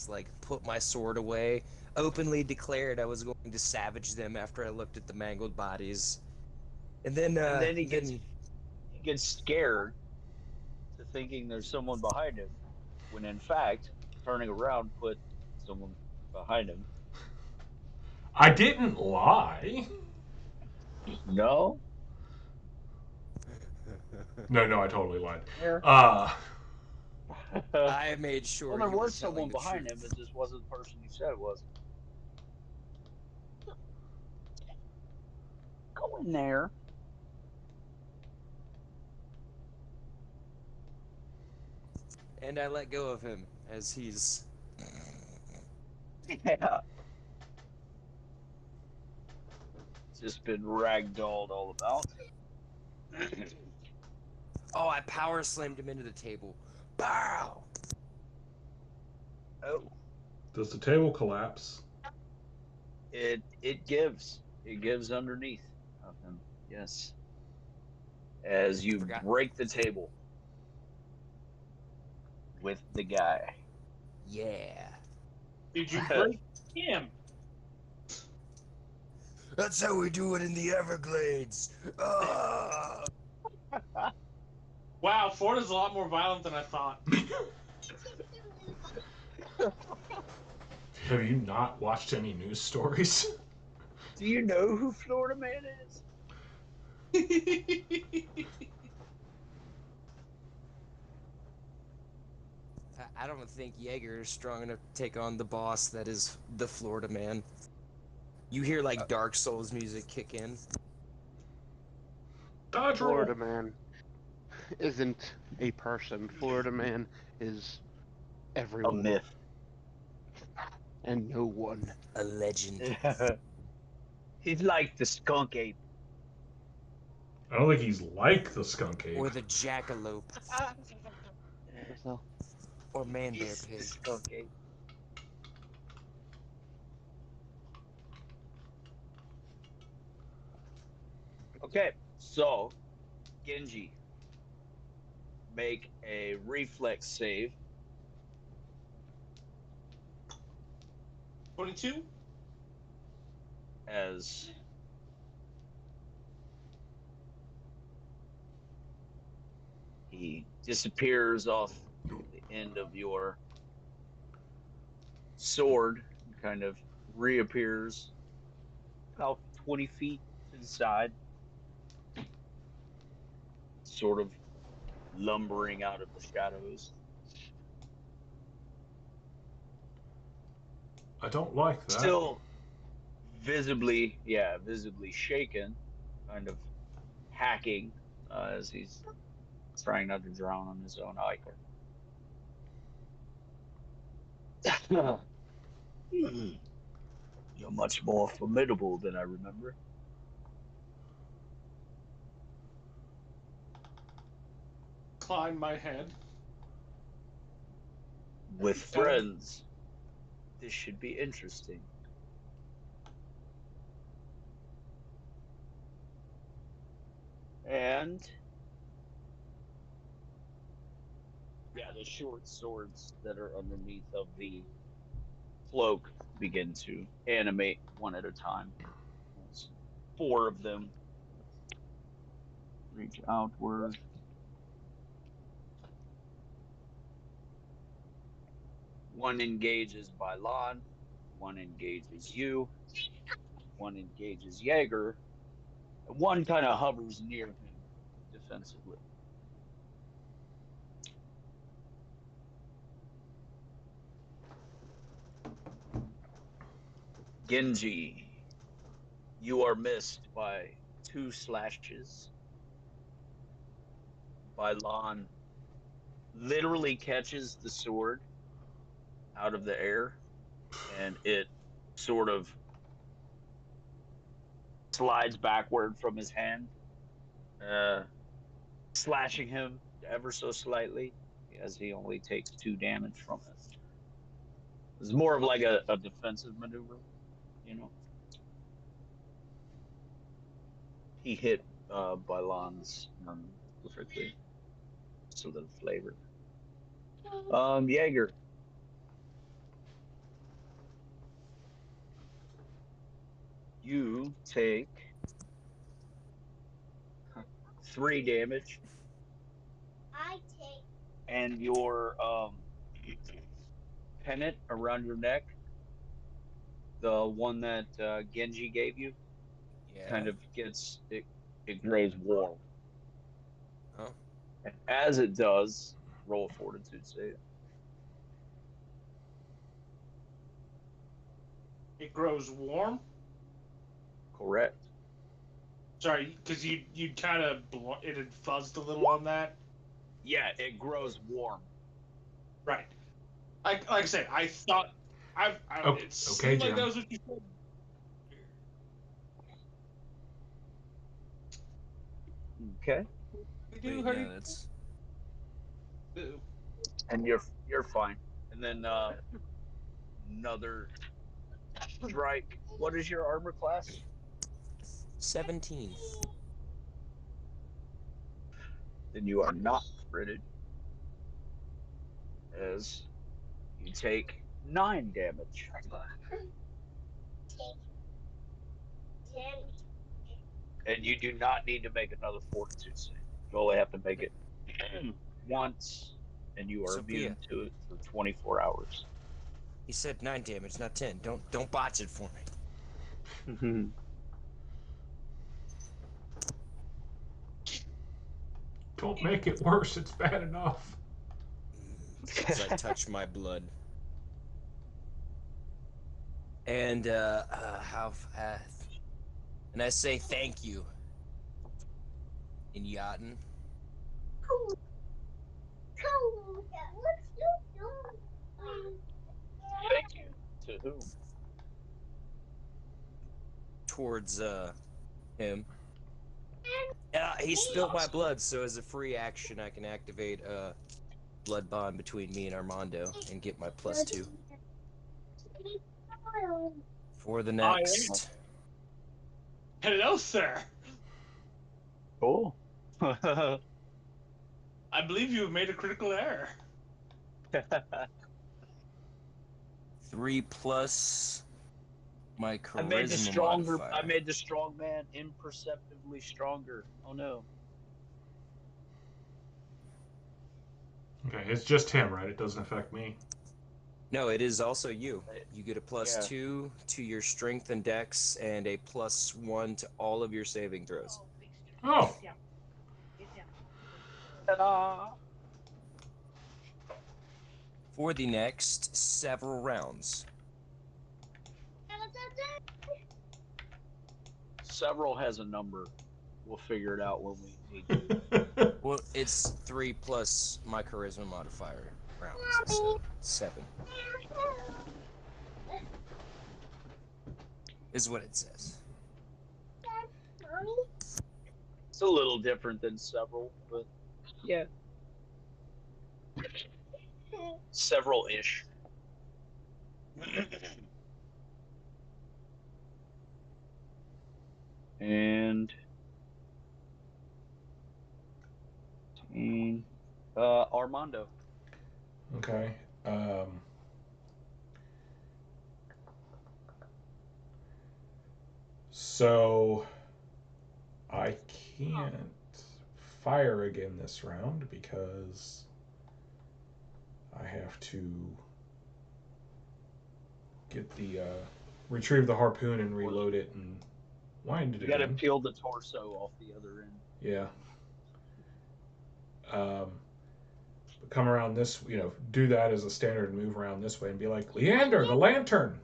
like put my sword away, openly declared I was going to savage them after I looked at the mangled bodies. And then he gets scared to thinking there's someone behind him, when in fact, turning around put someone behind him. I didn't lie. No? No, I totally lied. I made sure. Well, there you were was someone telling the behind truth. him. It just wasn't the person you said it was. Go in there. And I let go of him as he's. Yeah. Just been ragdolled all about. Oh, I power slammed him into the table. Bow! Oh. Does the table collapse? It gives. It gives underneath of him. Yes. As you break the table. with the guy. Yeah. Did you break him? That's how we do it in the Everglades. Ah! Wow, Florida's a lot more violent than I thought. Have you not watched any news stories? Do you know who Florida Man is? I don't think Jaeger is strong enough to take on the boss that is the Florida Man. You hear like Dark Souls music kick in. Dodge Florida roll. Man isn't a person. Florida Man is A everyone myth. and no one. A legend. He's like the skunk ape. I don't think he's like the skunk ape. Or the jackalope. So, Or man bear He's the pig. skunk ape. Okay, so Genji, make a reflex save 22? as he disappears off the end of your sword and kind of reappears about 20 feet to the side, sort of lumbering out of the shadows. I don't like that. Still visibly, visibly shaken, kind of hacking as he's trying not to drown on his own ichor. You're much more formidable than I remember. Climb my head. With friends, this should be interesting. And yeah, the short swords that are underneath of the cloak begin to animate one at a time. There's 4 of them reach outward. One engages Bylon, one engages you, one engages Jaeger, and one kind of hovers near him defensively. Genji, you are missed by 2 slashes. Bylon literally catches the sword out of the air, and it sort of slides backward from his hand, slashing him ever so slightly, as he only takes 2 damage from it. It's more of like a defensive maneuver, you know. He hit Bylon's perfectly. Just a little flavor. Jaeger. You take 3 damage, I take. and your pennant around your neck, the one that Genji gave you, Yeah. kind of gets it grows warm. Oh. And as it does, roll a fortitude save. It grows warm. Correct. Sorry, because you kind of it had fuzzed a little on that. Yeah, it grows warm. Right. Like I said, I thought Oh, it okay, seemed like Jim. that was what you said. Okay. We do, Wait, honey. no, that's Do. And you're fine. And then another strike. What is your armor class? 17. Then you are not critted. as you take 9 damage. And you do not need to make another fortitude save. You only have to make it once, and you are Sophia. immune to it for 24 hours. He said 9 damage, not 10. Don't botch it for me. Don't make it worse. It's bad enough. As I touch my blood. And and I say thank you in Yachten. Thank you. To whom? Towards him. He spilled my blood, so as a free action, I can activate a blood bond between me and Armando and get my +2 for the next. Hello, sir. Cool. I believe you have made a critical error. 3 plus my charisma I made the stronger. modifier. I made the strong man imperceptibly stronger. Oh no. Okay, it's just him, right? It doesn't affect me. No, it is also you. You get a +2 to your strength and dex, and a +1 to all of your saving throws. Oh. Ta-da! For the next several rounds. Several has a number. We'll figure it out when we need to. Well, it's 3 plus my charisma modifier rounds, so 7. Is what it says. It's a little different than several, but yeah. Several-ish. And Armando. Okay. So I can't fire again this round because I have to get the retrieve the harpoon and reload it and wind it You got to again. peel the torso off the other end. Yeah. Come around this, do that as a standard move around this way and be like, Leander, the lantern.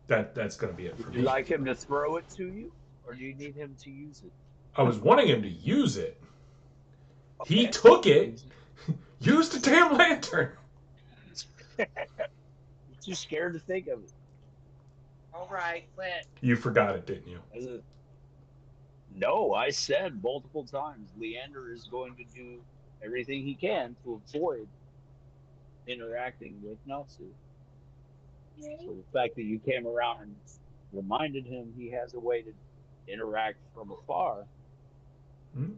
That's gonna be it for Would me. you like him to throw it to you, or do you need him to use it? I was wanting him to use it. Okay. He took it. Used the damn lantern. You're too scared to think of it. All right, Clint. You forgot it, didn't you? No, I said multiple times, Leander is going to do everything he can to avoid interacting with Nelsu. So the fact that you came around and reminded him he has a way to interact from afar, Hmm?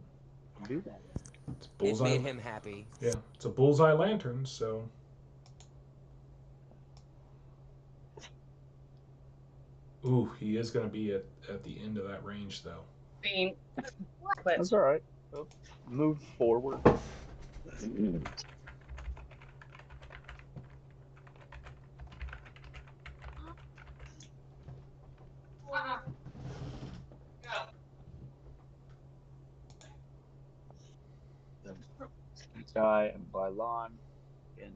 do that. It's bullseye. It made him happy. Yeah, it's a bullseye lantern, so. Ooh, he is going to be at the end of that range, though. Bean. That's all right. So move forward. Guy and Bylon and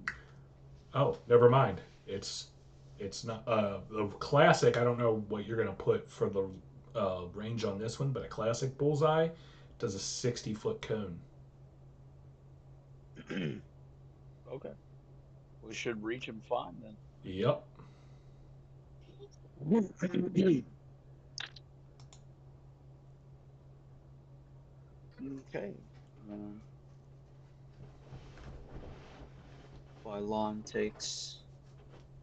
Oh, never mind. It's not the classic. I don't know what you're gonna put for the range on this one, but a classic bullseye does a 60-foot cone. okay. We should reach him fine then. Yep. Okay. Bylon takes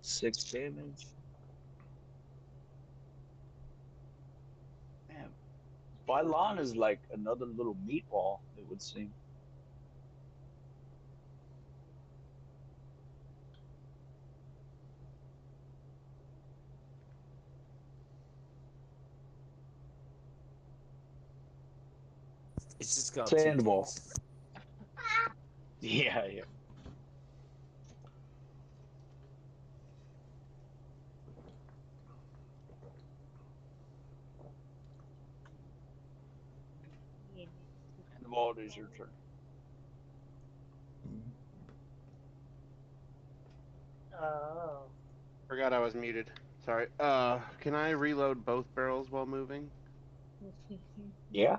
6 damage. Bailan is like another little meatball, it would seem. It's just got two Sandball. teeth. Yeah, yeah. Sandball, it is your turn. Oh. Forgot I was muted. Sorry. Can I reload both barrels while moving? Yeah.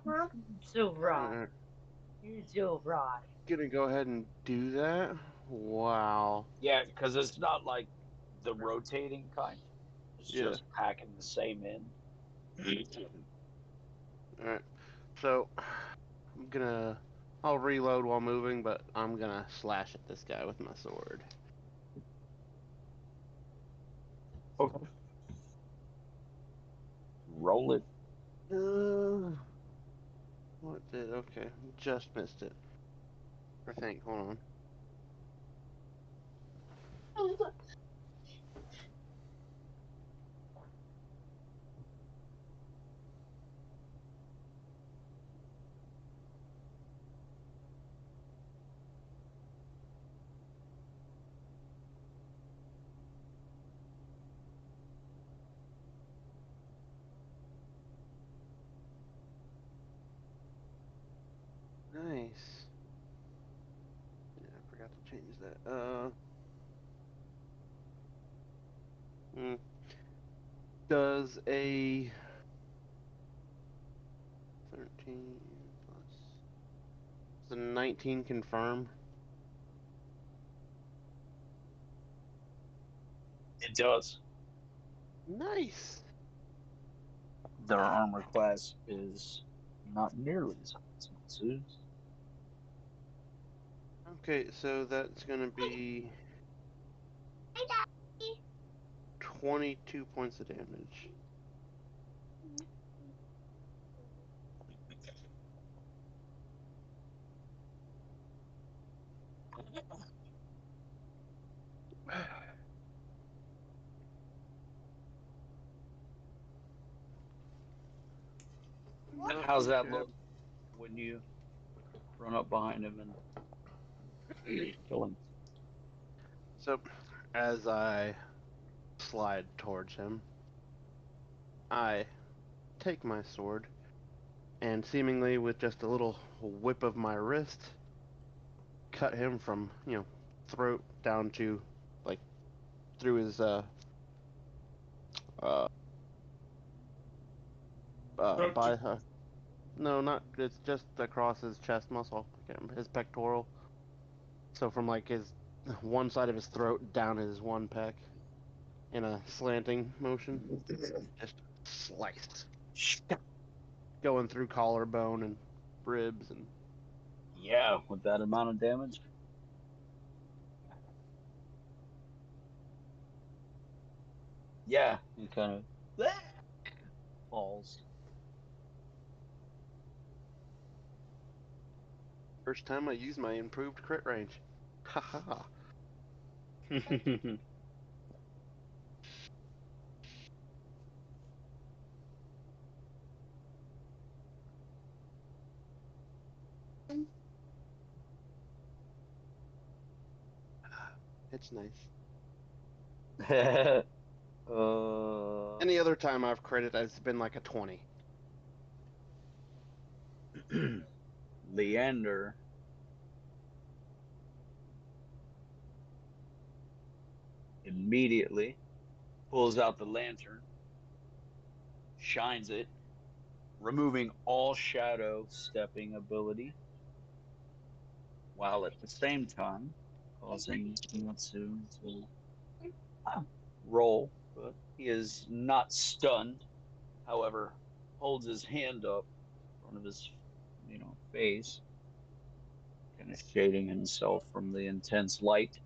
So right. Alright. You're so right. Gonna go ahead and do that. Wow. Yeah, because it's not like the rotating kind. It's Yeah. just packing the same in. Alright. So, I'll reload while moving, but I'm gonna slash at this guy with my sword. Okay. Roll it. What did? Okay. Just missed it. I think. Hold on. Nice. Yeah, I forgot to change that. Hmm. Does a 13 plus does a 19 confirm? It does. Nice. Their armor class is not nearly as high as Matsu's. Okay, so that's gonna be 22 points of damage. And Well, how's we that should have. look when you run up behind him and kill him? So, as I slide towards him, I take my sword and seemingly with just a little whip of my wrist, cut him from, throat down to, like, through his, uh, by, no, not, it's just across his chest muscle, I can't remember, his pectoral. So from, like, his, one side of his throat down his one pec in a slanting motion. Just sliced. Going through collarbone and ribs and Yeah, with that amount of damage. Yeah, he kind of falls. first time I use my improved crit range. Haha. It's nice. uh, Any other time I've critted, it's been like a 20. Leander immediately pulls out the lantern, shines it, removing all shadow stepping ability, while at the same time causing Matsu to roll, but he is not stunned. However, holds his hand up in front of his, face, kind of shading himself from the intense light.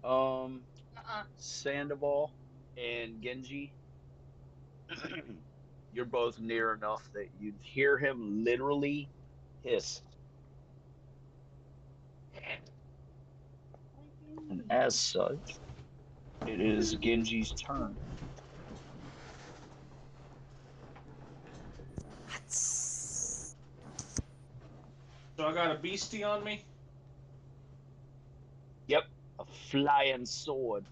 Um, Uh-uh. Sandoval, and Genji, you're both near enough that you'd hear him literally hiss. And as such, it is Genji's turn. So I got a beastie on me. Yep, a flying sword.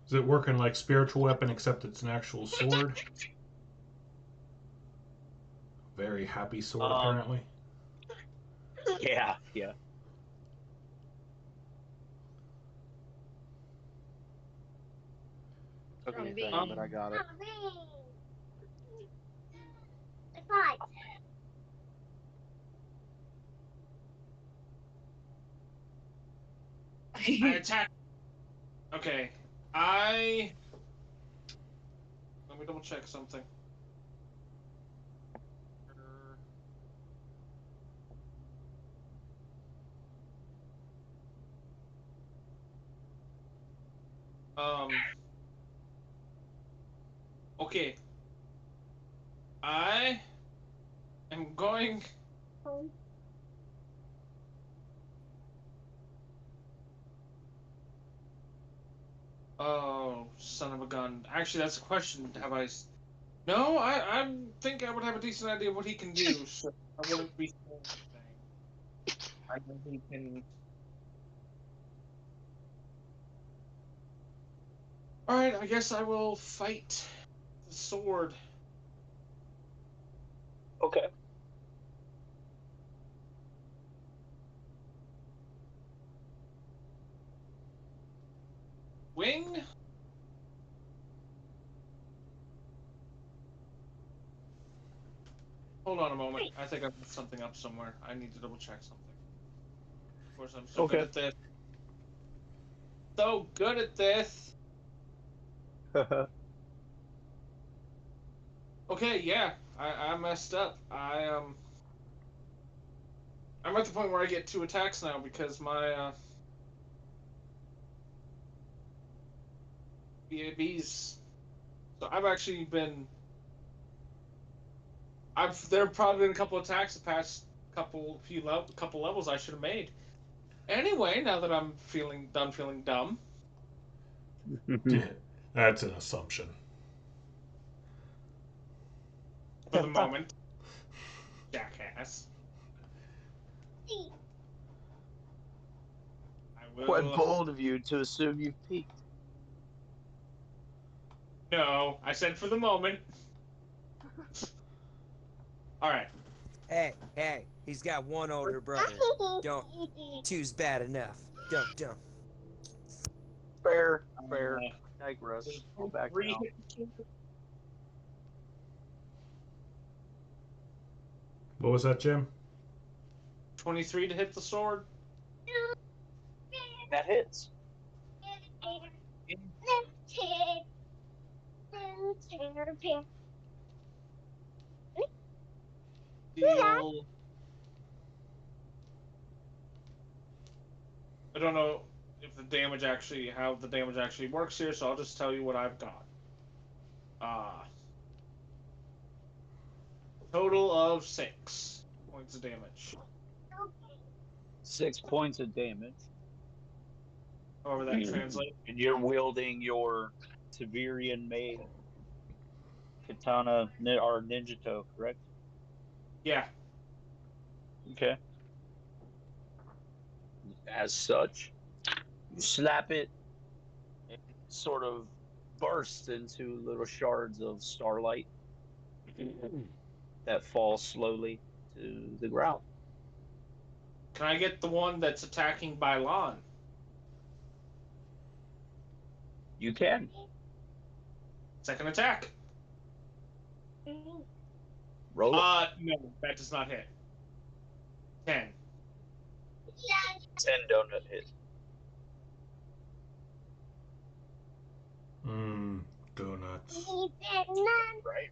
Is it working like spiritual weapon except it's an actual sword? Very happy sword, apparently. Yeah, yeah. Took me a Zombie. second, but I got it. Five. I attack. Okay. Let me double check something. Okay. I am going. Oh, son of a gun. Actually, that's a question. No, I think I would have a decent idea of what he can do, so I wouldn't be saying anything. I know he can. Alright, I guess I will fight the sword. Okay. Wing? Hold on a moment. I think I put something up somewhere. I need to double check something. Of course, I'm so good at this. So good at this. Okay, yeah. I messed up. I'm at the point where I get 2 attacks now because my BABs. So I've actually been. There have probably been a couple attacks the past couple levels I should have made. Anyway, now that I'm done feeling dumb. That's an assumption. For the moment. Jackass. I will. Quite bold of you to assume you've peaked. No, I said for the moment. Alright. Hey, he's got one older brother. Don't. Two's bad enough. Don't. Fair. Digress. Go back now. What was that, Jim? 23 to hit the sword. That hits. Deal. I don't know if how the damage actually works here, so I'll just tell you what I've got. Total of 6 points of damage. 6 points of damage. However that translates. And you're wielding your Severian made katana or ninjato, correct? Yeah. Okay. As such, you slap it and it sort of bursts into little shards of starlight that fall slowly to the ground. Can I get the one that's attacking Bylon? You can. Second attack. Roll it. No, that does not hit. 10. 10 donut hit. Donuts. Right.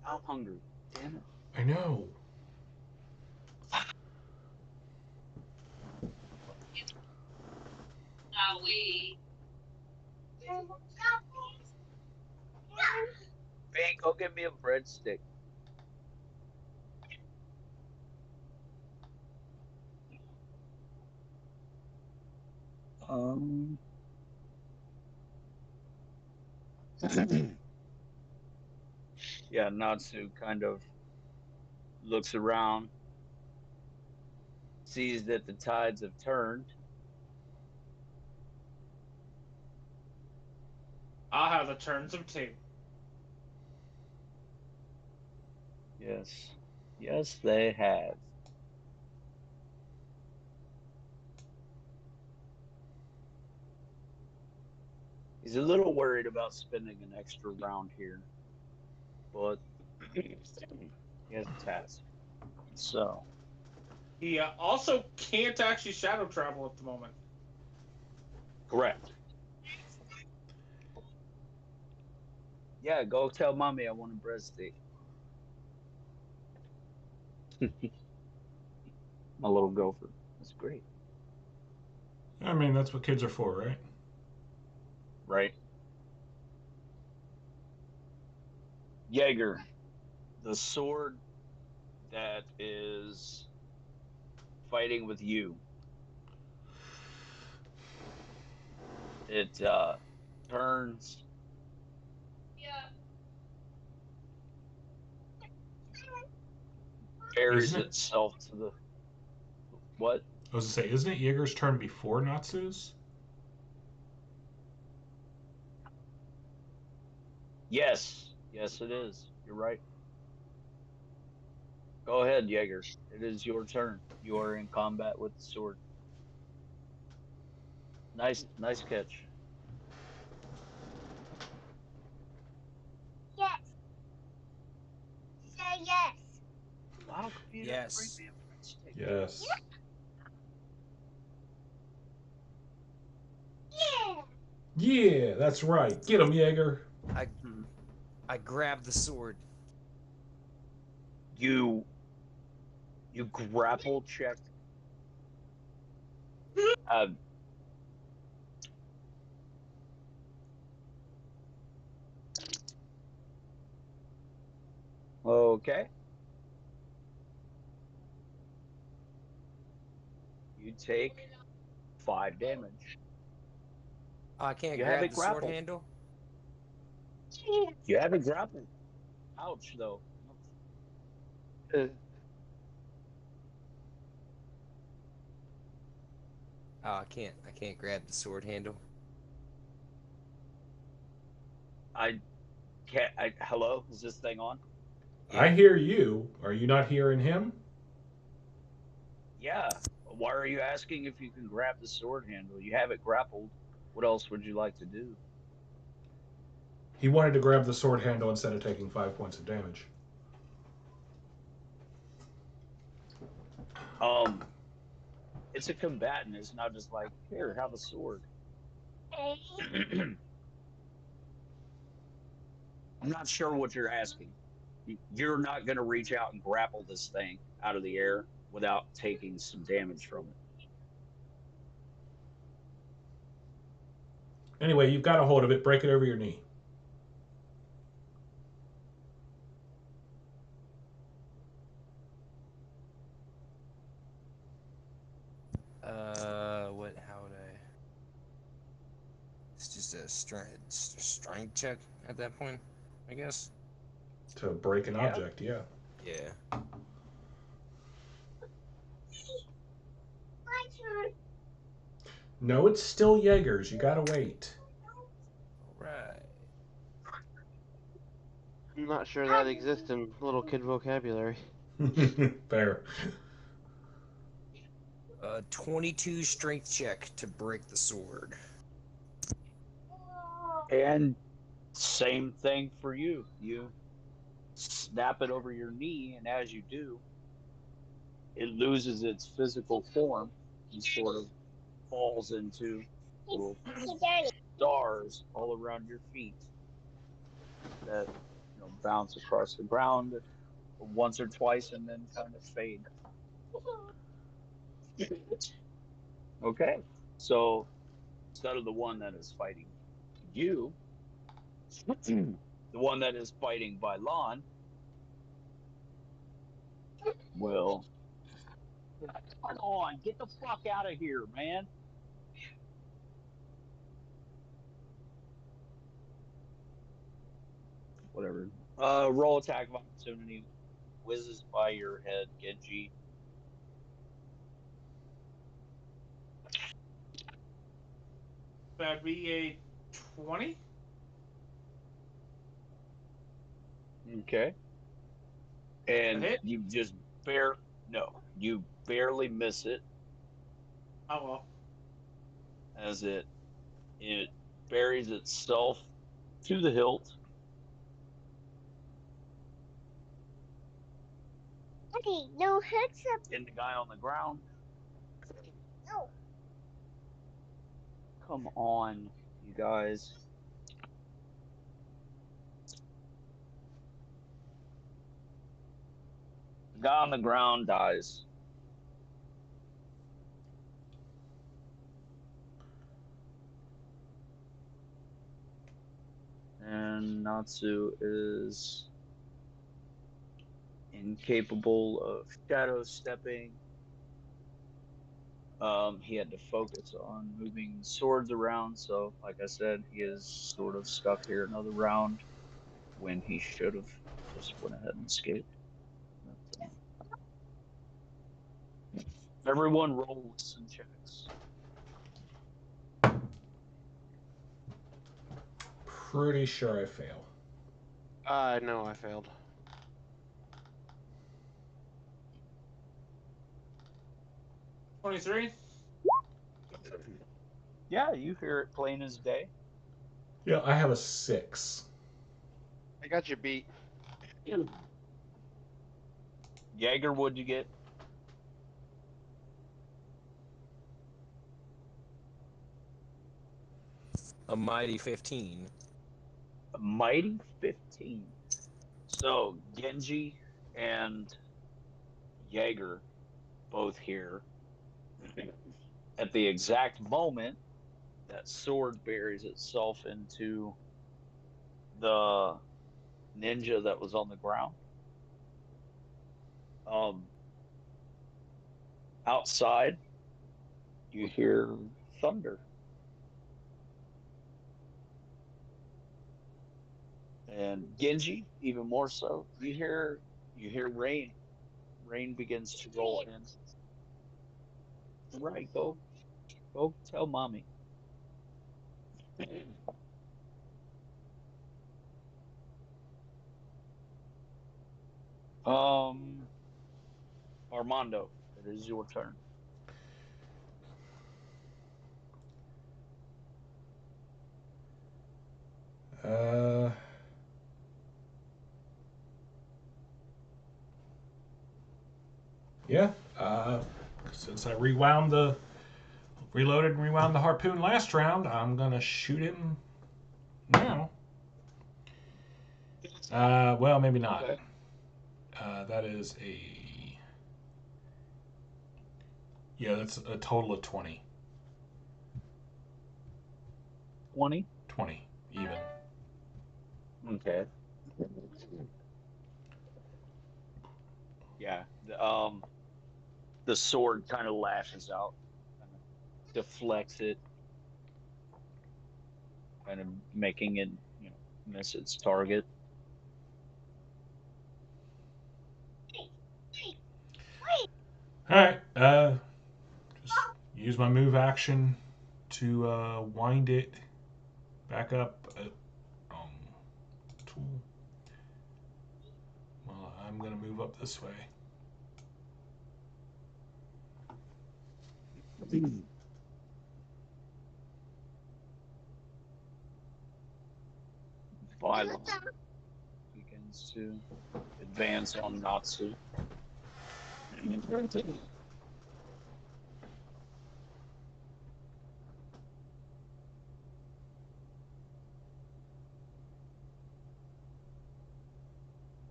I'm hungry. Damn it. I know. give me a breadstick. Um. Yeah, Natsu kind of looks around, sees that the tides have turned. I'll have the turns of tape. Yes. Yes, they have. He's a little worried about spending an extra round here, but he has a task. So, He also can't actually shadow travel at the moment. correct. Yeah, go tell mommy I want a breadstick. My little gopher. That's great. I mean, that's what kids are for, right? Right? Jaeger, the sword that is fighting with you. It turns, buries Isn't it? itself to the what? I was gonna say, isn't it Jaeger's turn before Natsu's? Yes, yes, it is. You're right. Go ahead, Jaeger. It is your turn. You are in combat with the sword. Nice, nice catch. Yes. Say yes. Wow, computer, bring Yes. me a breadstick. Yes. Yeah. Yeah, that's right. Get him, Jaeger. Hmm. I grab the sword. You you grapple check. Um, okay. You take 5 damage. Oh, I can't You have grab it the sword grappled. handle. You have it grappled. Ouch, though. Uh, Oh, I can't grab the sword handle. I can't. Hello, is this thing on? I Yeah. hear you. Are you not hearing him? Yeah. Why are you asking if you can grab the sword handle? You have it grappled. What else would you like to do? He wanted to grab the sword handle instead of taking 5 points of damage. Um, it's a combatant. It's not just like, here, have a sword. I'm not sure what you're asking. You're not going to reach out and grapple this thing out of the air without taking some damage from it. Anyway, you've got a hold of it. Break it over your knee. What? How would I? It's just a strength check at that point, I guess. To break an Yeah. object, yeah. Yeah. My turn. No, it's still Jaeger's. You gotta wait. All right. I'm not sure that exists in little kid vocabulary. Fair. 22 strength check to break the sword. And same thing for you. You snap it over your knee, and as you do, it loses its physical form and sort of falls into little stars all around your feet that bounce across the ground once or twice and then kind of fade. Okay, so instead of the one that is fighting you, the one that is fighting by lawn, will. Come on, get the fuck out of here, man. Whatever. Roll attack of opportunity. Whizzes by your head, Genji. That'd be a 20. Okay. A And hit? you just you barely miss it Oh well. as it buries itself to the hilt. Okay, no heads up. In the guy on the ground. No. Come on, you guys. The guy on the ground dies. And Natsu is incapable of shadow stepping. He had to focus on moving swords around, so like I said, he is sort of stuck here another round when he should have just went ahead and escaped. But, everyone roll listen checks. Pretty sure I fail. No, I failed. $23. Yeah, you hear it plain as day. Yeah, I have a 6. I got you beat. Jaeger, what'd you get? A mighty 15. A mighty 15. So Genji and Jaeger both here at the exact moment that sword buries itself into the ninja that was on the ground. Outside, you hear thunder. And Genji, even more so, you hear rain. Rain begins to roll in. Right, go tell mommy. Um, Armando, it is your turn. Uh, yeah. Since I reloaded and rewound the harpoon last round, I'm gonna shoot him now. Well, maybe not. Okay. That is that's a total of 20. 20. 20 even. Okay. Yeah. The sword kind of lashes out, kind of deflects it, kind of making it, miss its target. All right. Just use my move action to wind it back up. Tool. Well, I'm gonna move up this way. Vylon begins to advance on Natsu.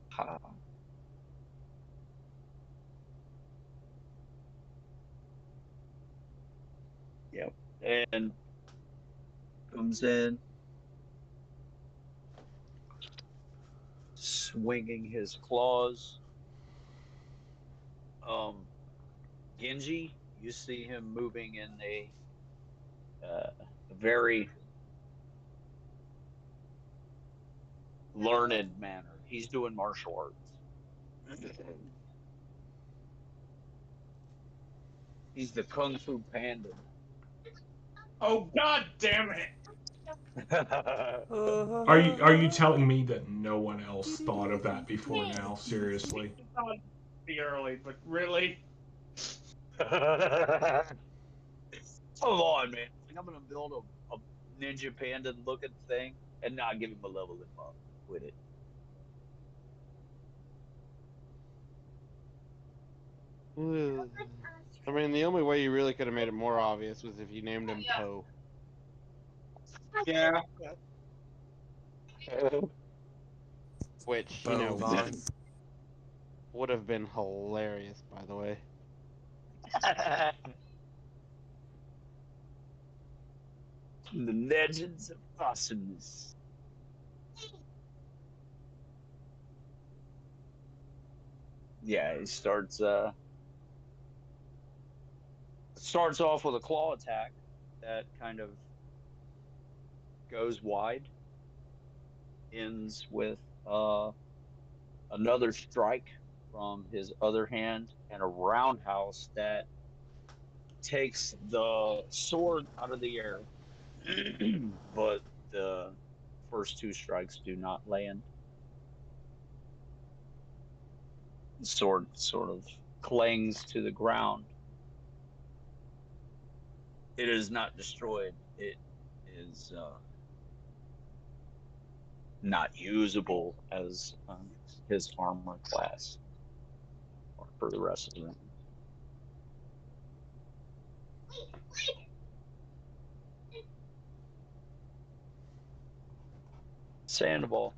Ha. Yep. And comes in. swinging his claws. Genji, you see him moving in a very learned manner. He's doing martial arts. He's the Kung Fu Panda. Oh God damn it! Are you telling me that no one else thought of that before now? Seriously. Be early, but really. Come on, man. Like, I'm gonna build a ninja panda looking thing and not give him a level him up with it. I mean, the only way you really could have made it more obvious was if you named him Poe. Yeah. Which, Bo Vaughn. would have been hilarious, by the way. The legends of awesomeness. Yeah, he starts off with a claw attack that kind of goes wide, ends with another strike from his other hand and a roundhouse that takes the sword out of the air. But the first two strikes do not land. The sword sort of clings to the ground. It is not destroyed. It is not usable as his armor class or for the rest of them. Sandoval.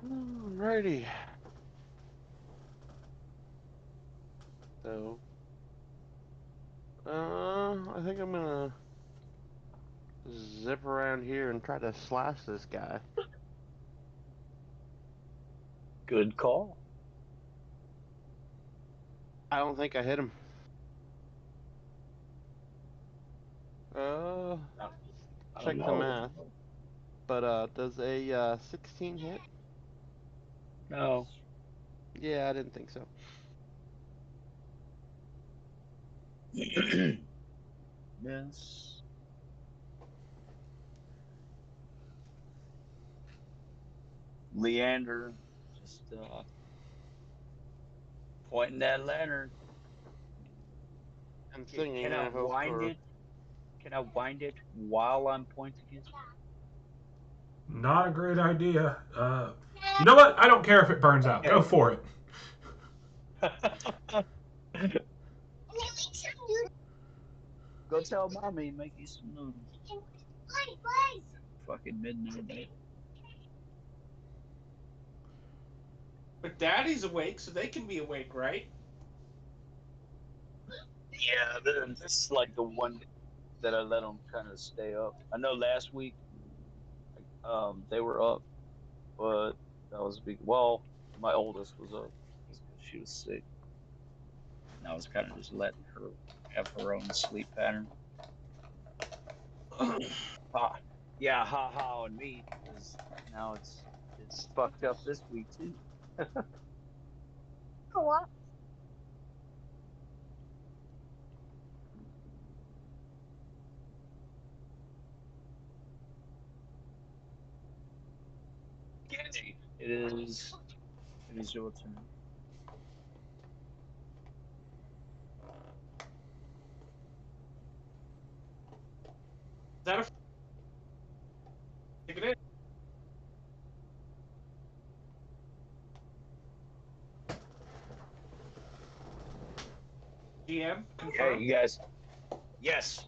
Alrighty. So, I think I'm gonna zip around here and try to slash this guy. Good call. I don't think I hit him. I Check don't the know. math. But, does a 16 hit? No. Yeah, I didn't think so. Yes. Leander just pointing that lantern. And singing, Can I I hope wind for... it? Can I wind it while I'm pointing it? Not a great idea. You know what? I don't care if it burns out. Go for it. Go tell mommy make you some noodles. Fucking midnight, baby. But Daddy's awake, so they can be awake, right? Yeah, this is like the one that I let them kind of stay up. I know last week, they were up, but that was big. Well, my oldest was up because she was sick, and I was kind of just letting her have her own sleep pattern. Yeah, ha ha on me because now it's fucked up this week too. What? Genji, it is your turn. Is that a take it in? GM, Okay, confirm. you guys. Yes,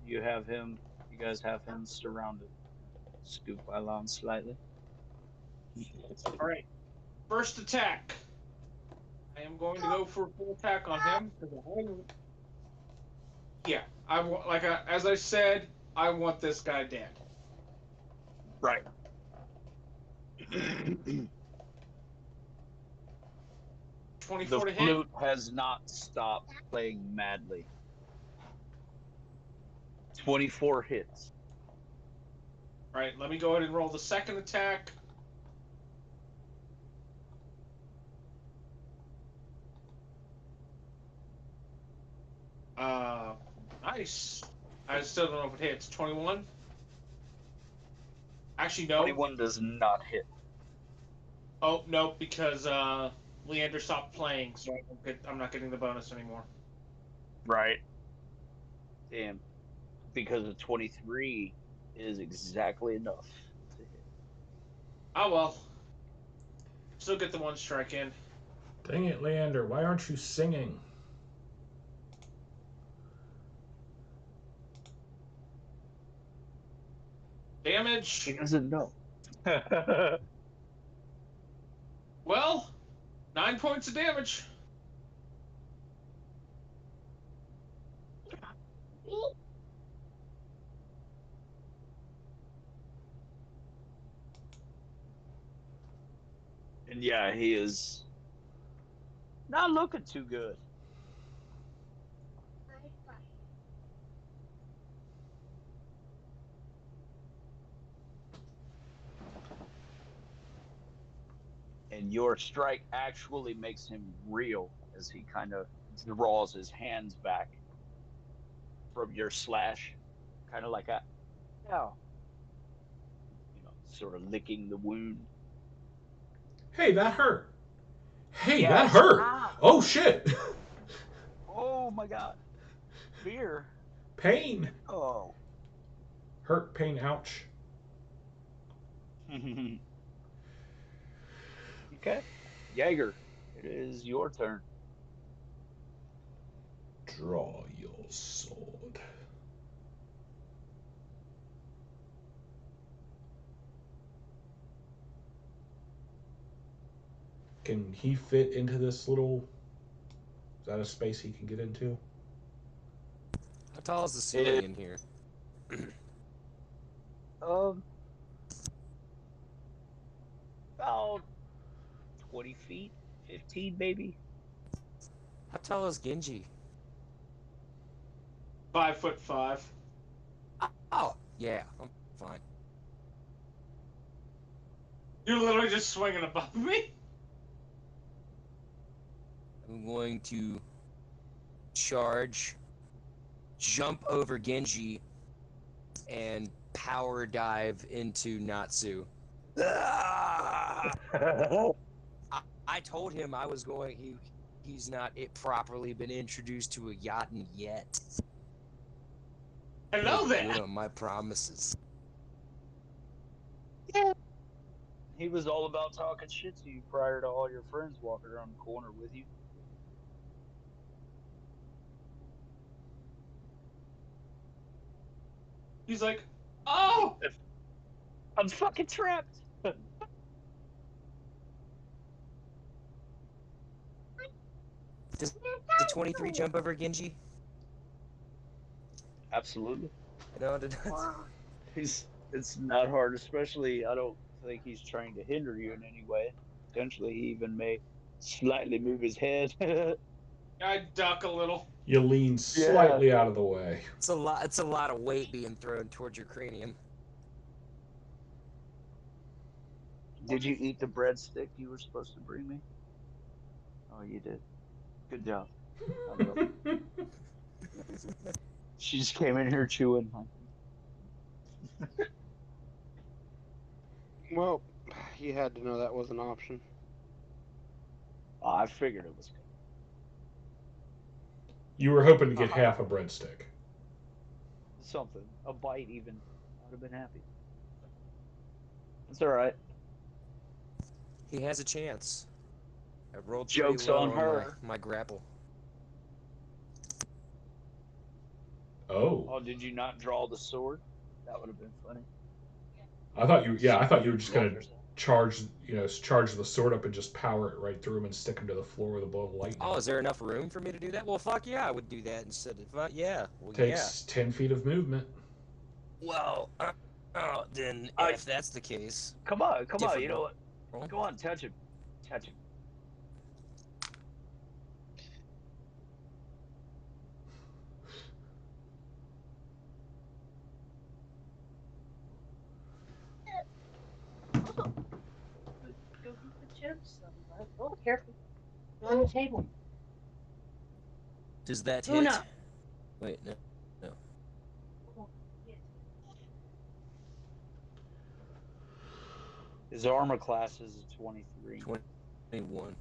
you have him. You guys have him surrounded. Scoop Alon slightly. All right. First attack. I am going to go for a full attack on him. Yeah, I want as I said, I want this guy dead. Right. The 24 to hit. flute has not stopped playing madly. 24 hits. All right, let me go ahead and roll the second attack. Nice. I still don't know if it hits. 21? Actually, no. 21 does not hit. Oh, no, because Leander stopped playing, so I'm not getting the bonus anymore. Right. Damn. Because a 23 is exactly enough to hit. Oh, well. Still get the one strike in. Dang it, Leander. Why aren't you singing? Damage. He doesn't know. Well, 9 points of damage. And yeah, he is not looking too good. And your strike actually makes him reel as he kind of draws his hands back from your slash, kind of like a, ow, sort of licking the wound. Hey, that hurt. Hey, Yeah, that hurt. ow. Oh, shit. Oh my god. Beer. Pain. Oh. Hurt, pain, ouch. Okay. Jaeger, it is your turn. Draw your sword. Can he fit into this little... Is that a space he can get into? How tall is the ceiling in here? About 20 feet, 15 maybe. How tall is Genji? 5'5". Oh, yeah, I'm fine. You're literally just swinging above me. I'm going to charge, jump over Genji, and power dive into Natsu. I told him I was going. He's not properly been introduced to a Yachten yet. Hello there. Good on my promises. Yeah. He was all about talking shit to you prior to all your friends walking around the corner with you. He's like, oh! I'm fucking trapped. Does the 23 jump over Genji? Absolutely. No, It's not hard, especially I don't think he's trying to hinder you in any way. Potentially he even may slightly move his head. I duck a little. You lean slightly out of the way. It's a lot of weight being thrown towards your cranium. Did you eat the breadstick you were supposed to bring me? Oh, you did. Good job. I love it. She just came in here chewing. Well, you had to know that was an option. Oh, I figured it was. You were hoping to get half a breadstick. Something. A bite even. I'd have been happy. It's all right. He has a chance. I rolled Joke's pretty low on her. my grapple. Oh. Oh, did you not draw the sword? That would have been funny. I thought you were just gonna charge the sword up and just power it right through him and stick him to the floor with a bolt of lightning. Oh, is there enough room for me to do that? Well, fuck yeah, I would do that instead of yeah. Well, Takes 10 feet of movement. Well, Oh, then if that's the case, Come on. different You know what? roll. Go on, touch him. Touch him. Oh, go get the chips. Oh, careful. On the table. Does that Luna. hit? Wait, no. Yes. His armor class is a 23. 21.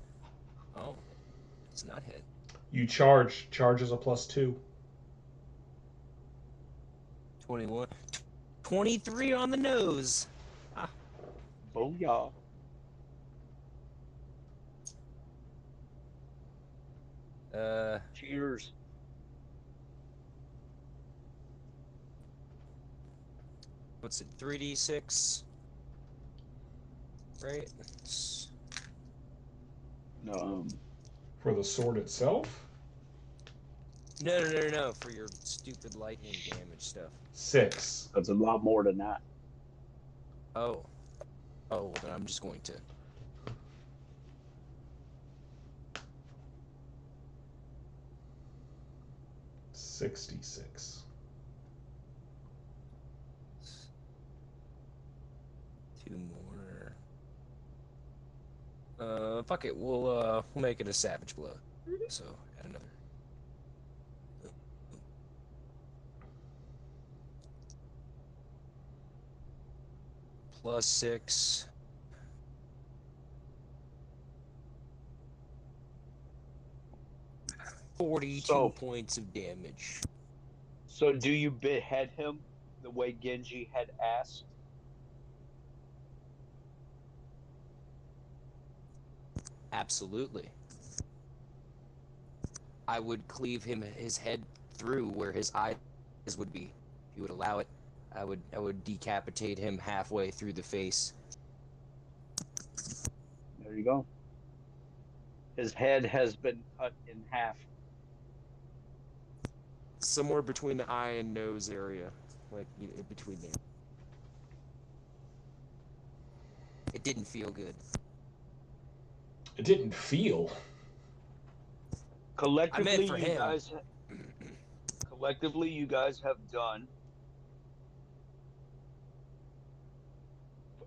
Oh, it's not hit. You charge. Charge is a +2. 21. 23 on the nose. Booyah. Cheers. What's it? 3d6. Right? It's... No. For the sword itself? No. For your stupid lightning damage stuff. 6. That's a lot more than that. Oh. Oh, then I'm just going to. $66. Two more. Fuck it. We'll make it a savage blow. So add another. +6. $42 points of damage. So do you behead him the way Genji had asked? Absolutely. I would cleave his head through where his eyes would be. If you would allow it, I would decapitate him halfway through the face. There you go. His head has been cut in half. Somewhere between the eye and nose area, like in between there. It didn't feel good. It didn't feel. Collectively, I meant for him. Collectively, you guys have done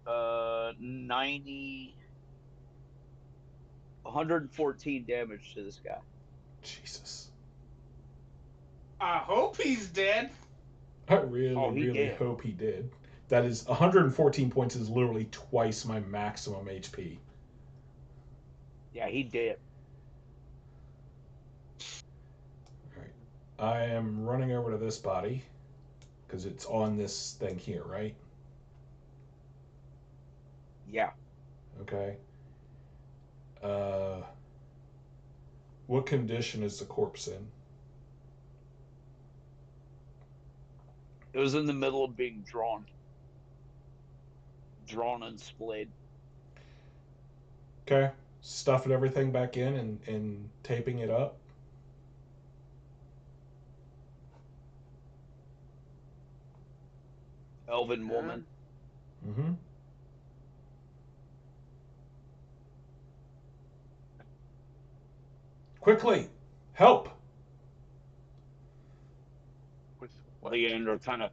114 damage to this guy. Jesus. I hope he's dead. I really, he really did. hope he did. That is 114 points is literally twice my maximum HP. Yeah, he did. Alright. I am running over to this body. Because it's on this thing here, right? Yeah. Okay. What condition is the corpse in? It was in the middle of being drawn. Drawn and splayed. Okay. Stuffing everything back in and taping it up. Elven woman. Mm-hmm. Quickly! Help! With what? Leander kind of.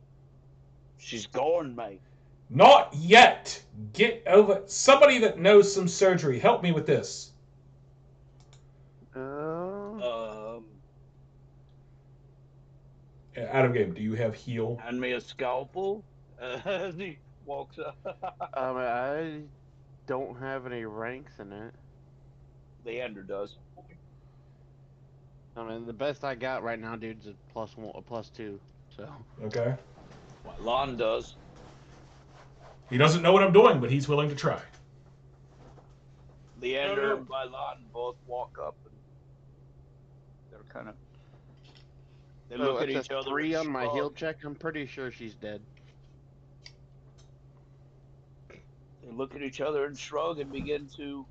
She's gone, mate. Not yet! Get over... Somebody that knows some surgery, help me with this. Out of game, do you have heal? Hand me a scalpel. As he walks up. I don't have any ranks in it. Leander does. I mean, the best I got right now, dude's a +1, a +2. So. Okay. Lon does. He doesn't know what I'm doing, but he's willing to try. Leander and Bylon both walk up and they're kind of. They look at each other. 3 and on my shrug. heal check. I'm pretty sure she's dead. They look at each other and shrug and begin to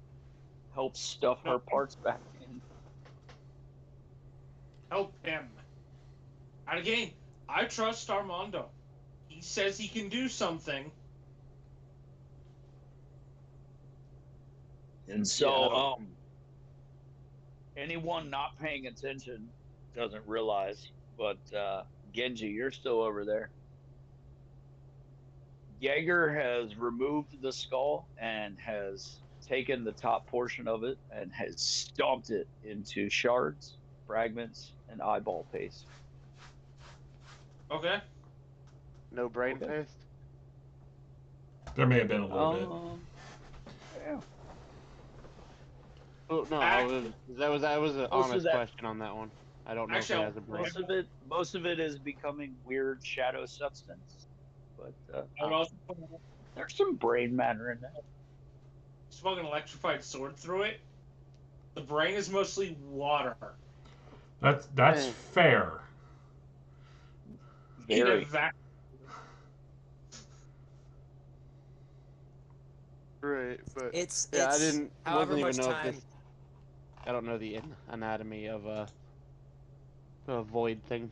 help stuff her parts back in. Help him. And again, I trust Armando. He says he can do something. And so, anyone not paying attention doesn't realize, but Genji, you're still over there. Jaeger has removed the skull and has taken the top portion of it and has stomped it into shards, fragments, and eyeball paste. Okay. No brain Okay. paste. There may have been a little bit. Yeah. Oh no, that was an Most of honest that- question on that one. I don't know Actually, if it has a brain. Most of it is becoming weird shadow substance, but I would also there's some brain matter in that. smoke an electrified sword through it. The brain is mostly water. That's Yeah. fair. In a Very. vacuum. Right, but It's yeah, I it's didn't. however Wasn't much even know time. if this. I don't know the anatomy of a void thing.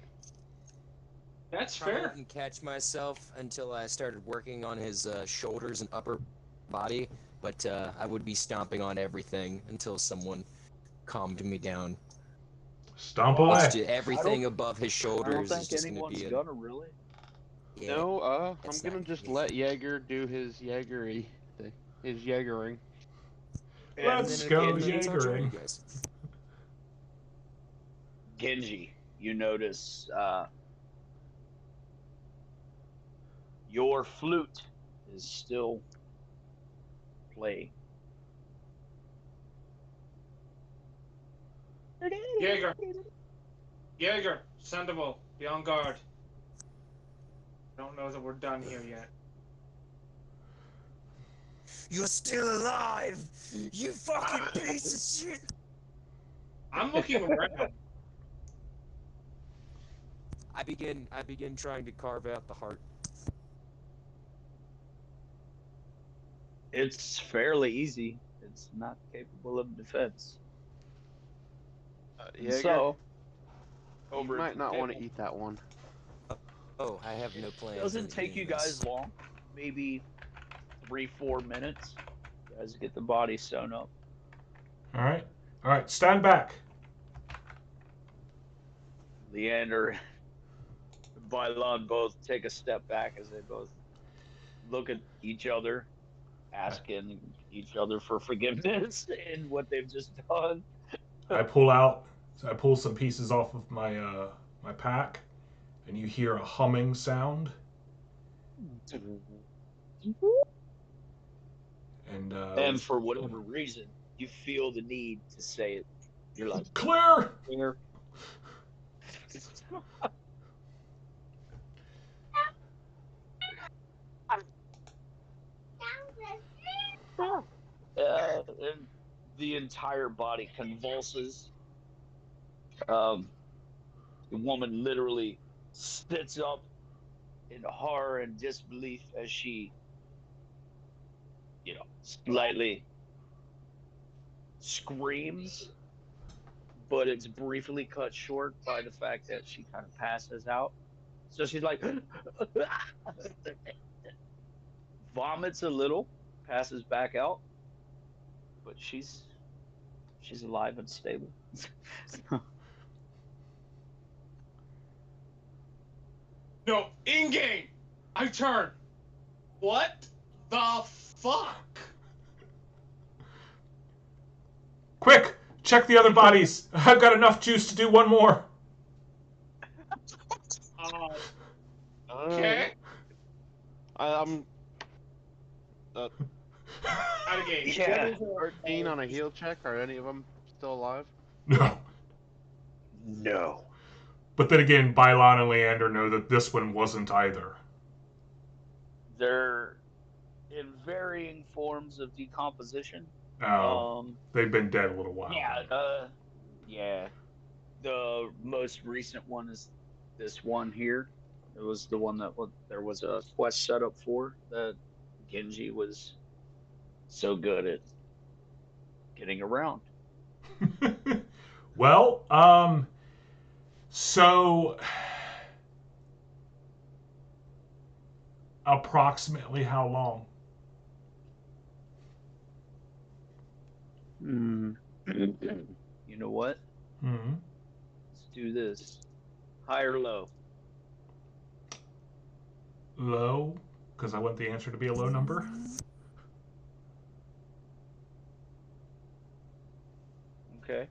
That's Probably fair. didn't catch myself until I started working on his shoulders and upper body, but I would be stomping on everything until someone calmed me down. Stomp It's away. just everything above his I don't shoulders is think just going to anyone's be gonna really. yeah. No, I'm it's gonna not just gonna be let fun. Jaeger do his Jaegery thing, his Jaegering. Let's And then go again, it's on you Jaegering. guys. Genji, you notice your flute is still playing. Jaeger, Sandoval, be on guard. Don't know that we're done here yet. You're still alive! You fucking piece of shit! I'm looking around. I begin trying to carve out the heart. It's fairly easy. It's not capable of defense. Jaeger, So, you over might at the not want to table, eat that one. Oh, I have no plans. doesn't on take eating you this. guys long. Maybe 3-4 minutes. You guys get the body sewn up. All right. Stand back. Leander and Bylon both take a step back as they both look at each other, asking each other for forgiveness in what they've just done. I pull some pieces off of my my pack, and you hear a humming sound. And for whatever reason, you feel the need to say it. You're like, clear. "Clear." And the entire body convulses. The woman literally sits up in horror and disbelief as she, slightly screams, but it's briefly cut short by the fact that she kind of passes out. So she's like, vomits a little, passes back out, but she's alive and stable. No, in game. I turn. What the fuck? Quick, check the other bodies. I've got enough juice to do one more. Okay. I'm Out of game. Yeah. 13 on a heal check. Are any of them still alive? No. No. But then again, Bylon and Leander know that this one wasn't either. They're in varying forms of decomposition. Oh, they've been dead a little while. Yeah. The most recent one is this one here. It was the one that there was a quest set up for that Genji was so good at getting around. Well, so approximately how long? You know what? Hmm. Let's do this. High or low? Low, because I want the answer to be a low number. Okay.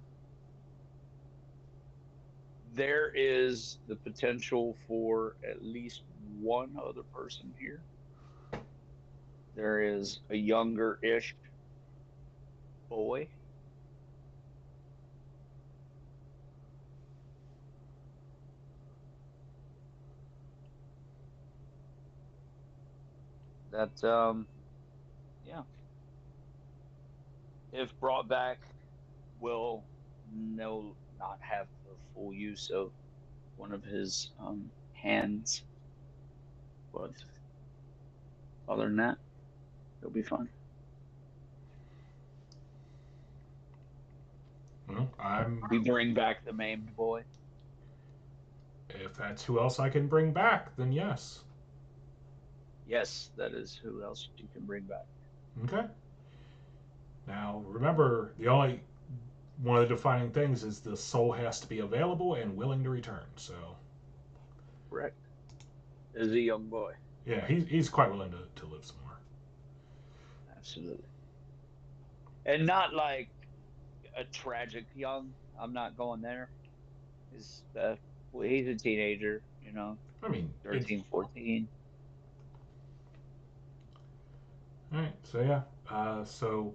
There is the potential for at least one other person here. There is a younger-ish boy. That yeah, if brought back, will not have the full use of one of his hands, but other than that, he'll be fine. Well, We bring back the maimed boy. if that's who else I can bring back, then yes. Yes, that is who else you can bring back. Okay. Now, remember, the only one of the defining things is the soul has to be available and willing to return. So, Correct. Is a young boy. yeah, he's quite willing to live some more. Absolutely. And not like a tragic young. I'm not going there. He's well, he's a teenager, I mean, 13, 14. all right. So yeah. So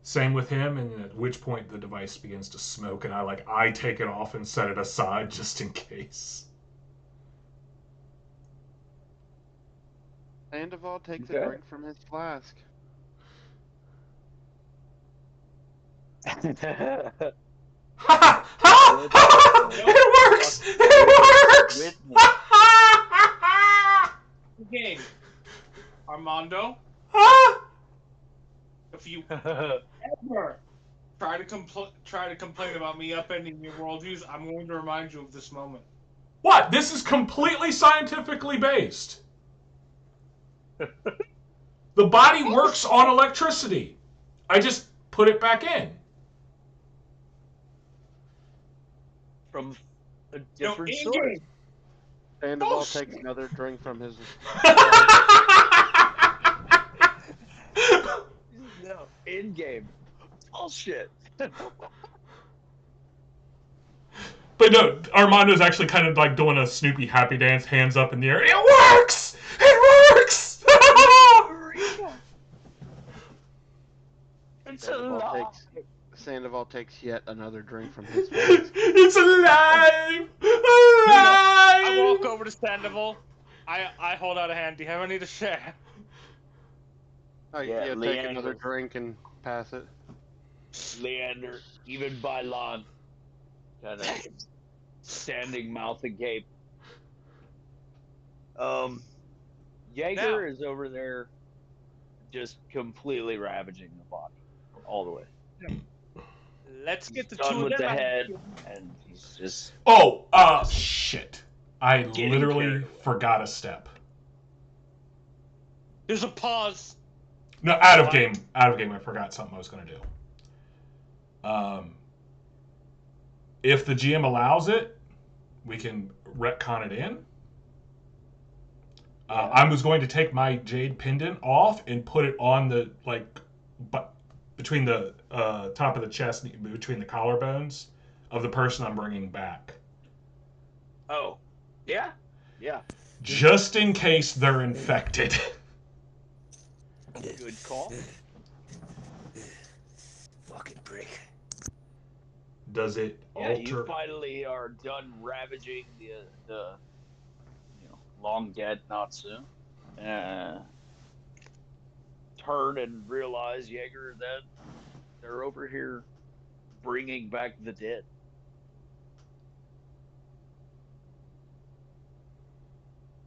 same with him, and at which point the device begins to smoke, and I take it off and set it aside just in case. Sandoval takes a Okay. drink from his flask. Ha ha ha! Ha! It works! It works! Game. Armando, Ah! if you ever try to complain about me upending your worldviews, I'm going to remind you of this moment. What? This is completely scientifically based. The body works on electricity. I just put it back in. From a different source. in-game. Sandoval Bullshit. takes another drink from his. No, in game. Bullshit. But no, Armando's actually kind of like doing a Snoopy happy dance, hands up in the air. It works! It works! It's a lie. Sandoval takes yet another drink from his flask. It's alive! I Alive! walk over to Sandoval. I hold out a hand. Do you have any to share? Oh, Yeah, take Leander. another drink and pass it. Leander, even by Lon, kind of standing mouth agape. Jaeger is over there, just completely ravaging the body all the way. Let's get the Done two with of the them. head, and he's just Oh, shit. I Getting literally carried away. forgot a step. There's a pause. No, out of game, I forgot something I was going to do. If the GM allows it, we can retcon it in. I was going to take my jade pendant off and put it on the, between the top of the chest, between the collarbones of the person I'm bringing back. Oh, yeah. Just in case they're infected. Good call. Fucking prick. Does it Yeah, alter? you finally are done ravaging the long dead Natsu. Turn and realize, Jaeger, that they're over here bringing back the dead.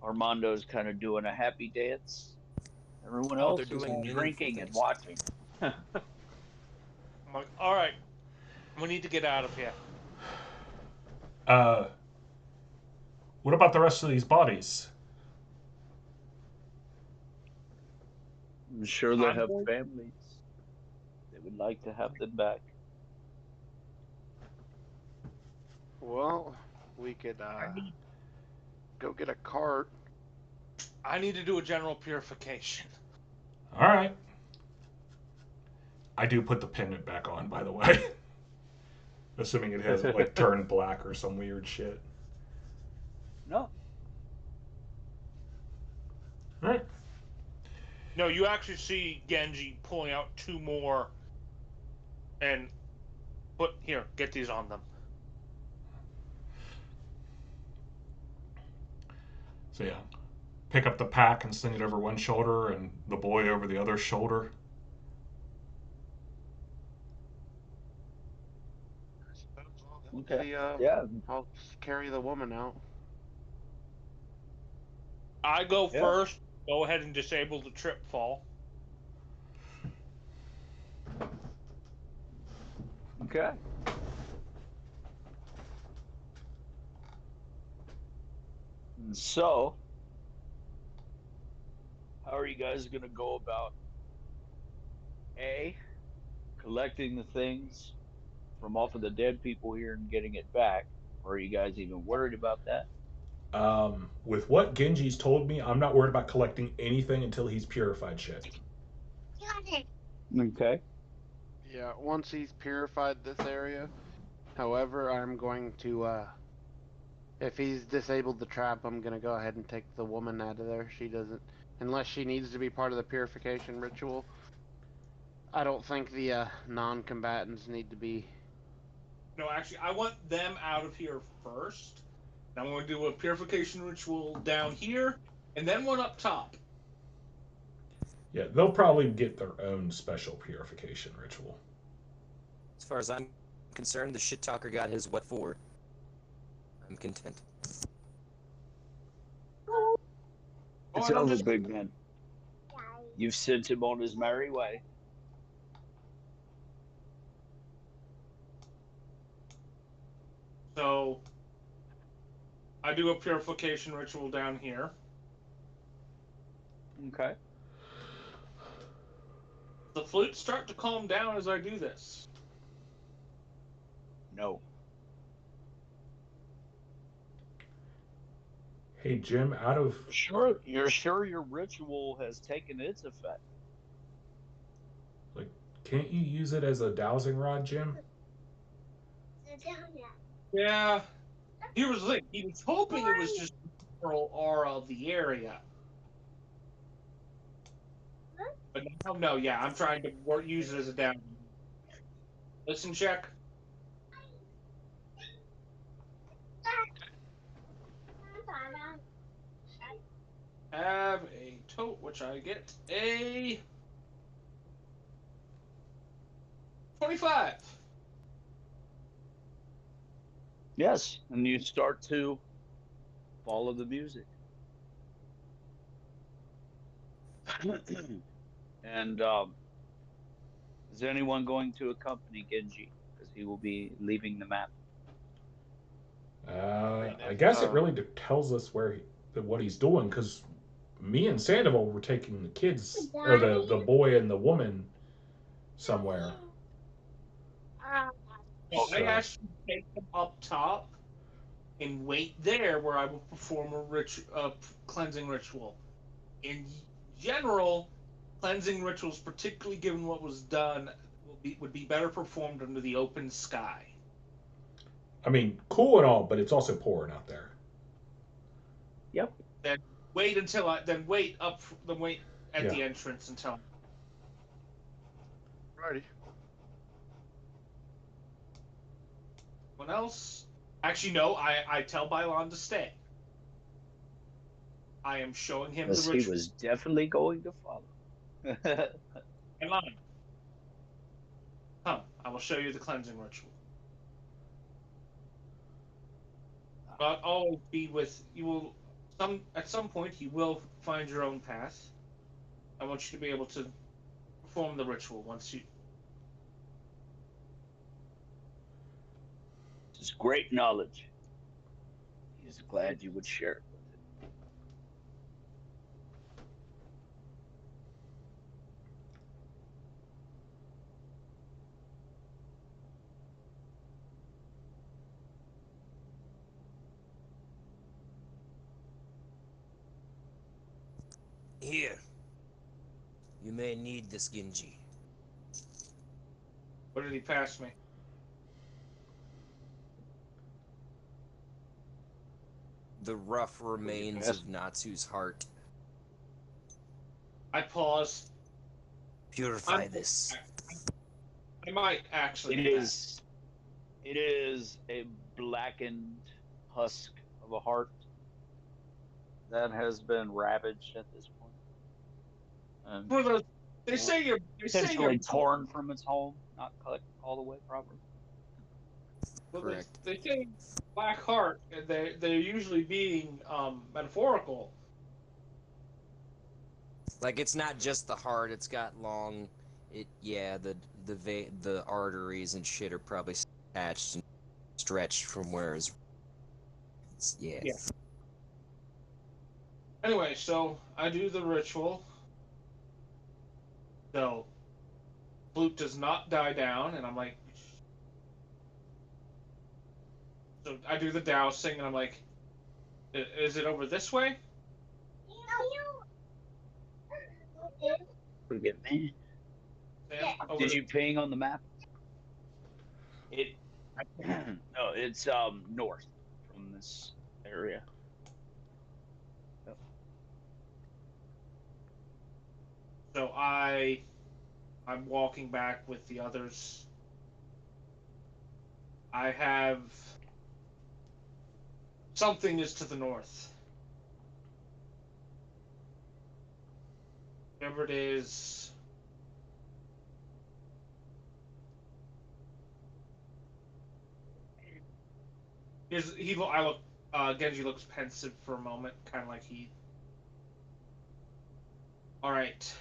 Armando's kind of doing a happy dance. Everyone else they're is doing meaningful drinking and things. watching. I'm like, all right, we need to get out of here. What about the rest of these bodies? I'm sure they I'm have going- families. They would like to have them back. Well, we could go get a cart. I need to do a general purification. All right. I do put the pendant back on, by the way. Assuming it hasn't like turned black or some weird shit. No. All right. No, you actually see Genji pulling out two more and get these on them. So yeah, pick up the pack and sling it over one shoulder, and the boy over the other shoulder. Okay. The, Yeah. I'll carry the woman out. I go Yeah. first. Go ahead and disable the trip fall. Okay. And so, how are you guys going to go about A, collecting the things from off of the dead people here and getting it back? Or are you guys even worried about that? With what Genji's told me, I'm not worried about collecting anything until he's purified shit. Okay. Yeah, once he's purified this area. However, I'm going to, if he's disabled the trap, I'm going to go ahead and take the woman out of there. She doesn't, unless she needs to be part of the purification ritual. I don't think the non-combatants need to be. No, actually, I want them out of here first. I'm going to do a purification ritual down here, and then one up top. Yeah, they'll probably get their own special purification ritual. As far as I'm concerned, the shit talker got his what for. I'm content. It's and I'm over, just- big man. You've sent him on his merry way. So, I do a purification ritual down here. Okay. The flutes start to calm down as I do this. No. Hey Jim, out of Sure, you're sure your ritual has taken its effect. like, can't you use it as a dowsing rod, Jim? Yeah. He was hoping it was just the general aura of the area. But no, yeah, I'm trying to use it as a down. Listen, check. Have a tote, which I get a 25. Yes, and you start to follow the music. And is anyone going to accompany Genji? Because he will be leaving the map. I guess it really tells us what he's doing, because me and Sandoval were taking the kids, or the boy and the woman, somewhere. Well, I So- asked you to take them up top and wait there where I will perform a cleansing ritual. In general, cleansing rituals, particularly given what was done, would be better performed under the open sky. I mean, cool and all, but it's also pouring out there. Yep. Then wait at Yeah. the entrance until. Righty. Anyone else? Actually, no. I tell Bylon to stay. I am showing him the Because ritual. he was definitely going to follow. Bylon, come. I will show you the cleansing ritual. Not always be with you. Will at some point you will find your own path. I want you to be able to perform the ritual once you. This is great knowledge. He's glad you would share it. with him. Here. You may need this Genji. What did he pass me? The rough remains of Natsu's heart. I pause. Purify this. I might actually. It is a blackened husk of a heart that has been ravaged at this point. For the, they say you're Potentially torn from its home, not cut all the way properly. Well, Correct. they say black heart, and they're usually being metaphorical. Like, it's not just the heart, it's got long... the arteries and shit are probably attached and stretched from where it's... Yeah. Anyway, so I do the ritual. So, flute does not die down, and I'm like... So I do the dousing, and I'm like, is it over this way? Forgive me. Sam, Did you ping on the map? No, it's north from this area. Yep. So I'm walking back with the others. I have something is to the north. Whatever it is. Genji looks pensive for a moment, kind of like he. All right.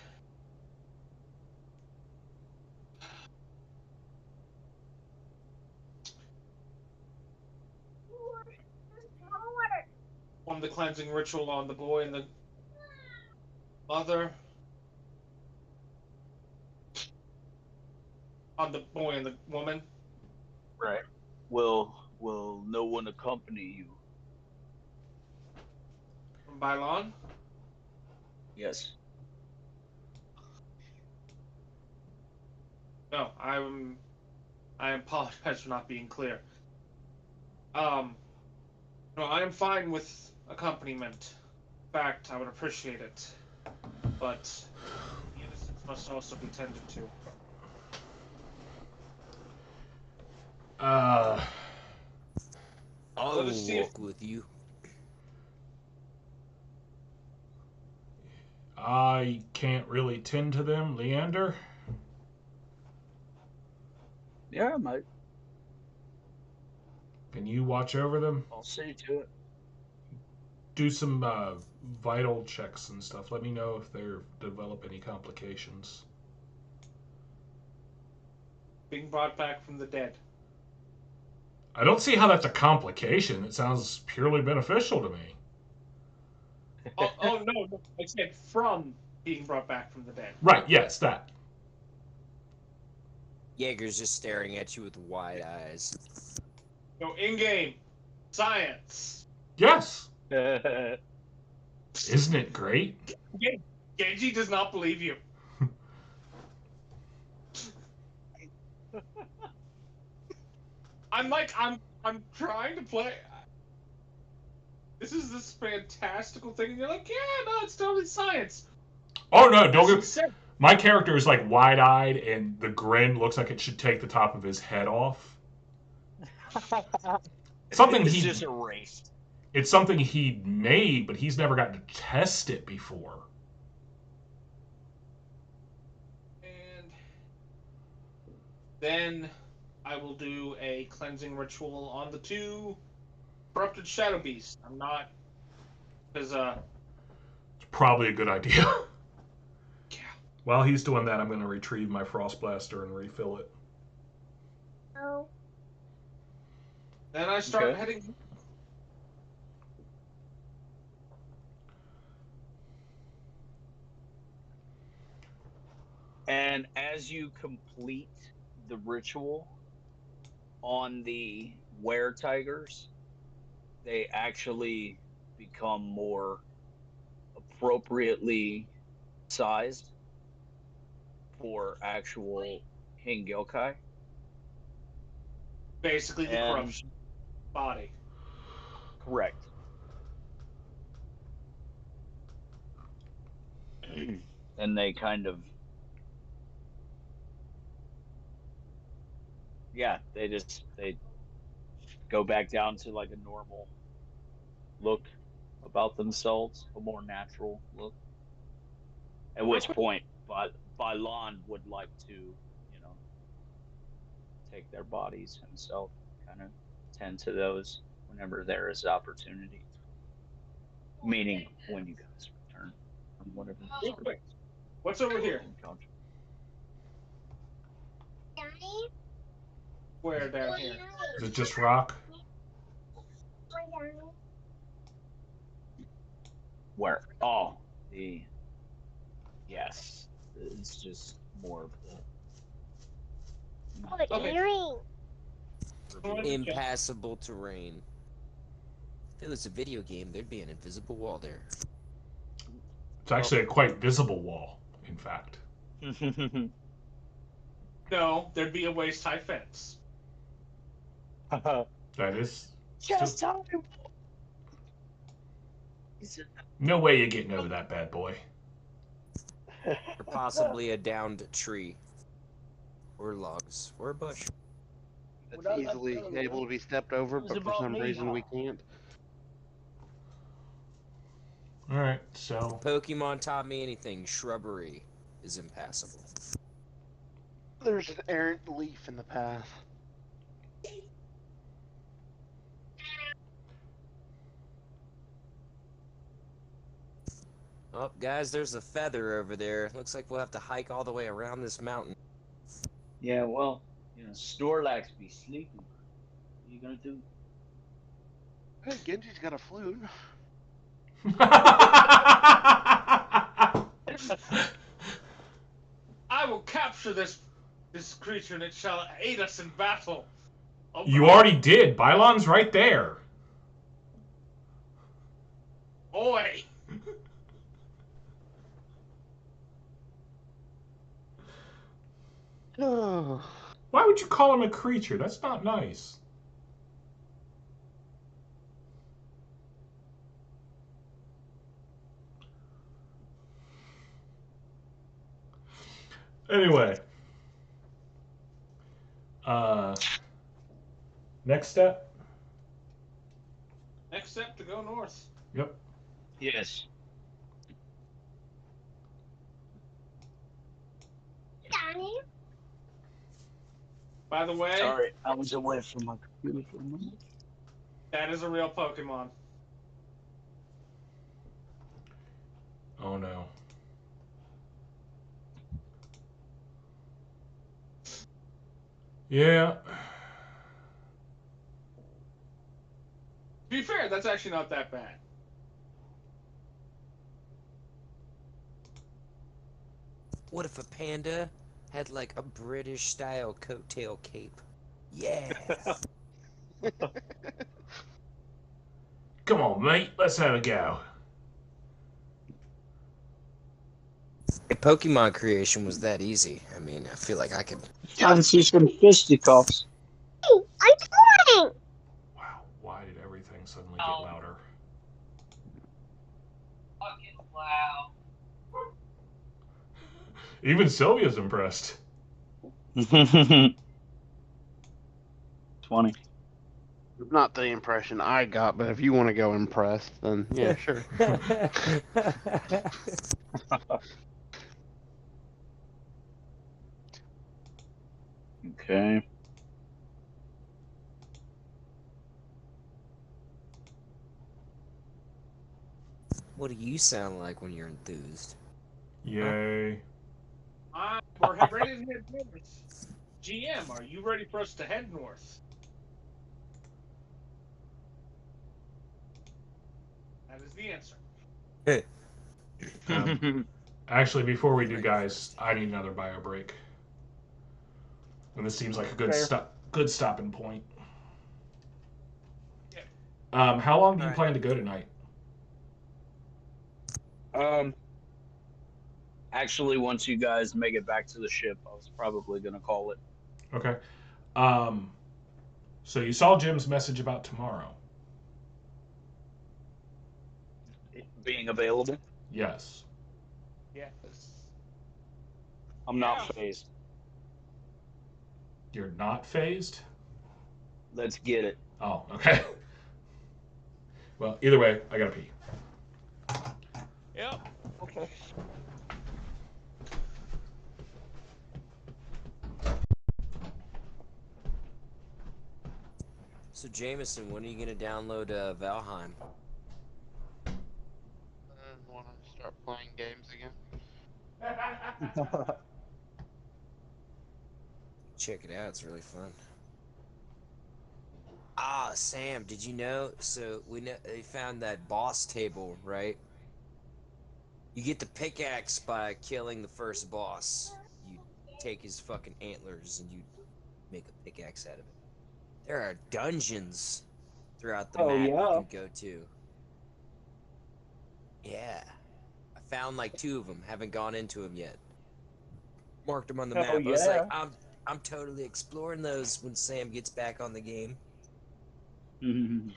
Perform the cleansing ritual on the boy and the mother. On the boy and the woman. Right. Will no one accompany you? From Bylon. Yes. No, I apologize for not being clear. No, I am fine with accompaniment. In fact, I would appreciate it. But the innocents must also be tended to. I'll Let us see walk with you. I can't really tend to them, Leander. Yeah, I might. Can you watch over them? I'll see to it. Do some vital checks and stuff. Let me know if they develop any complications. Being brought back from the dead. I don't see how that's a complication. It sounds purely beneficial to me. Oh no, I said from being brought back from the dead. Right, yes, that. Jaeger's just staring at you with wide eyes. No, in-game science. Yes. Isn't it great? Genji does not believe you. I'm trying to play. This is this fantastical thing, and you're like, yeah, no, it's totally science. Oh no, don't get. My character is like wide-eyed, and the grin looks like it should take the top of his head off. Something It's he just erased. It's something he made, but he's never gotten to test it before. And then I will do a cleansing ritual on the two corrupted shadow beasts. I'm not, because It's probably a good idea. Yeah. While he's doing that, I'm going to retrieve my Frost Blaster and refill it. Oh. Then I start heading. And as you complete the ritual on the were tigers, they actually become more appropriately sized for actual Hingyokai. Basically, the And corruption body. correct. And they kind of, yeah, they go back down to like a normal look about themselves, a more natural look. At which point, Balan would like to, take their bodies himself, kind of tend to those whenever there is opportunity. Meaning when you guys return from whatever. Real quick, what's over here? Encounter. Daddy, Where down here? Is it just rock? Where? Oh, yes. It's just more of the. Oh, Okay. earring. Impassable terrain. If it was a video game, there'd be an invisible wall there. It's actually a quite visible wall, in fact. No, there'd be a waist-high fence. That is. Just still- time. No way you're getting over that bad boy. Or possibly a downed tree. Or logs. Or a bush. That's easily able to be stepped over, but for some reason we can't. Alright, so. Pokemon taught me anything. Shrubbery is impassable. There's an errant leaf in the path. Oh, guys, there's a feather over there. Looks like we'll have to hike all the way around this mountain. Yeah, well, Snorlax be sleeping. What are you gonna do? Hey, Genji's got a flute. I will capture this creature and it shall aid us in battle. Oh, You already did. Bylon's right there. Oi! Oh. Why would you call him a creature? That's not nice. Anyway. Next step? Next step to go north. Yep. Yes. Daddy, By the way, Sorry, I was away from my computer for a moment. that is a real Pokemon. Oh no. Yeah. To be fair, that's actually not that bad. What if a panda had like a British style coattail cape? Yeah. Come on, mate. Let's have a go. If Pokemon creation was that easy, I mean, I feel like I could. Time to see some fisticuffs. I'm trying. Wow. Why did everything suddenly get louder? Fucking wow. Even Sylvia's impressed. 20. Not the impression I got, but if you want to go impressed, then yeah, sure. Okay. What do you sound like when you're enthused? Yay. We're ready to head north. GM, are you ready for us to head north? That is the answer. Actually, before we do, guys, I need another bio break. And this seems like a good stopping point. Yeah. How long do you Alright. plan to go tonight? Actually, once you guys make it back to the ship, I was probably gonna call it. Okay. Um, so you saw Jim's message about tomorrow. It being available. Yes. Yes. I'm Yeah. not phased. You're not phased? Let's get it. Oh, okay. Well, either way, I gotta pee. Yep. Okay. So Jameson, when are you gonna download Valheim? Want to start playing games again? Check it out, it's really fun. Ah, Sam, did you know? So we know they found that boss table, right? You get the pickaxe by killing the first boss. You take his fucking antlers and you make a pickaxe out of it. There are dungeons throughout the Oh, map yeah. you can go to. Yeah. I found like 2 of them. Haven't gone into them yet. Marked them on the map. Oh, I was like, yeah. I'm totally exploring those when Sam gets back on the game. Mhm.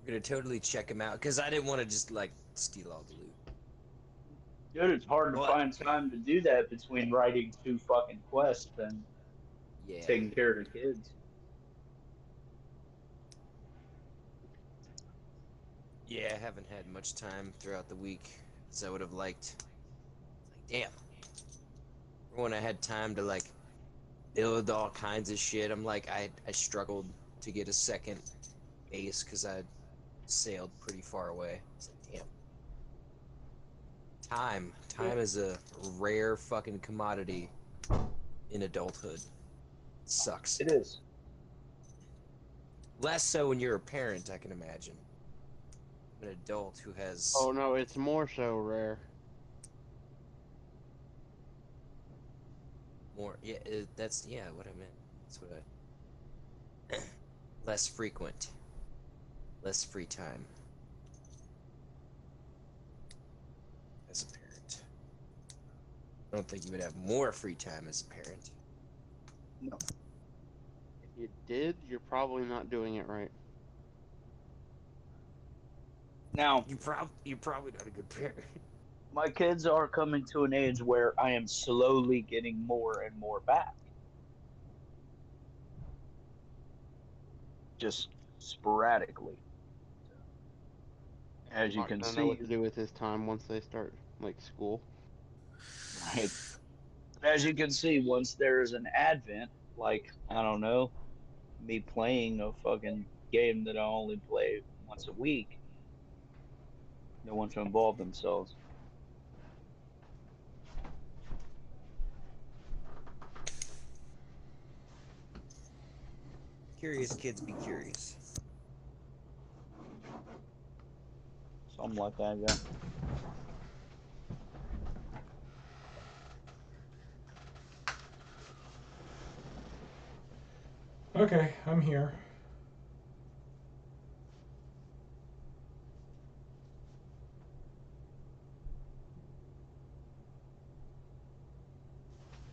We're gonna totally check them out because I didn't want to just like steal all the loot. Dude, it's hard to What? find time to do that between writing 2 fucking quests and Yeah. taking care of the kids. Yeah, I haven't had much time throughout the week as I would have liked. Like, damn. When I had time to like build all kinds of shit, I'm like, I struggled to get a second base because I sailed pretty far away. It's like, damn. Time is a rare fucking commodity in adulthood. Sucks. It is. Less so when you're a parent, I can imagine. An adult who has Oh no, it's more so rare. more. Yeah, that's what I meant. That's what I. Less frequent. Less free time. As a parent. I don't think you would have more free time as a parent. No. If you did, you're probably not doing it right. Now, You're probably not a good parent. my kids are coming to an age where I am slowly getting more and more back. Just sporadically. As you Not can gonna know what see, to do with his time once they start like school. right? As you can see, once there's an advent, like, I don't know, me playing a fucking game that I only play once a week, they want to involve themselves. Curious kids be curious. Something like that, yeah. Okay, I'm here.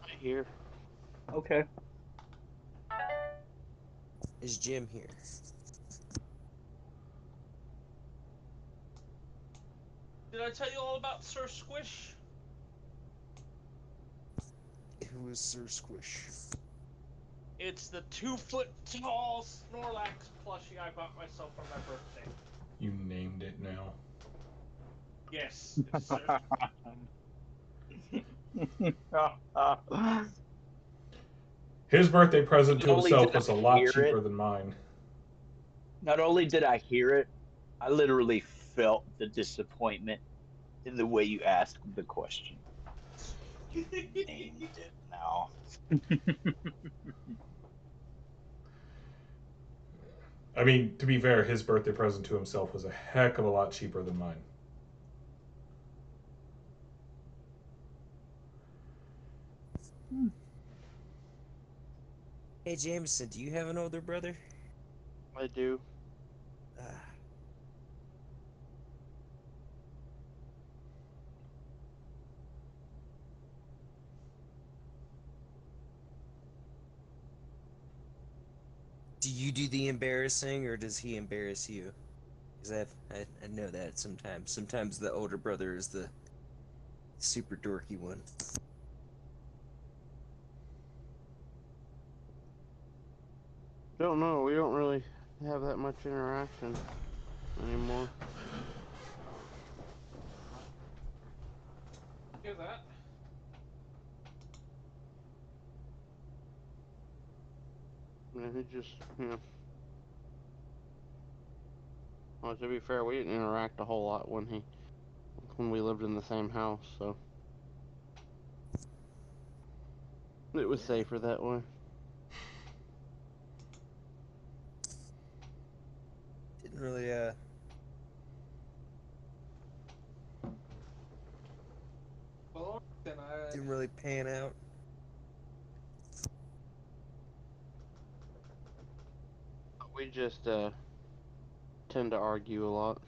Right here. Okay. Is Jim here? Did I tell you all about Sir Squish? Who is Sir Squish? It's the 2-foot tall Snorlax plushie I bought myself for my birthday. You named it now. Yes, it's Sir. His birthday present to Not only himself did was I a lot hear cheaper it, than mine. not only did I hear it, I literally felt the disappointment in the way you asked the question. You named it now. I mean, to be fair, his birthday present to himself was a heck of a lot cheaper than mine. Hey Jameson, do you have an older brother? I do. Do you do the embarrassing, or does he embarrass you? Because I know that sometimes. Sometimes the older brother is the super dorky one. Don't know. We don't really have that much interaction anymore. Hear that? He just, well, to be fair, we didn't interact a whole lot when we lived in the same house, so it was safer that way. Didn't really Well, then didn't really pan out. We just tend to argue a lot.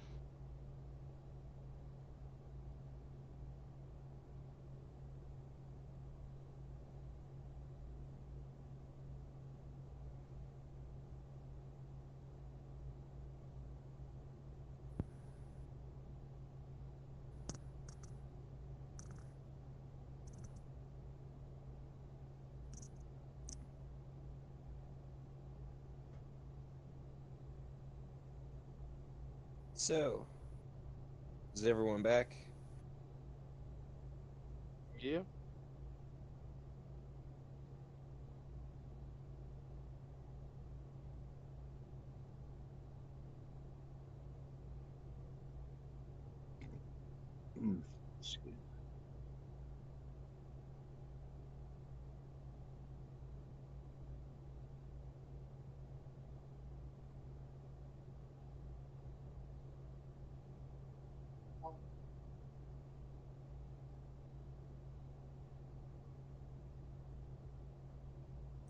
So, is everyone back? Yeah. Excuse me.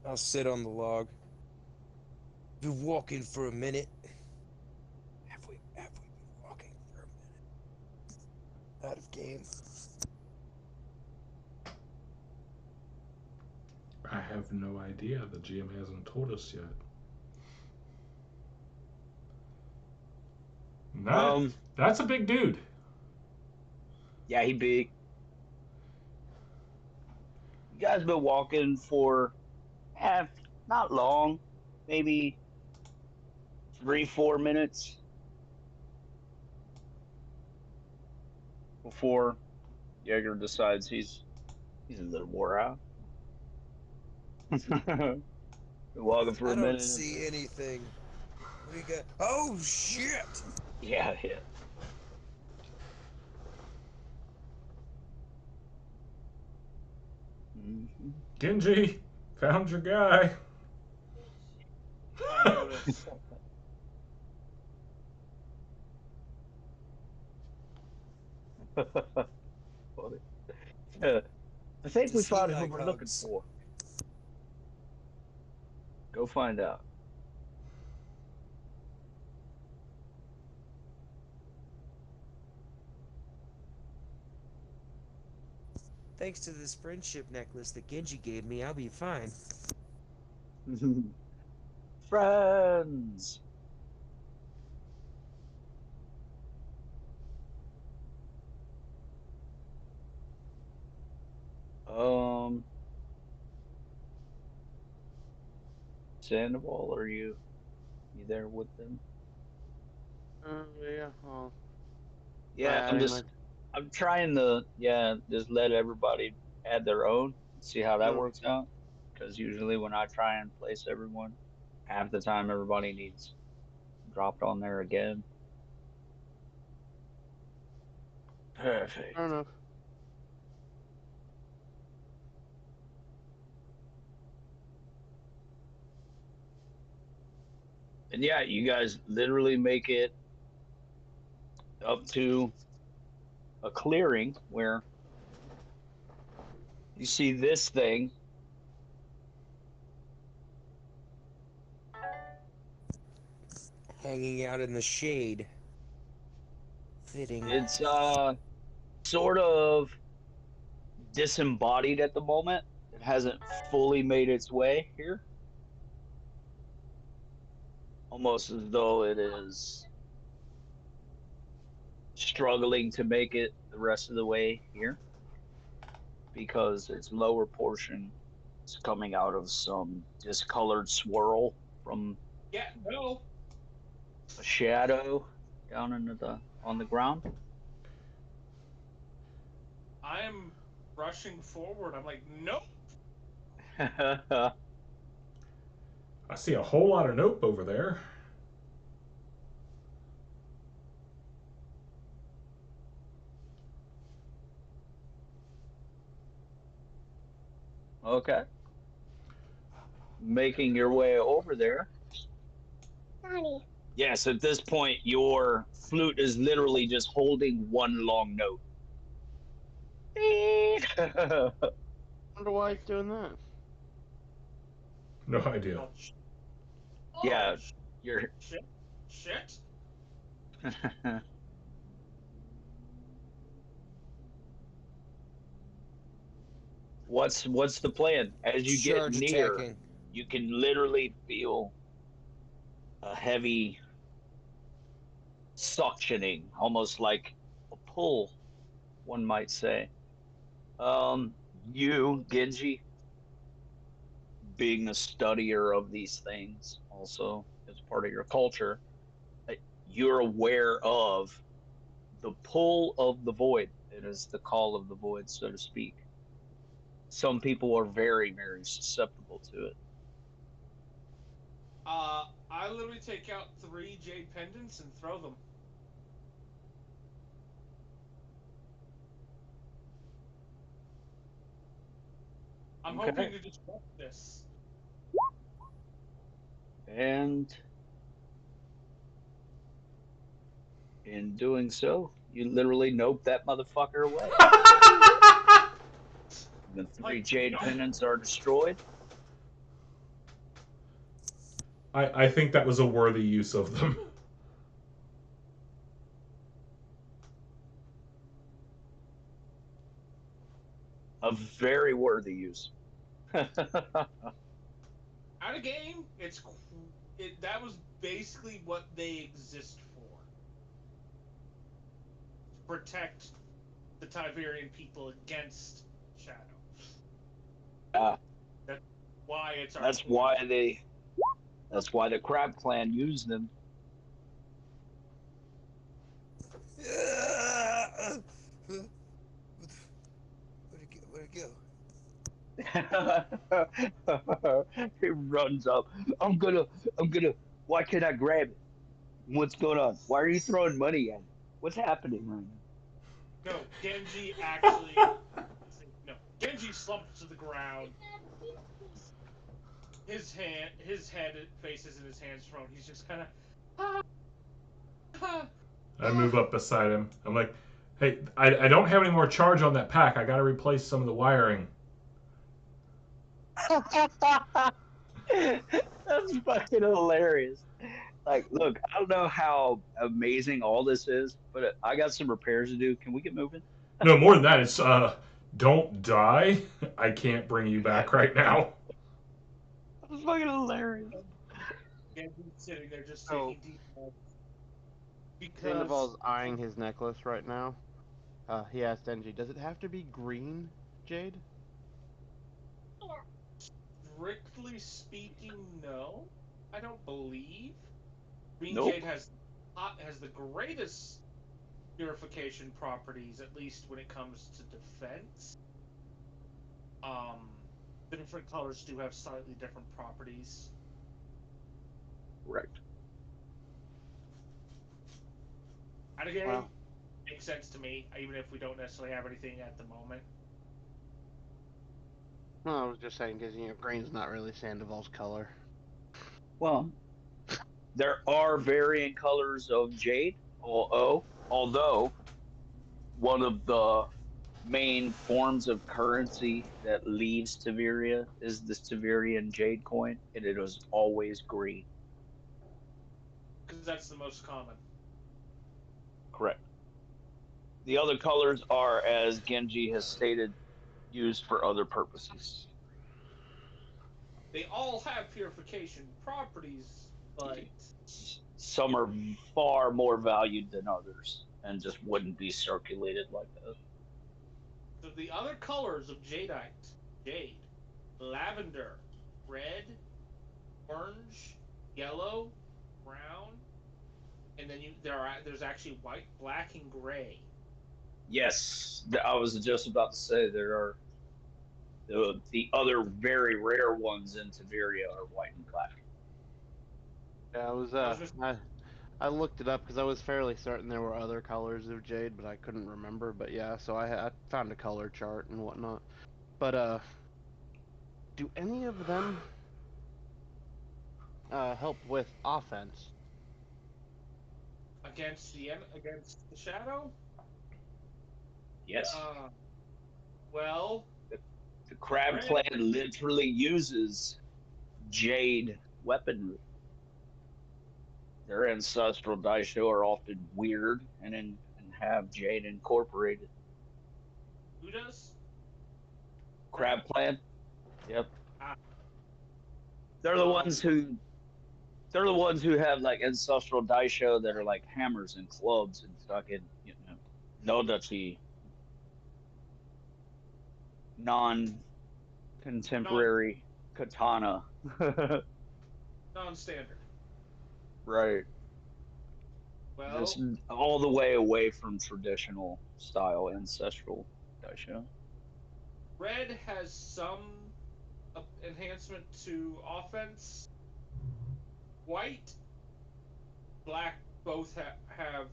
I'll sit on the log. Been walking for a minute. Have we been walking for a minute? Out of game. I have no idea. The GM hasn't told us yet. That's a big dude. Yeah, he big. You guys been walking for not long, maybe 3-4 minutes before Jaeger decides he's a little wore out. Been walking for I a don't minute. see anything. What do you got? Oh shit! Yeah, yeah. Mm-hmm. Genji, found your guy. I noticed. Funny. I think we Does he found who like we're looking hugs? for. Go find out. Thanks to this friendship necklace that Genji gave me, I'll be fine. Friends. Um, Sandoval, are you there with them? Yeah. Well, by Yeah, adding my. I'm trying to just let everybody add their own and see how that No. works out. Because usually when I try and place everyone, half the time everybody needs dropped on there again. Fair Perfect. enough. And yeah, you guys literally make it up to a clearing where you see this thing. Hanging out in the shade. Fitting. It's sort of disembodied at the moment. It hasn't fully made its way here. almost as though it is struggling to make it the rest of the way here because its lower portion is coming out of some discolored swirl from Yeah, no. a shadow down into the on the ground. I'm rushing forward. I'm like, nope. I see a whole lot of nope over there. Okay. Making your way over there. Sonny. Yes, at this point, your flute is literally just holding one long note. Wonder why it's doing that. No idea. Oh, Yeah, you're. shit. What's the plan? As you get Charge near, attacking. you can literally feel a heavy suctioning, almost like a pull, one might say. You, Genji, being a studier of these things, also as part of your culture, you're aware of the pull of the void. It is the call of the void, so to speak. Some people are very, very susceptible to it. I literally take out 3 jade pendants and throw them. I'm Okay. hoping to disrupt this. And in doing so, you literally nope that motherfucker away. The 3 jade pendants are destroyed. I think that was a worthy use of them. A very worthy use. Out of game, that was basically what they exist for. To protect the Tiberian people against Shadow. That's why it's our That's why that's why the Crab Clan used them. Where'd it go? He runs up. I'm gonna, why can't I grab it? What's going on? Why are you throwing money at it? What's happening right now? No, Genji actually. No, Genji slumps to the ground. His head faces in his hands thrown. He's just kind of. I move up beside him. I'm like, hey, I don't have any more charge on that pack. I got to replace some of the wiring. That's fucking hilarious. Like, look, I don't know how amazing all this is, but I got some repairs to do. Can we get moving? No, more than that, it's don't die. I can't bring you back right now. That's fucking hilarious. Genji's sitting there just Oh. taking deep breaths. Because Sandoval's eyeing his necklace right now. He asked Denji, "Does it have to be green, Jade?" strictly speaking, no. I don't believe. Green Nope. Jade has the greatest purification properties, at least when it comes to defense. The different colors do have slightly different properties. Right. And again, Wow. makes sense to me, even if we don't necessarily have anything at the moment. No, I was just saying because green's not really Sandoval's color. Well, there are varying colors of jade, although one of the main forms of currency that leaves Tiberia is the Tiberian jade coin, and it is always green. Because that's the most common. Correct. The other colors are, as Genji has stated, used for other purposes. They all have purification properties, but some are far more valued than others and just wouldn't be circulated like that. So the other colors of jadeite, jade, lavender, red, orange, yellow, brown, and then there's actually white, black, and gray. Yes, I was just about to say there are the other very rare ones in Tiberia are white and black. Yeah, I looked it up because I was fairly certain there were other colors of jade, but I couldn't remember. But yeah, so I found a color chart and whatnot. But do any of them help with offense? Against the shadow. Yes, Well, the crab red. clan literally uses jade weaponry. Their ancestral daisho are often weird and have jade incorporated. Who does? Crab clan. Yep. Ah, They're the ones who they're the ones who have like ancestral daisho that are like hammers and clubs and fucking nodachi non contemporary katana. non-standard. Right. Well, Just all the way away from traditional style ancestral daisho. red has some enhancement to offense. White, black both have.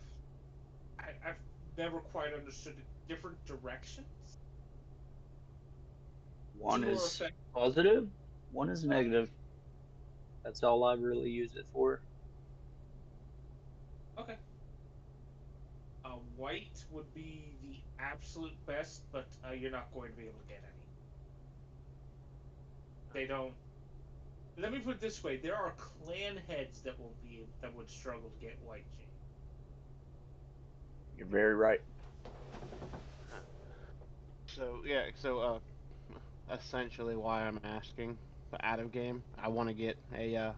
I've never quite understood it. Different directions. One Two are is effective. positive, one is negative. That's all I really use it for. Okay. White would be the absolute best, but you're not going to be able to get any. They don't. Let me put it this way: there are clan heads that would struggle to get white jade. You're very right. So yeah, essentially why I'm asking, out of game, I want to get a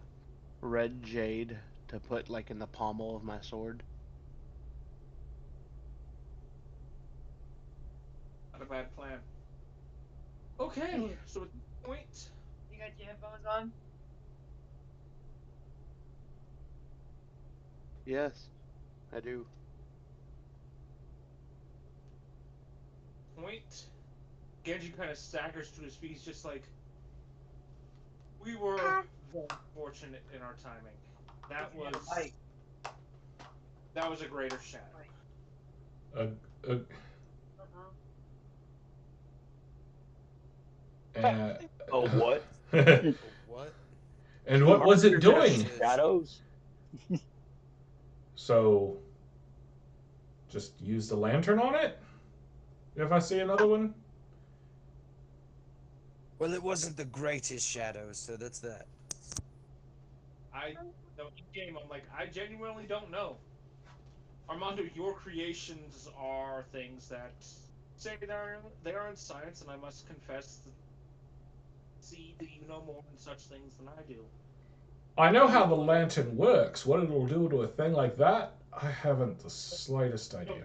red jade to put like in the pommel of my sword. Not a bad plan. Okay, so at this point, You got your headphones on? Yes, I do. Genji kind of staggers to his feet. He's just like, we were very fortunate in our timing. That Yeah, was Mike. that was a greater shadow. Uh, Oh, what? What? And what was it doing? Shadows? So, just use the lantern on it? If I see another one? Well, it wasn't the greatest shadow, so that's that. In game, I'm like, I genuinely don't know. Armando, your creations are things that say they are in science, and I must confess that you know more in such things than I do. I know how the lantern works. What it'll do to a thing like that, I haven't the slightest No, idea.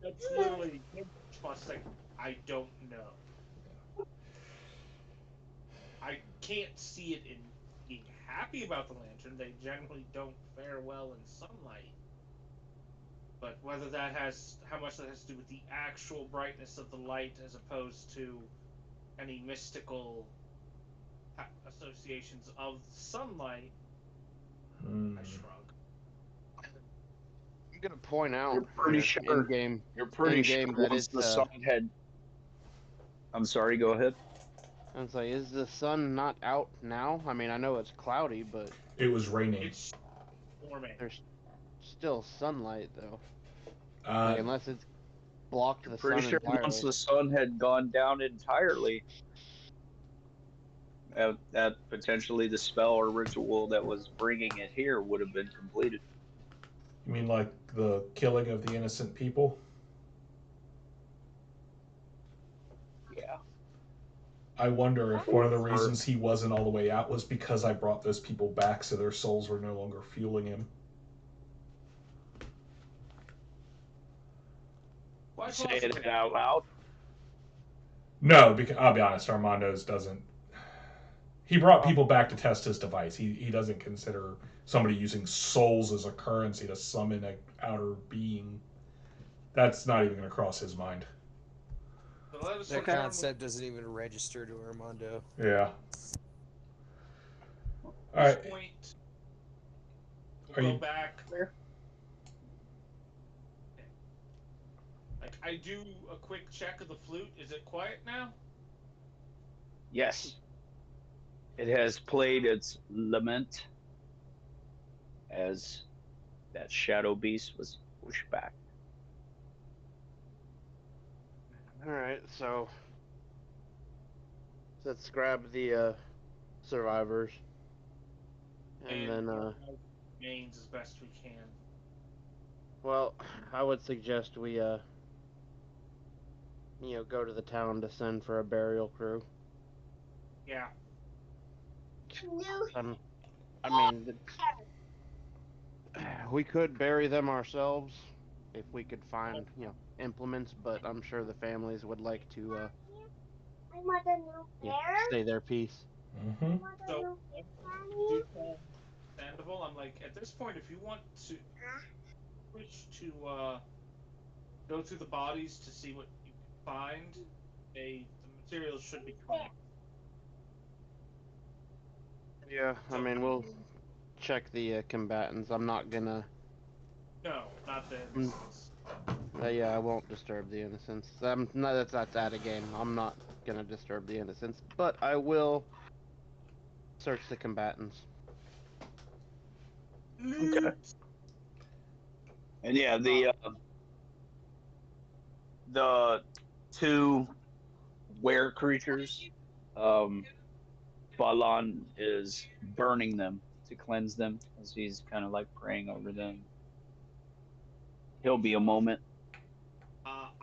that's literally response like, I don't know. I can't see it in being happy about the lantern. They generally don't fare well in sunlight. But whether how much that has to do with the actual brightness of the light as opposed to any mystical associations of sunlight, I shrug. I'm gonna point out You're pretty here sure. You're pretty in sure game that once it's the sun had. I'm sorry. Go ahead. I was like, is the sun not out now? I mean, I know it's cloudy, but It was raining. It's storming. there's still sunlight though. Uh, Like unless it's blocked You're the pretty sun sure once entirely. the sun had gone down entirely, that potentially the spell or ritual that was bringing it here would have been completed. you mean like the killing of the innocent people? Yeah. I wonder if one of the reasons he wasn't all the way out was because I brought those people back so their souls were no longer fueling him. Why Say possibly? it out loud. No, because I'll be honest, Armando's doesn't. He brought people back to test his device. He doesn't consider somebody using souls as a currency to summon an outer being. That's not even going to cross his mind. So let us That confirm concept doesn't even register to Armando. Yeah. at All this right. point. Are We'll you- go back. Like, I do a quick check of the flute. Is it quiet now? Yes. It has played its lament as that shadow beast was pushed back. All right, so let's grab the survivors, and then remains as best we can. well, I would suggest we go to the town to send for a burial crew. Yeah. I mean, we could bury them ourselves if we could find implements, but I'm sure the families would like to I want a new bear. stay their peace. So, understandable. I'm like, at this point, if you want to wish to go through the bodies to see what you can find, the materials should be coming. Yeah, I mean, we'll check the combatants. I'm not gonna. No, not the innocents. Yeah, I won't disturb the innocents. That's out of game. I'm not gonna disturb the innocents, but I will search the combatants. Okay. And yeah, the two were creatures, Balan is burning them to cleanse them as he's kind of like praying over them. He'll be a moment.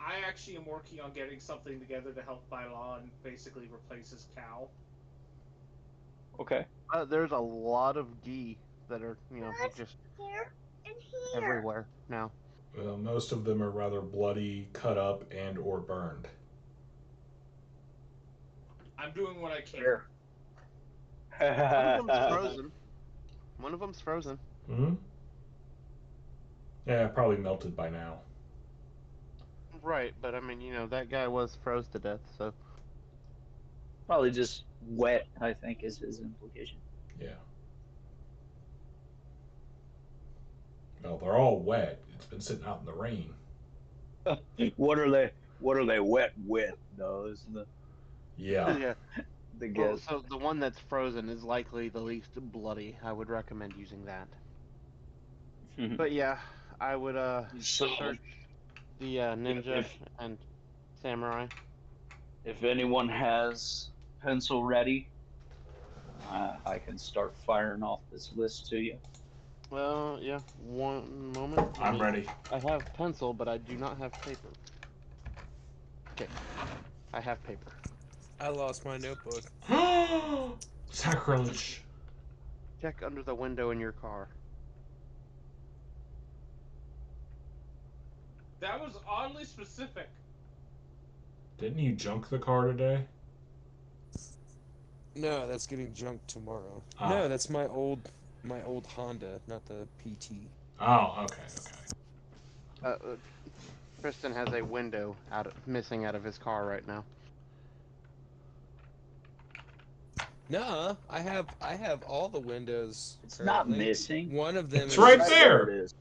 I actually am working on getting something together to help Bylon basically replace his cow. Okay. There's a lot of ghee that are just Here and here. everywhere now. Well, most of them are rather bloody, cut up, and or burned. I'm doing what I can. Sure. One of them's frozen. One of them's frozen. Hmm. Yeah, probably melted by now. Right, but I mean, that guy was froze to death, so. Probably just wet, I think, is his implication. Yeah. Well, they're all wet. It's been sitting out in the rain. What are they wet with, though? Is Yeah. Yeah. the Well, guess. so the one that's frozen is likely the least bloody. I would recommend using that. But yeah, I would So, search the ninja and samurai. if anyone has pencil ready, I can start firing off this list to you. Well, yeah. One moment. I'm ready. I have pencil, but I do not have paper. Okay. I have paper. I lost my notebook. Sacrilege. Check under the window in your car. That was oddly specific. Didn't you junk the car today? No, that's getting junked tomorrow. Oh. No, that's my old Honda, not the PT. Oh, okay. Kristen has a window missing out of his car right now. No, I have all the windows. It's not apparently. missing. One of them It's is right just- there. It is.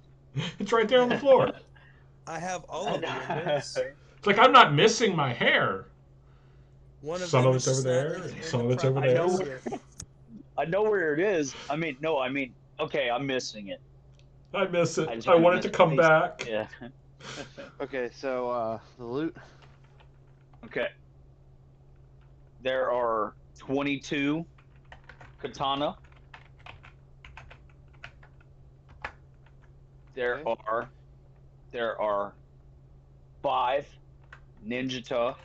It's right there on the floor. I have all of the windows. It's like I'm not missing my hair. One of Some them of is it's over just not there, in and the some of it's over proper there. I know area. I know where it is. Okay, I'm missing it. I miss it. just I want it to missed come it. back. Yeah. Okay, so the loot. Okay. There are 22 katana. There are 5 ninjata.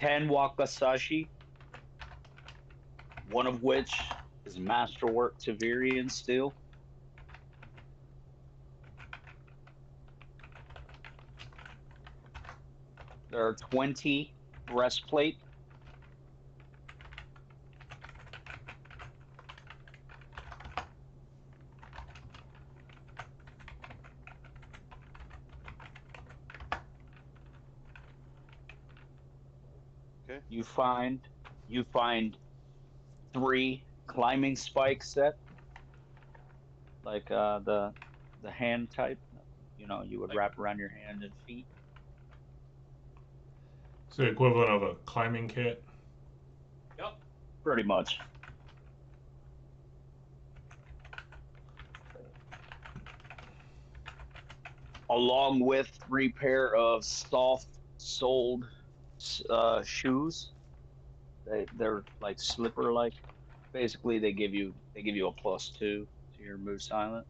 10 wakizashi, one of which is masterwork Tavirian steel. There are 20 breastplate. Okay. You find 3 climbing spike set, like the hand type. You know, you would wrap around your hand and feet. It's the equivalent of a climbing kit. Yep. Pretty much. Along with 3 pair of soft-soled shoes. They're like slipper like. Basically, they give you a +2 to your move silent.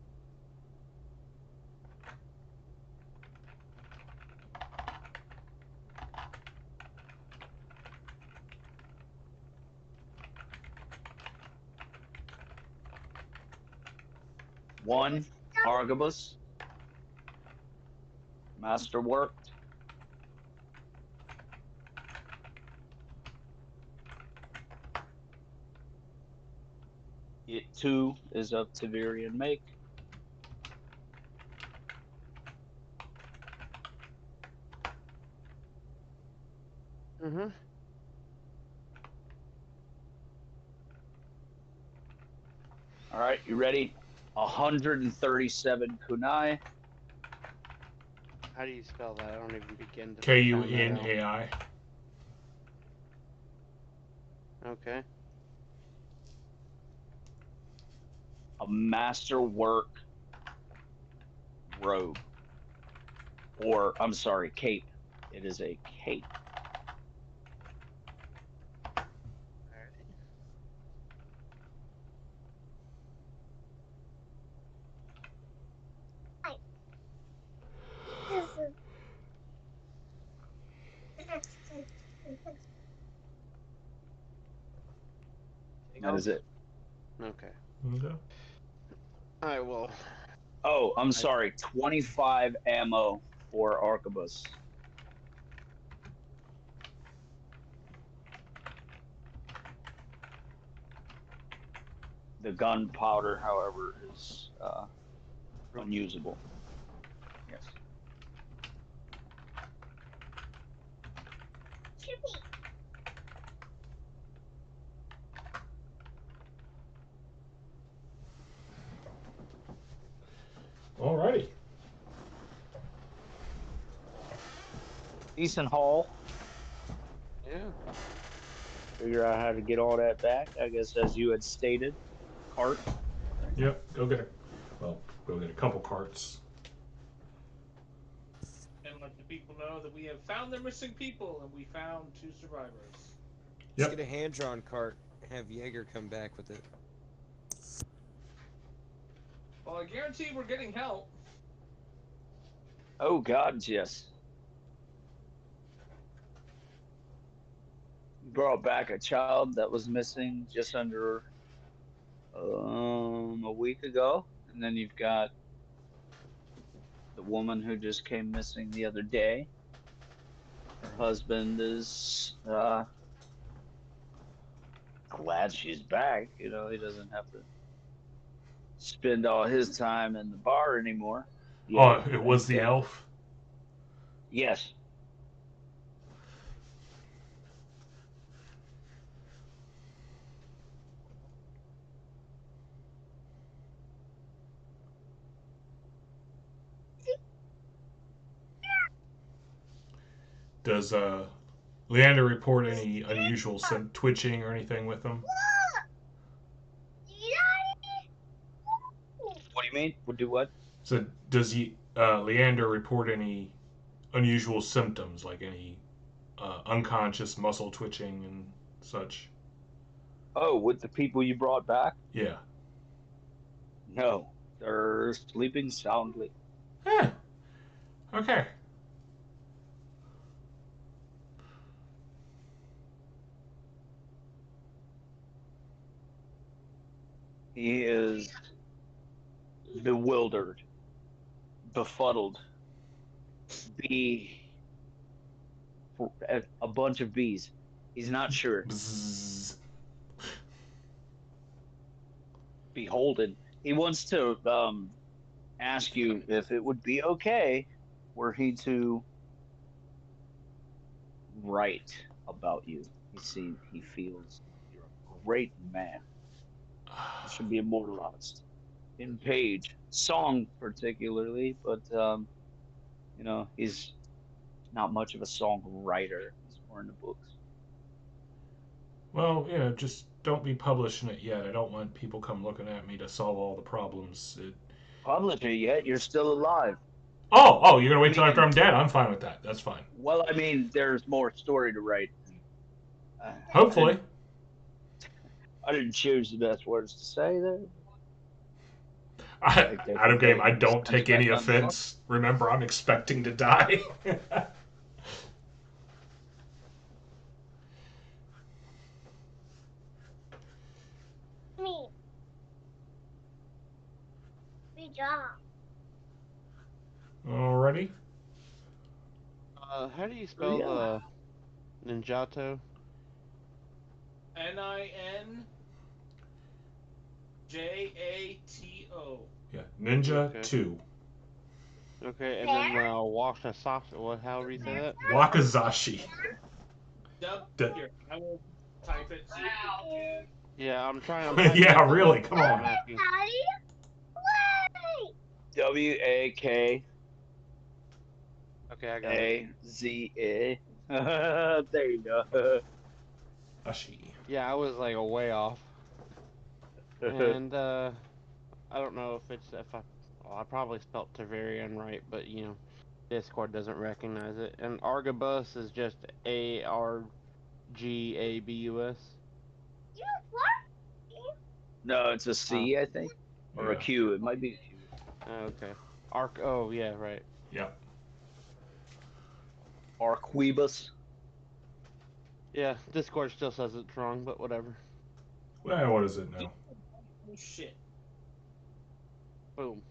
One arquebus, masterworked. It too is of Tavirian make. Mm-hmm. All right, you ready? 137 kunai. How do you spell that? I don't even begin to sound that out. KUNAI. Okay. A masterwork robe. Or, I'm sorry, cape. It is a cape. That is it. Okay. Okay. All right. Well. Oh, I'm sorry. 25 ammo for arquebus. The gunpowder, however, is unusable. Yes. Alrighty. Decent haul. Yeah. Figure out how to get all that back. I guess as you had stated, cart. Yep. Go get a couple carts. And let the people know that we have found their missing people and we found 2 survivors. Just Yep. get a hand-drawn cart. Have Jaeger come back with it. Well, I guarantee we're getting help. Oh God, yes. Brought back a child that was missing just under a week ago, and then you've got the woman who just came missing the other day. Her husband is glad she's back. You know, he doesn't have to spend all his time in the bar anymore. Oh, Yeah, it was the elf. yes. Does Leander report any unusual twitching or anything with him? What do you mean? Would do what? So does Leander report any unusual symptoms, like any unconscious muscle twitching and such? Oh, with the people you brought back? Yeah. No, they're sleeping soundly. Eh. Okay. He is bewildered, befuddled, bee, a bunch of bees. He's not sure. Bzzz. Beholden. He wants to ask you if it would be okay were he to write about you. He feels you're a great man. You should be immortalized in page, song particularly, but he's not much of a songwriter. He's more into books. Well, just don't be publishing it yet. I don't want people come looking at me to solve all the problems. Publish it yet? You're still alive. Oh, you're gonna wait till after I'm dead? I'm fine with that. That's fine. Well, I mean, there's more story to write. Hopefully. I didn't choose the best words to say there. Adam Game, I don't take any offense. Remember, I'm expecting to die. Me. Good job. Alrighty. How do you spell Ninjato? NINJATO. Yeah, Ninja Okay. 2. Okay, and then Wakasashi. What? However you say that? Wakazashi. Here, I will type it. Wow. Yeah, I'm trying. Yeah, really. Come on. Daddy, wait. WAKAZA. Okay, I got it. There you go. Ashi. Yeah, I was like way off, and I don't know I probably spelt Tavarian right, but Discord doesn't recognize it. And Argabus is just ARGABUS. You what? No, it's a C, I think, or a Yeah. Q. It might be a Q. Okay. Oh yeah, right. Yep. Arquebus. Yeah, Discord still says it's wrong, but whatever. Well, what is it now? Oh shit. Boom.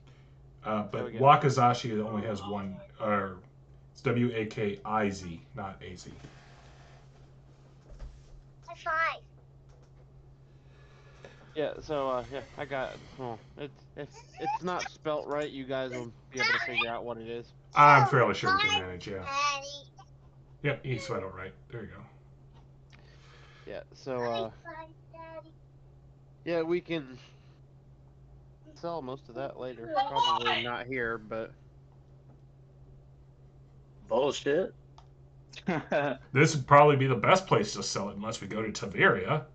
But There we go. Wakazashi only has one. It's WAKIZ, not AZ. High five. Yeah, so yeah, I got it. Well, it's not spelt right. You guys will be able to figure out what it is. I'm fairly sure we can manage, yeah. Daddy. Yep, he spelled it right. There you go. Yeah, so High five, Daddy. yeah, we can sell most of that later. Probably not here, but Bullshit. This would probably be the best place to sell it unless we go to Taveria.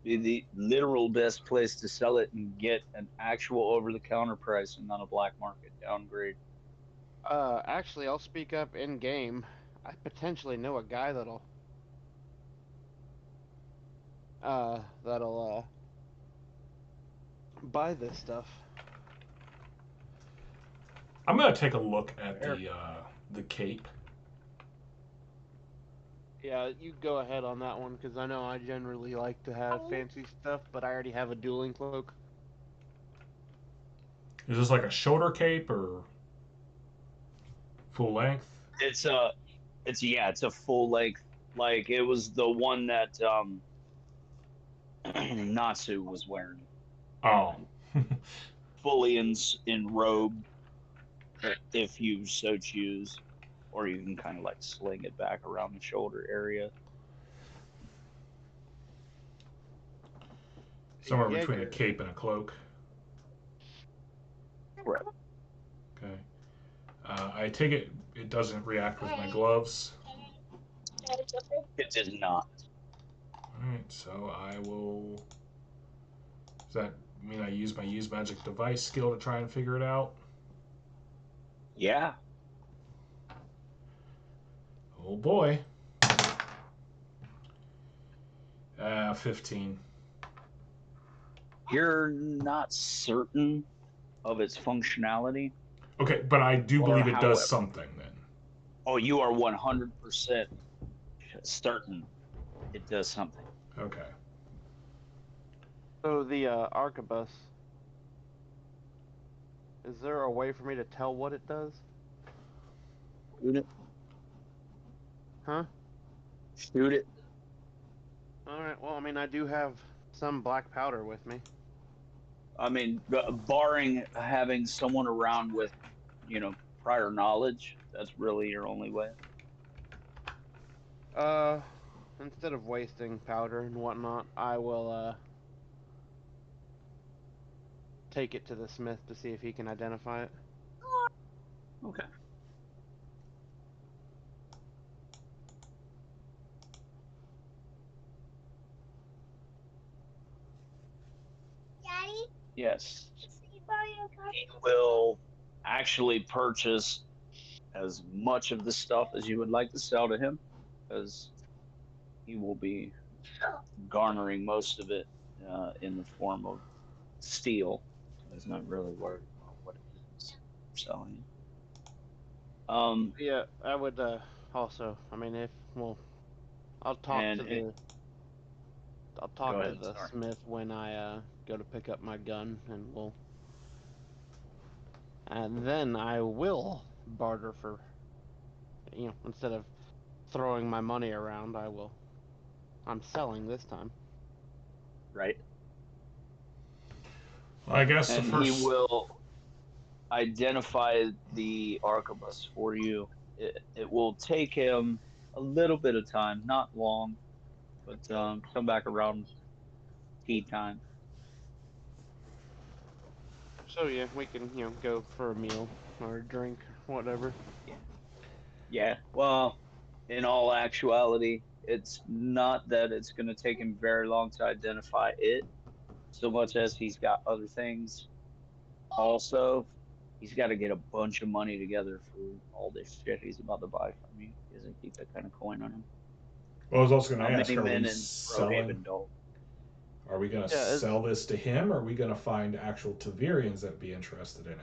Be the literal best place to sell it and get an actual over-the-counter price and not a black market downgrade. actually, I'll speak up in game. I potentially know a guy that'll buy this stuff. I'm gonna take a look at the cape. Yeah, you go ahead on that one because I know I generally like to have fancy stuff, but I already have a dueling cloak. Is this like a shoulder cape or full length? It's a full length. Like it was the one that Natsu was wearing. Oh. Fully in robe, if you so choose, or you can kind of like sling it back around the shoulder area. Somewhere between a cape and a cloak. Right. Okay. I take it doesn't react with my gloves. It does not. Alright, so I will... Does that mean I use my use magic device skill to try and figure it out? Yeah. Oh boy. 15. You're not certain of its functionality. Okay, but I do Or believe it however. does something then. Oh, you are 100% certain it does something. Okay. So the arquebus, is there a way for me to tell what it does? Shoot it. Huh? Shoot it. All right. Well, I mean, I do have some black powder with me. I mean, barring having someone around with, prior knowledge, that's really your only way. Uh, instead of wasting powder and whatnot, I will take it to the smith to see if he can identify it. Okay. Daddy, Yes. can you borrow your car? He will actually purchase as much of the stuff as you would like to sell to him, because he will be garnering most of it in the form of steel. So he's not really worried about what it is selling. Yeah, I would also. I mean, if well, I'll talk And to the. I'll go talk to ahead. the Sorry. smith when I go to pick up my gun, and then I will barter for, instead of throwing my money around, I'm selling this time. Right. Well, I guess the And he first. will identify the arquebus for you. It will take him a little bit of time, not long, but come back around tea time. So yeah, we can go for a meal or a drink, whatever. Yeah. Yeah. Well, in all actuality, it's not that it's going to take him very long to identify it, so much as he's got other things. Also, he's got to get a bunch of money together for all this shit he's about to buy from you. He doesn't keep that kind of coin on him. Well, I was also going How to ask: many Are we men in selling? Crowhaven don't? Are we going to Yeah, sell this to him, or are we going to find actual Tavirians that'd be interested in it?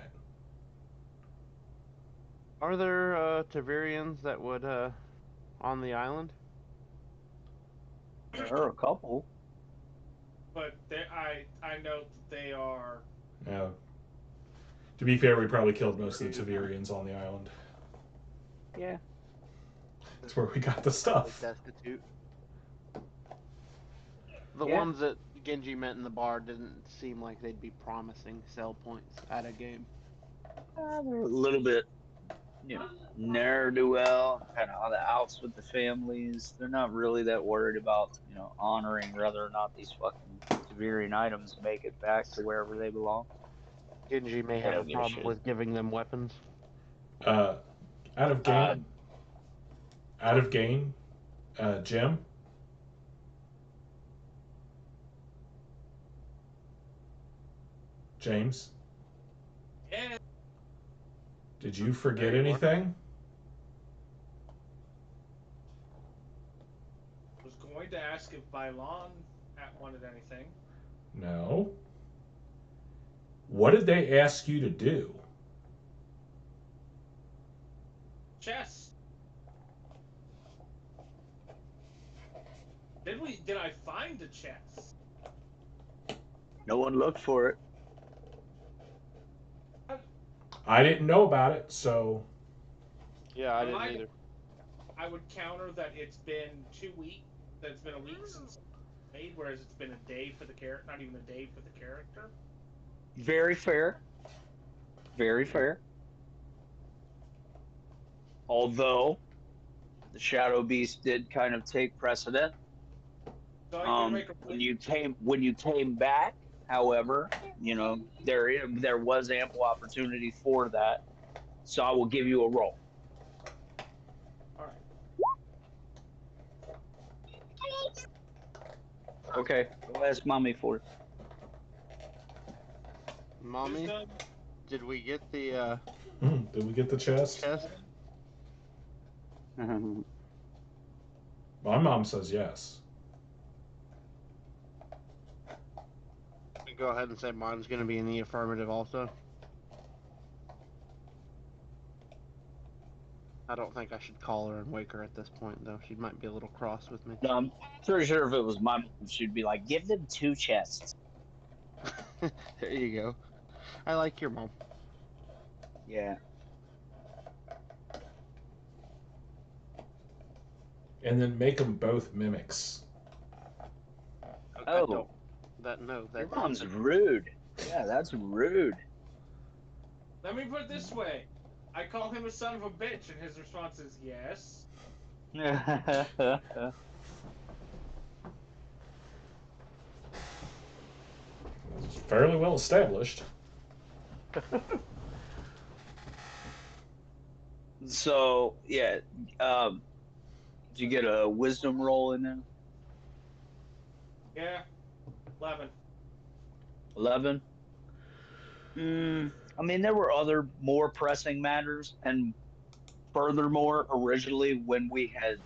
are there Tavirians that would on the island? There are a couple. But I note that they are. Now, to be fair, we probably killed most of the Tavirians on the island. Yeah. That's where we got the Probably stuff. destitute. The Yeah. ones that Genji met in the bar didn't seem like they'd be promising sell points at a game. They're a little bit, ne'er do well, kind of on the outs with the families. They're not really that worried about, honoring whether or not these fucking Tavirian items make it back to wherever they belong. Genji may They have a don't give a problem shit. with giving them weapons. Uh, out of Uh, game, out of game, Jim. James, Yeah. did you forget There you are. anything? Was going to ask if Bylon wanted anything. No. What did they ask you to do? Chess. Did I find a chest? no one looked for it. I didn't know about it, so Yeah, I didn't either. I would counter that it's been 2 weeks. That it's been a week since made, whereas it's been a day for the character. Not even a day for the character. Very fair. Very fair. Although the Shadow Beast did kind of take precedent. So I can make a When you came back, however, there was ample opportunity for that. So I will give you a roll. All right. Okay, go ask mommy for it. Mommy, did we get the did we get the chest? chest? My mom says yes. Go ahead and say mine's going to be in the affirmative also. I don't think I should call her and wake her at this point, though. She might be a little cross with me. No, I'm pretty sure if it was my mom, she'd be like, give them 2 chests. There you go. I like your mom. Yeah. And then make them both mimics. I Oh, don't. That no. your That mom's rude. Yeah, that's rude. Let me put it this way. I call him a son of a bitch, and his response is yes. It's fairly well established. So yeah, did you get a wisdom roll in there? Yeah, 11. 11. I mean, there were other more pressing matters, and furthermore, originally when we had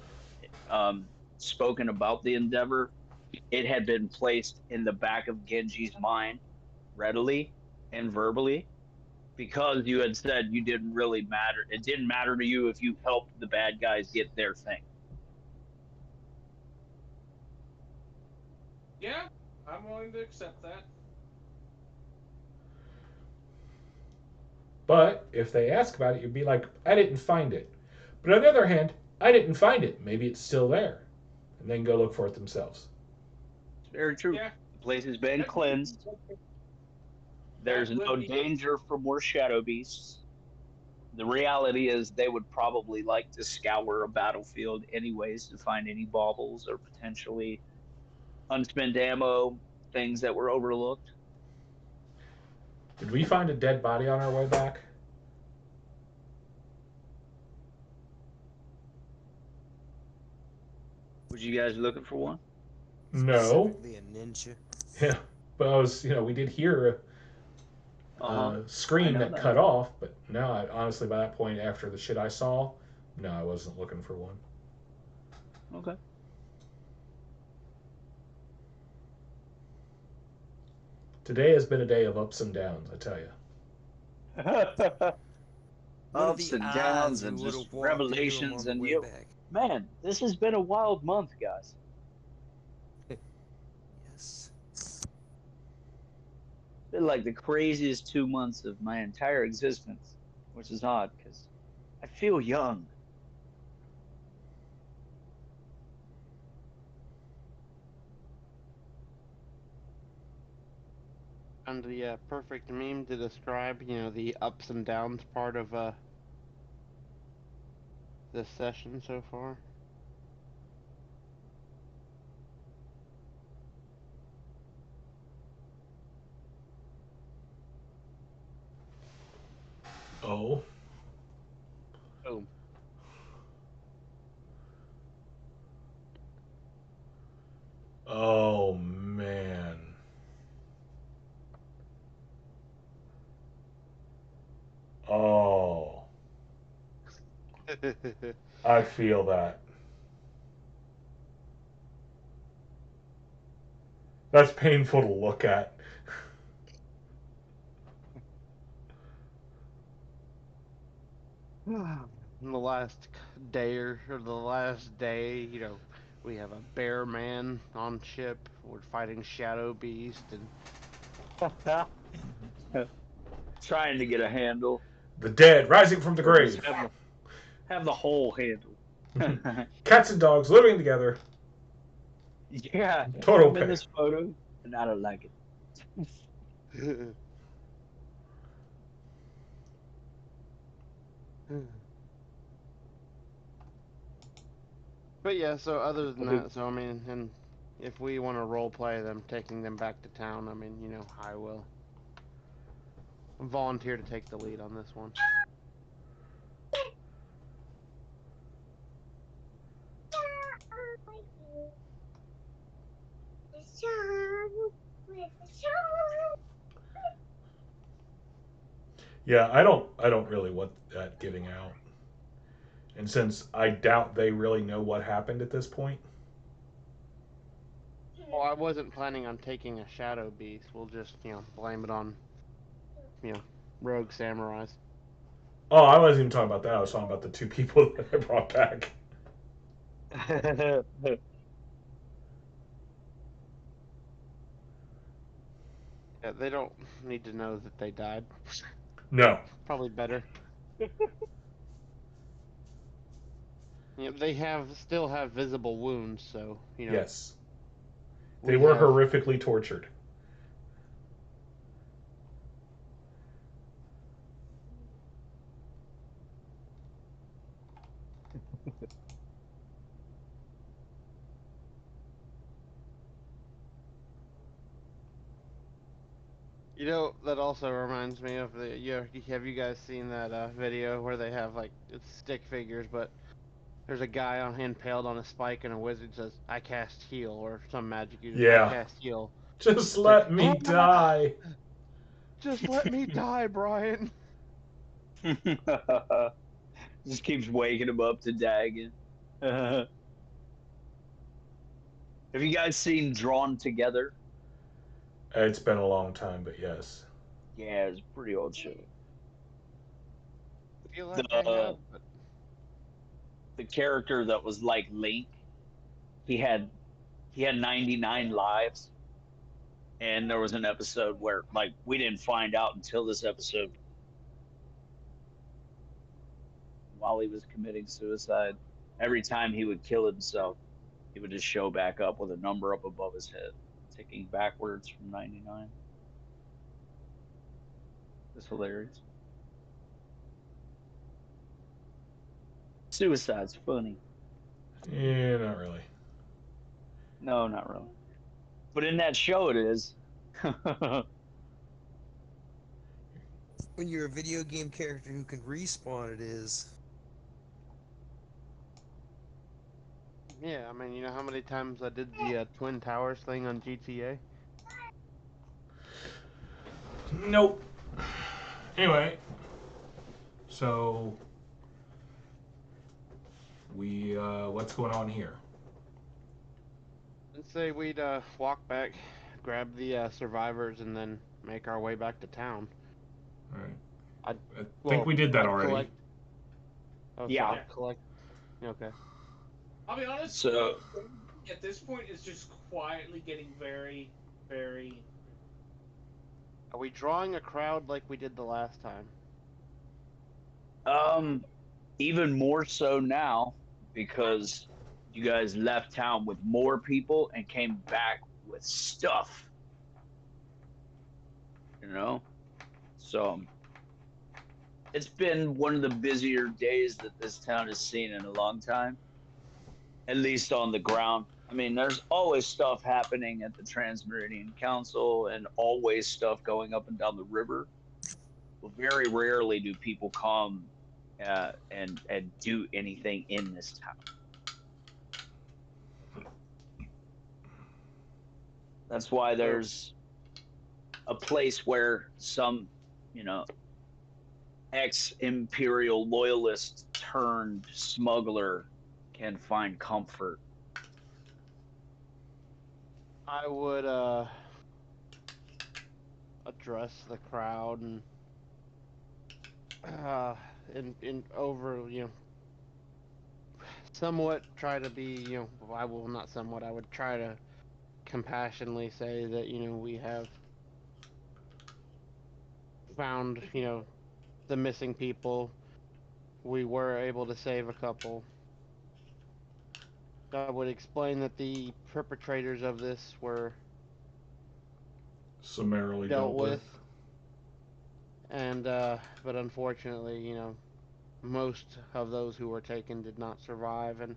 spoken about the endeavor, it had been placed in the back of Genji's mind readily and verbally because you had said you didn't really matter. It didn't matter to you if you helped the bad guys get their thing. Yeah, I'm willing to accept that. But if they ask about it, you'd be like, I didn't find it. But on the other hand, I didn't find it. Maybe it's still there. And then go look for it themselves. It's very true. Yeah, The place has been that, cleansed. There's that would no be. danger for more shadow beasts. The reality is they would probably like to scour a battlefield anyways to find any baubles or potentially unspent ammo, things that were overlooked. Did we find a dead body on our way back? Was you guys looking for one? No. Specifically a ninja. Yeah. But we did hear I screen know that that. cut off, but no, honestly, by that point, after the shit I saw, no, I wasn't looking for one. Okay. Today has been a day of ups and downs, I tell you. What are Ups the and odds downs we and would just have walked into him revelations on the and way you. back? Man, this has been a wild month, guys. Yes. Been like the craziest 2 months of my entire existence, which is odd because I feel young. And the perfect meme to describe, the ups and downs part of this session so far. Oh. Boom. Oh, man. Oh. I feel that. That's painful to look at. In the last or the last day, we have a bear man on ship. We're fighting Shadow Beast, and Trying to get a handle. The dead rising from the Or just grave. have the whole handle. Cats and dogs living together. Yeah, Total I'm in pay. this photo and I don't like it. but yeah. So other than that, so I mean, and if we want to role play them, taking them back to town, I mean, I will volunteer to take the lead on this one. Yeah, I don't really want that giving out. And since I doubt they really know what happened at this point. Well, I wasn't planning on taking a Shadow Beast. We'll just, blame it on, you know, rogue samurais. Oh, I wasn't even talking about that. I was talking about the two people that I brought back. Yeah, they don't need to know that they died. No. Probably better. They still have visible wounds, so Yes. They we were have. horrifically tortured. That also reminds me of have you guys seen that video where they have like it's stick figures, but there's a guy impaled on a spike and a wizard says, "I cast heal," or some magic uses, "I Yeah. cast heal." Just It's like, let me die. just let me die, Brian. Just keeps waking him up to die again. Have you guys seen Drawn Together? It's been a long time, but yes. Yeah, it's a pretty old show. I feel like I The have, but the character that was like Link, he had 99 lives, and there was an episode where like we didn't find out until this episode while he was committing suicide. Every time he would kill himself, he would just show back up with a number up above his head, ticking backwards from 99. It's hilarious. Suicide's funny. Yeah, not really. No, not really. But in that show, it is. When you're a video game character who can respawn, it is. yeah, I mean, you know how many times I did the Twin Towers thing on GTA? Nope. Anyway, so what's going on here? Let's say we'd walk back, grab the survivors, and then make our way back to town. All right. I'd, I think we did that I'd already. collect. Oh, Yeah. so I'd collect. Okay. I'll be honest. So At this point, it's just quietly getting very, very. Are we drawing a crowd like we did the last time? even more so now because you guys left town with more people and came back with stuff, you know? So it's been one of the busier days that this town has seen in a long time, at least on the ground. I mean, there's always stuff happening at the Trans-Meridian Council and always stuff going up and down the river. But very rarely do people come and do anything in this town. That's why there's a place where some, you know, ex-imperial loyalist turned smuggler can find comfort. I would address the crowd and in over somewhat try to be I will not somewhat I would try to compassionately say that we have found the missing people. We were able to save a couple. I would explain that the perpetrators of this were Summarily dealt with, and but unfortunately, most of those who were taken did not survive, and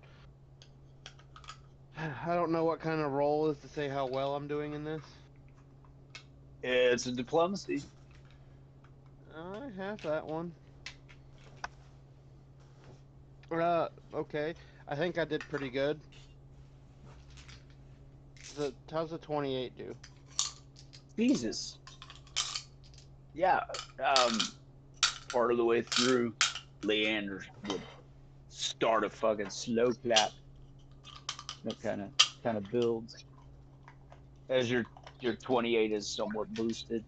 I don't know what kind of role is to say how well I'm doing in this. It's a diplomacy. I have that one. Okay. I think I did pretty good. How's the 28 do? Jesus. Yeah. Part of the way through, Leander would start a fucking slow clap. That kind of builds as your 28 is somewhat boosted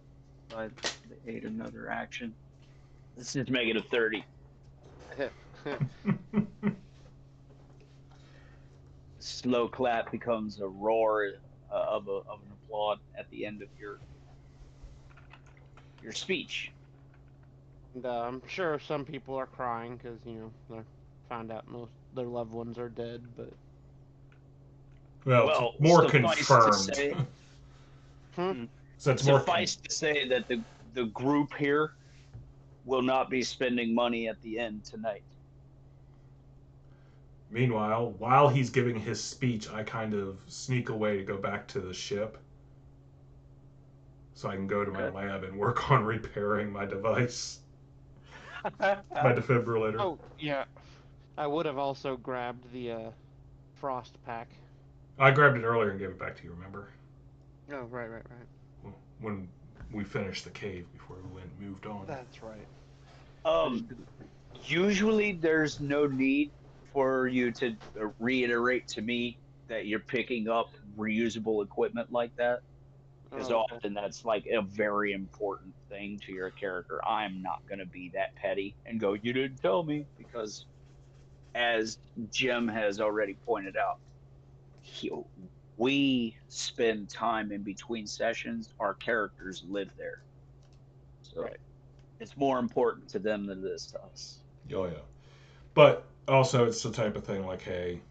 by the 8 another action. Let's just make it a 30. Slow clap becomes a roar of an applaud at the end of your your speech. And I'm sure some people are crying because they found out most their loved ones are dead. But Well, it's Well, more confirmed. hmm? So it's more. suffice to say that the group here will not be spending money at the end tonight. Meanwhile, while he's giving his speech, I kind of sneak away to go back to the ship so I can go to my Okay. lab and work on repairing my device, my defibrillator. Oh yeah, I would have also grabbed the frost pack. I grabbed it earlier and gave it back to you, remember? Oh right. When we finished the cave before we went and moved on. That's right. I just Um, usually there's no need for you to reiterate to me that you're picking up reusable equipment like that, because oh, okay. often that's like a very important thing to your character. I'm not going to be that petty and go, you didn't tell me, because as Jim has already pointed out, he, we spend time in between sessions. Our characters live there. So Right. it's more important to them than it is to us. Oh, yeah. But also, it's the type of thing like, hey,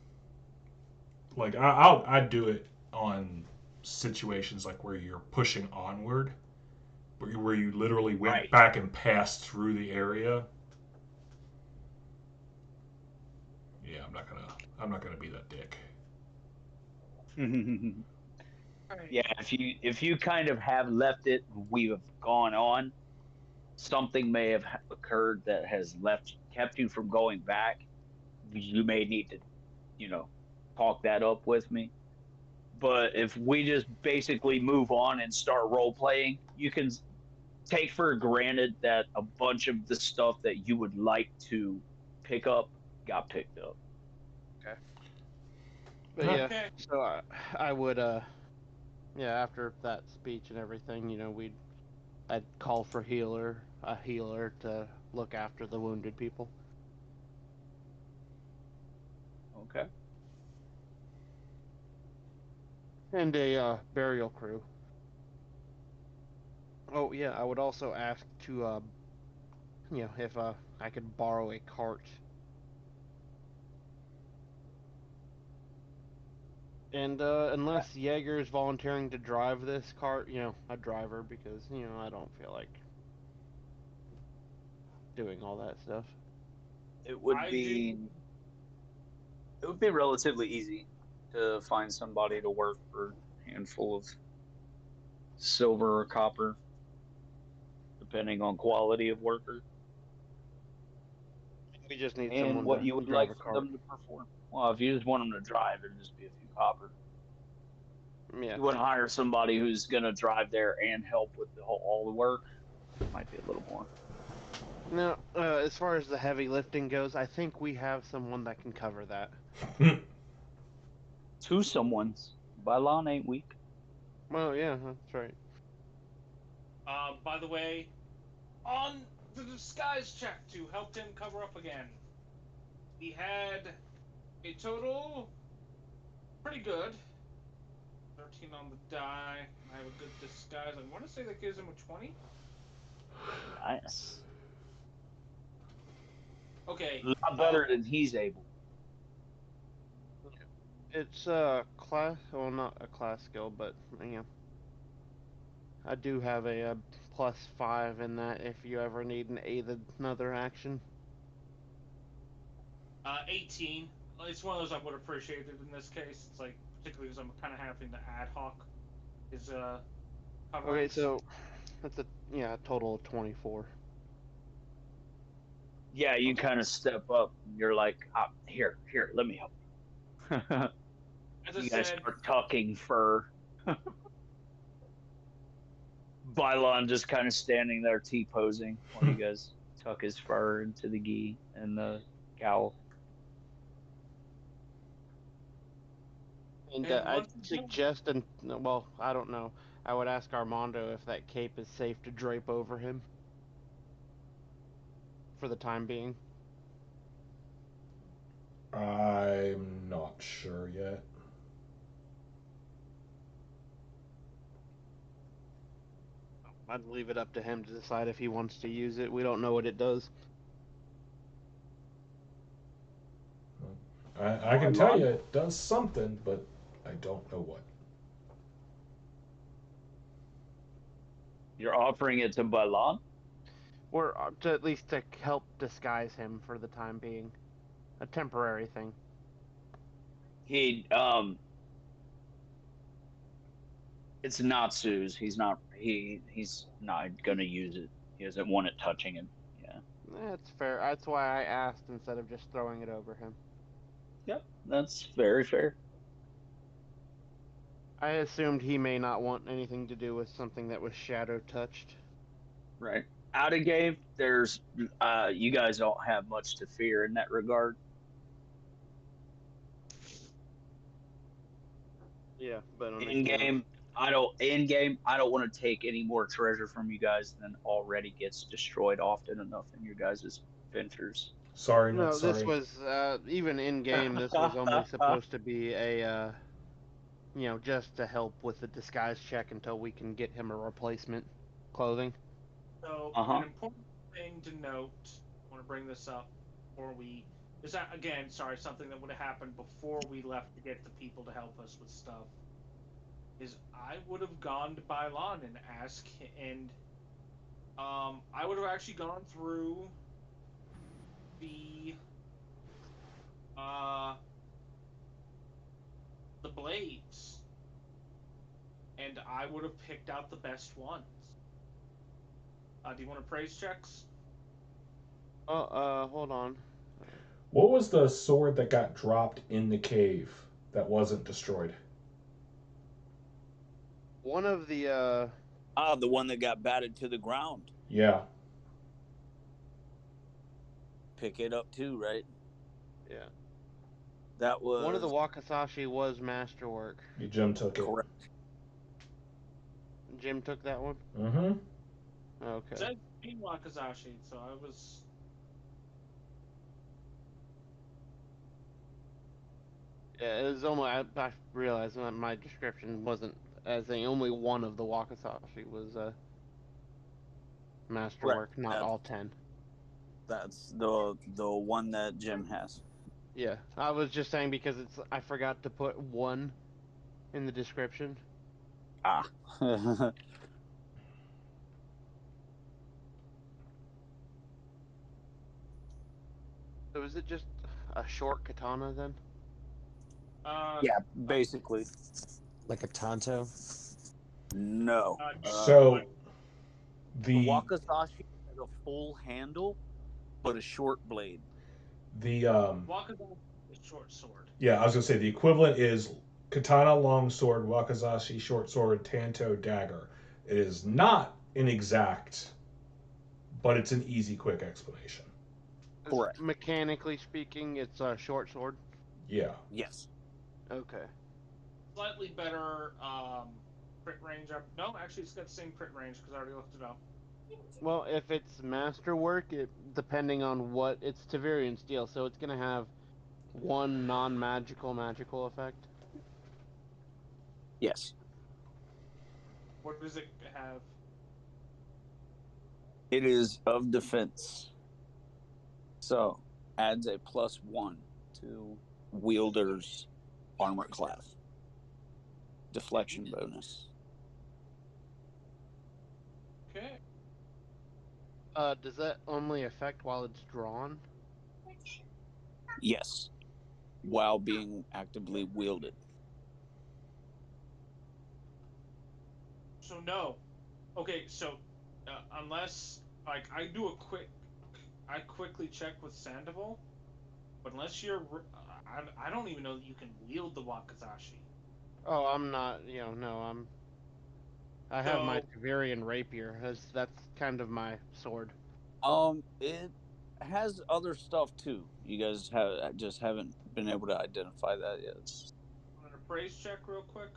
like I'd do it on situations like where you're pushing onward, where you literally went Right. back and passed through the area. Yeah, I'm not gonna be that dick. Yeah, if you kind of have left it, we have gone on. Something may have occurred that has kept you from going back. You may need to, you know, talk that up with me. But if we just basically move on and start role playing, you can take for granted that a bunch of the stuff that you would like to pick up got picked up. But yeah, Okay. so I would yeah, after that speech and everything, I'd call for a healer to look after the wounded people. Okay. And a burial crew. Oh yeah, I would also ask to if I could borrow a cart. And unless Jaeger is volunteering to drive this cart, a driver because I don't feel like doing all that stuff. It would I do. be it would be relatively easy to find somebody to work for a handful of silver or copper, depending on quality of worker We just need and someone what to you would drive like a for cart. them to perform. Well, if you just want them to drive, it'd just be a few copper. Yeah. You wouldn't hire somebody who's gonna drive there and help with all the work. Might be a little more. Now, as far as the heavy lifting goes, I think we have someone that can cover that. Two someone's. Bylon ain't weak. Well, yeah, that's right. By the way, on the disguise check to help him cover up again, he had a total pretty good 13 on the die. I have a good disguise. I want to say that gives him a 20. Nice. Okay. A lot better than he's able. It's well, not a class skill, but I do have a +5 in that if you ever need another action. 18. It's one of those I would appreciate it in this case. It's like particularly because I'm kind of having to ad hoc his Okay, coverings. so that's a total of 24. Yeah, you Okay. kind of step up and you're like, here, let me help you. As I You guys said, start tucking fur. Bylon just kind of standing there T-posing while you guys tuck his fur into the gi and the cowl. And and I'd once again, suggest, and well, I don't know. I would ask Armando if that cape is safe to drape over him for the time being. I'm not sure yet. I'd leave it up to him to decide if he wants to use it. We don't know what it does. I can tell you it does something, but I don't know what. You're offering it to Balan? Or to at least to help disguise him for the time being. A temporary thing. It's not Sue's. He's not gonna use it. He doesn't want it touching him. Yeah. That's fair. That's why I asked instead of just throwing it over him. Yep, that's very fair. I assumed he may not want anything to do with something that was shadow touched. Right. Out of game, there's you guys don't have much to fear in that regard. Yeah, but In game, I don't want to take any more treasure from you guys than already gets destroyed often enough in your guys' ventures. Sorry, not No, sorry. this was even in game. This was only supposed to be a, just to help with the disguise check until we can get him a replacement clothing. So an important thing to note, I want to bring this up before we, is that again, sorry, something that would have happened before we left to get the people to help us with stuff, is I would have gone to Bylon and asked, and I would have actually gone through the blades, and I would have picked out the best ones. Do you want to praise checks? Hold on. What was the sword that got dropped in the cave that wasn't destroyed? One of the, the one that got batted to the ground. Yeah. Pick it up too, right? Yeah. That was... One of the Wakasashi was masterwork. Jim took it. Correct. Jim took that one? Mm-hmm. Okay. It said Team Wakasashi, so I was... Yeah, it was only, I realized that my description wasn't as saying only one of the Wakasashi was masterwork, not all 10. That's the one that Jim has. Yeah, I was just saying because I forgot to put one in the description. Ah. So is it just a short katana then? Yeah, basically. Like a Tonto? No. So the Wakasashi has a full handle, but a short blade. The Wakasashi is a short sword. Yeah, I was gonna say the equivalent is katana long sword, Wakasashi short sword, Tanto dagger. It is not an exact, but it's an easy, quick explanation. Correct. Mechanically speaking, it's a short sword. Yeah. Yes. Okay. Slightly better crit range. No, actually, it's got the same crit range because I already looked it up. Well, if it's masterwork, depending on what it's Tavirian steel, so it's gonna have one non-magical magical effect. Yes. What does it have? It is of defense. So adds a +1 to wielder's armor class. Deflection bonus. Okay. Does that only affect while it's drawn? Yes. While being actively wielded. So no. Okay, so unless like I quickly check with Sandoval, but unless you're, I don't even know that you can wield the Wakasashi. Oh, I'm not. No, I have my Tavirian rapier. That's kind of my sword. It has other stuff too. You guys just haven't been able to identify that yet. Want an appraise check real quick?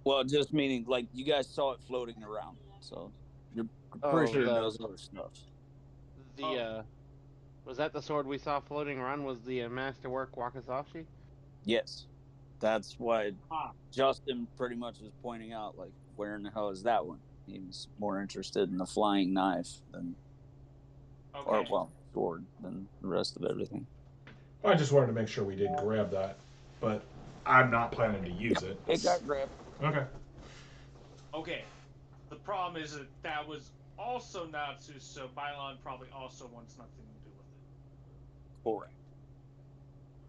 Well, just meaning like you guys saw it floating around, so you're pretty sure it does other stuff. Was that the sword we saw floating around? Was the masterwork Wakasashi? Yes, that's why Justin pretty much was pointing out. Like where in the hell is that one? He was more interested in the flying knife than, or Okay. well, sword than the rest of everything. I just wanted to make sure we did grab that, but I'm not planning to use it. It got grabbed. Okay. Okay. The problem is that was also Natsu, so Bylon probably also wants nothing to do with it. Correct.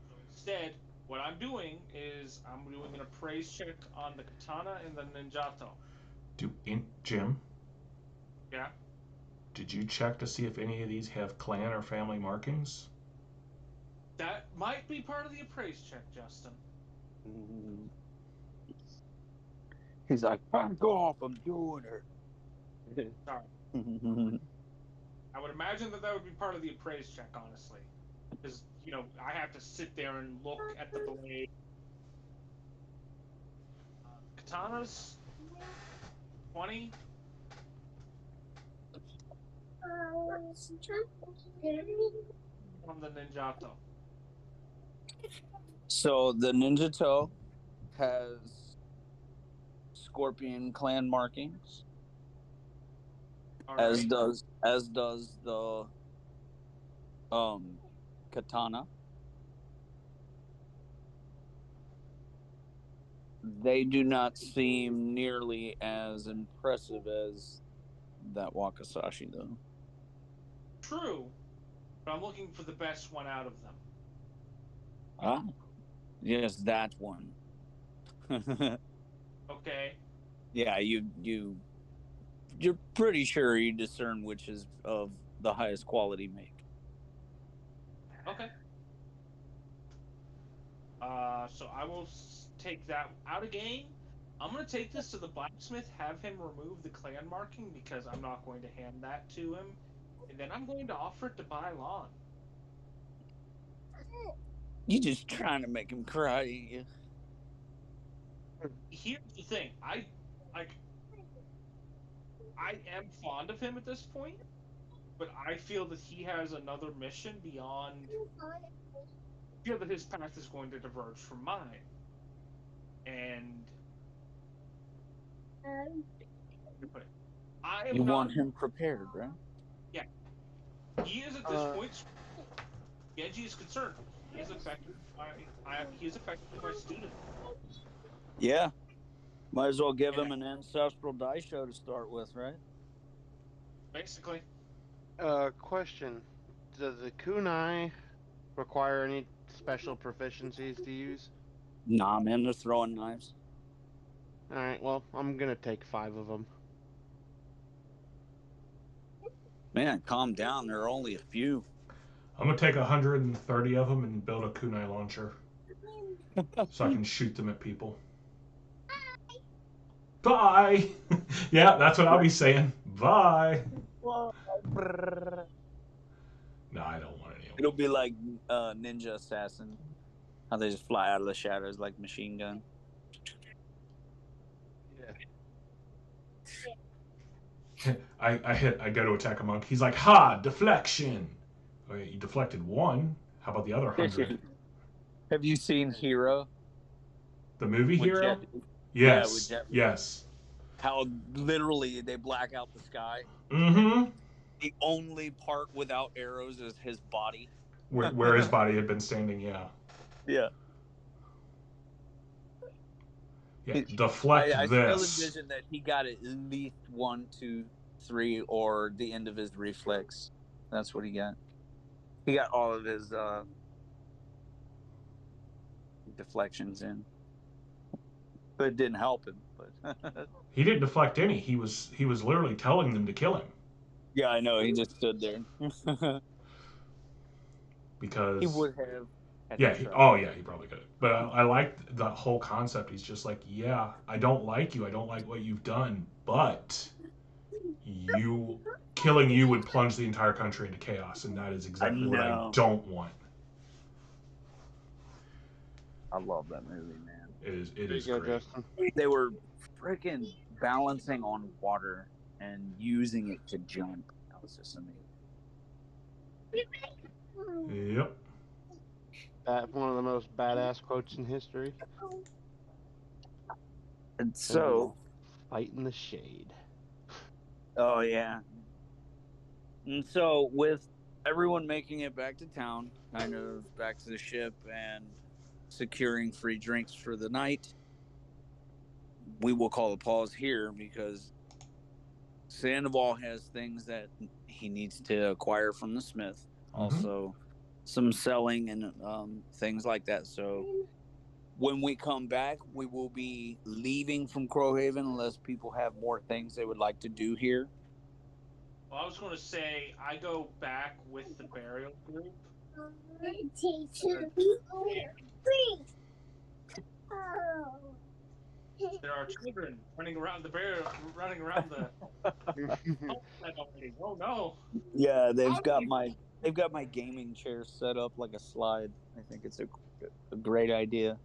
So instead, what I'm doing is I'm doing an appraise check on the katana and the ninjato. Jim, Yeah. did you check to see if any of these have clan or family markings? That might be part of the appraise check, Justin. He's like, back off, I'm doing it. Sorry. I would imagine that would be part of the appraise check, honestly. Because, I have to sit there and look at the blade. Katanas? 20? On the ninjato. So the ninjato has scorpion clan markings, All as right. does the katana. They do not seem nearly as impressive as that Wakasashi, though. True, but I'm looking for the best one out of them. Ah, yes, that one. Okay. Yeah, you're pretty sure you discern which is of the highest quality make. Okay. So I will take that out of game. I'm going to take this to the blacksmith, have him remove the clan marking because I'm not going to hand that to him. And then I'm going to offer it to Bylon. You just trying to make him cry. Here's the thing. I am fond of him at this point, but I feel that he has another mission beyond. I feel that his path is going to diverge from mine. And I am You not. want him prepared, right? Yeah. He is at this point. Genji is concerned. He is effectively my student. Yeah. Might as well give him an ancestral die show to start with, right? Basically. Question: does the kunai require any special proficiencies to use? Nah, man, they're throwing knives. All right. Well, I'm gonna take 5 of them. Man, calm down. There are only a few. I'm gonna take 130 of them and build a kunai launcher, so I can shoot them at people. Bye. Yeah, that's what I'll be saying. Bye. No, I don't want any of them. It'll be like Ninja Assassin. How they just fly out of the shadows like machine gun. Yeah. I go to attack a monk. He's like, ha, deflection. Okay, you deflected 1. How about the other 100? Have you seen Hero? The movie With Hero? Jet Li? Yes. Yeah, with Jet Li. Yes. How literally they black out the sky. Mm-hmm. The only part without arrows is his body. Where his body had been standing, yeah. Yeah. Yeah, deflect I this. still envision that he got at least 1, 2, 3, or the end of his reflex. That's what he got. He got all of his deflections in, but it didn't help him. But He didn't deflect any. He was literally telling them to kill him. Yeah, I know. He just stood there. Because he would have. Yeah. He probably could. But I liked the whole concept. He's just like, yeah, I don't like you. I don't like what you've done. But killing you would plunge the entire country into chaos, and that is exactly what I don't want. I love that movie, man. It is great. Justin. They were freaking balancing on water and using it to jump. That was just amazing. Yep. One of the most badass quotes in history. And so, Light in the shade. Oh yeah. And so with everyone making it back to town, kind of back to the ship and securing free drinks for the night, we will call a pause here because Sandoval has things that he needs to acquire from the smith. Also, some selling and things like that. So when we come back, we will be leaving from Crowhaven unless people have more things they would like to do here. Well, I was going to say I go back with the burial group. There are children running around the burial, running around the. Oh no! Yeah, they've got my gaming chair set up like a slide. I think it's a great idea.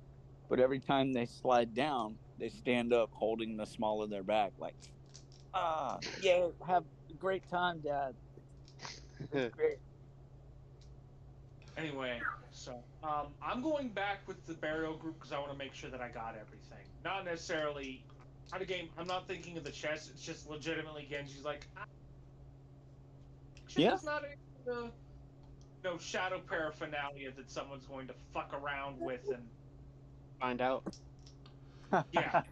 But every time they slide down, they stand up holding the small of their back, like, yeah, have a great time, Dad. It's great. Anyway, so I'm going back with the burial group because I want to make sure that I got everything. Not necessarily out of game. I'm not thinking of the chest. It's just legitimately Genji's like, Yeah. It's not the shadow paraphernalia that someone's going to fuck around with and Find out. yeah.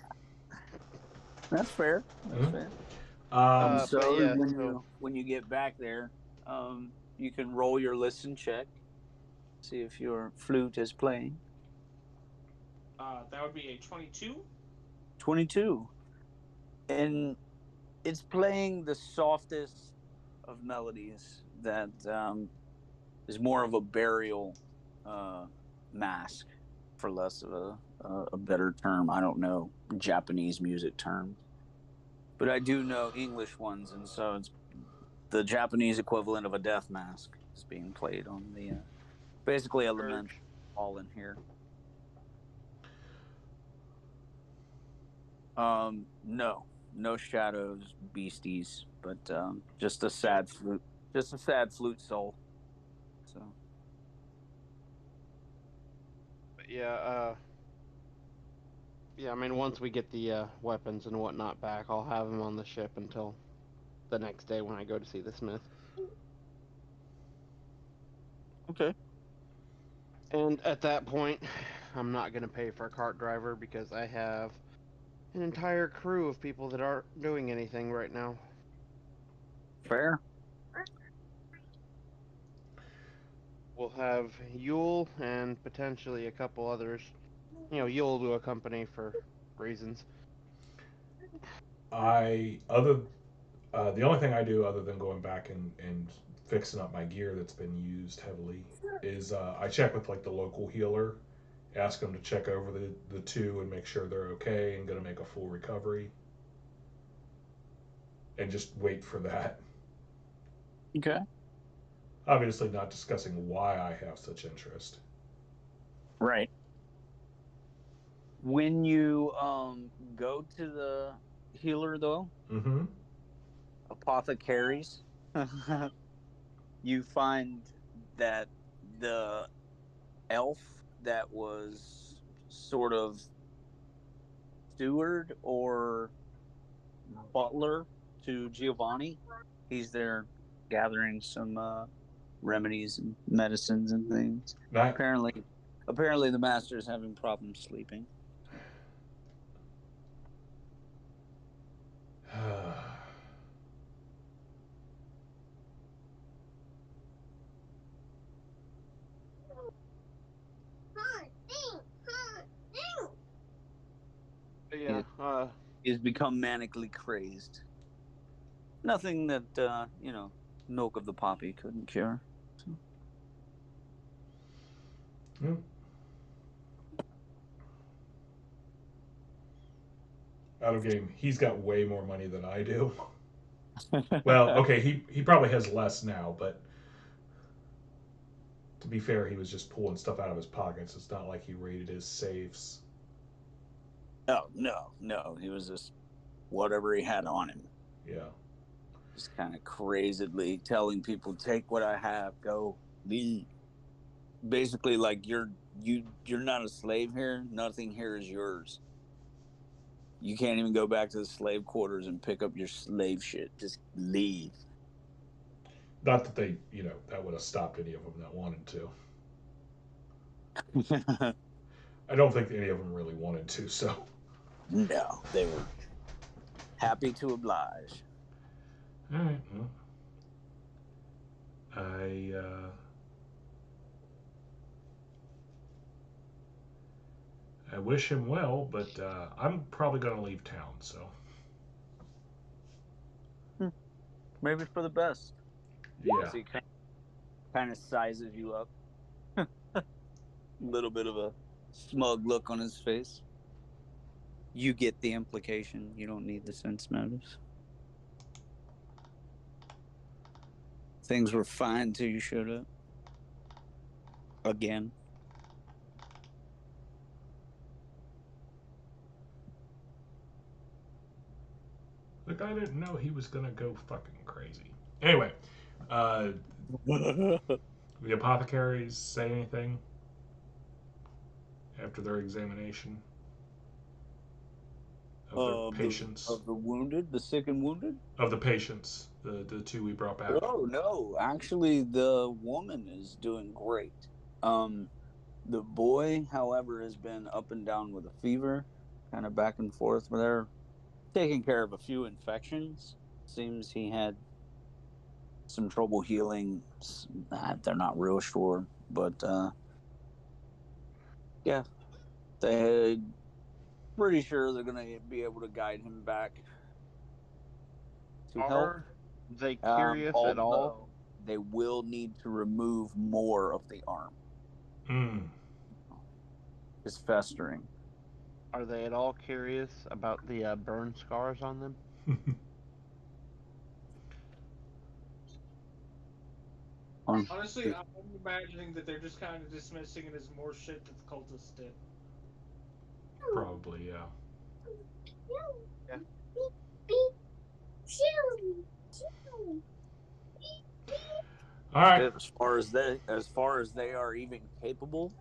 That's fair. That's fair. But yeah, when you get back there, you can roll your listen check, see if your flute is playing. That would be a 22. 22. And it's playing the softest of melodies that is more of a burial mask, for less of a better term. I don't know Japanese music terms, but I do know English ones, and so it's the Japanese equivalent of a death mask is being played on the basically a lament all in here. No shadows, beasties, but just a sad flute, soul. So, but yeah. I mean, once we get the weapons and whatnot back, I'll have them on the ship until the next day when I go to see the smith. okay. And at that point, I'm not going to pay for a cart driver because I have an entire crew of people that aren't doing anything right now. Fair. We'll have Yule and potentially a couple others. Yule will accompany for reasons. The only thing I do other than going back and fixing up my gear that's been used heavily is I check with like the local healer, ask them to check over the two and make sure they're okay and gonna make a full recovery, and just wait for that. Okay. Obviously, not discussing why I have such interest. Right. When you go to the healer, though, apothecaries, you find that the elf that was sort of steward or butler to Giovanni, he's there gathering some remedies and medicines and things. Apparently the master is having problems sleeping. Yeah. He's become manically crazed. Nothing that milk of the poppy couldn't cure. So. Out of game, he's got way more money than I do. Well, okay, he probably has less now, but to be fair, he was just pulling stuff out of his pockets. It's not like he raided his safes. Oh, no. He was just whatever he had on him. Yeah. Just kind of crazedly telling people, take what I have, go, leave. Basically, like you're not a slave here. Nothing here is yours. You can't even go back to the slave quarters and pick up your slave shit. Just leave. Not that they, that would have stopped any of them that wanted to. I don't think any of them really wanted to, so. No, they were happy to oblige. All right, well. I wish him well, but I'm probably going to leave town, so. Maybe for the best. Yeah. So he kind of sizes you up. A little bit of a smug look on his face. You get the implication. You don't need the sense motives. Things were fine till you showed up. Again. The guy didn't know he was going to go fucking crazy. Anyway, the apothecaries say anything after their examination of their patients? Of the wounded, the sick and wounded? Of the patients, the two we brought back. Oh, no. Actually, the woman is doing great. The boy, however, has been up and down with a fever, kind of back and forth. They're taking care of a few infections. Seems he had some trouble healing. They're not real sure, but yeah, they're pretty sure they're going to be able to guide him back to health. Are they curious at all? They will need to remove more of the arm. It's festering. Are they at all curious about the burn scars on them? Honestly, I'm imagining that they're just kind of dismissing it as more shit that the cultists did. Probably, yeah. All right. As far as they are even capable,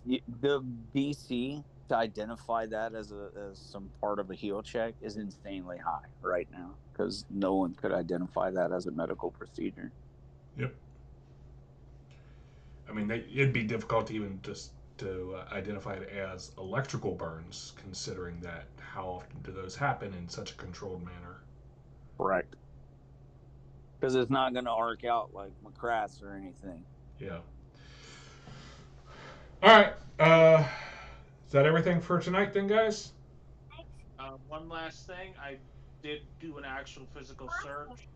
the BC to identify that as some part of a heal check is insanely high right now because no one could identify that as a medical procedure. Yep. I mean, it'd be difficult to even just to identify it as electrical burns, considering that how often do those happen in such a controlled manner? Correct. Because it's not going to arc out like McCrath's or anything. Yeah. All right. Is that everything for tonight, then, guys? One last thing, I did do an actual physical search.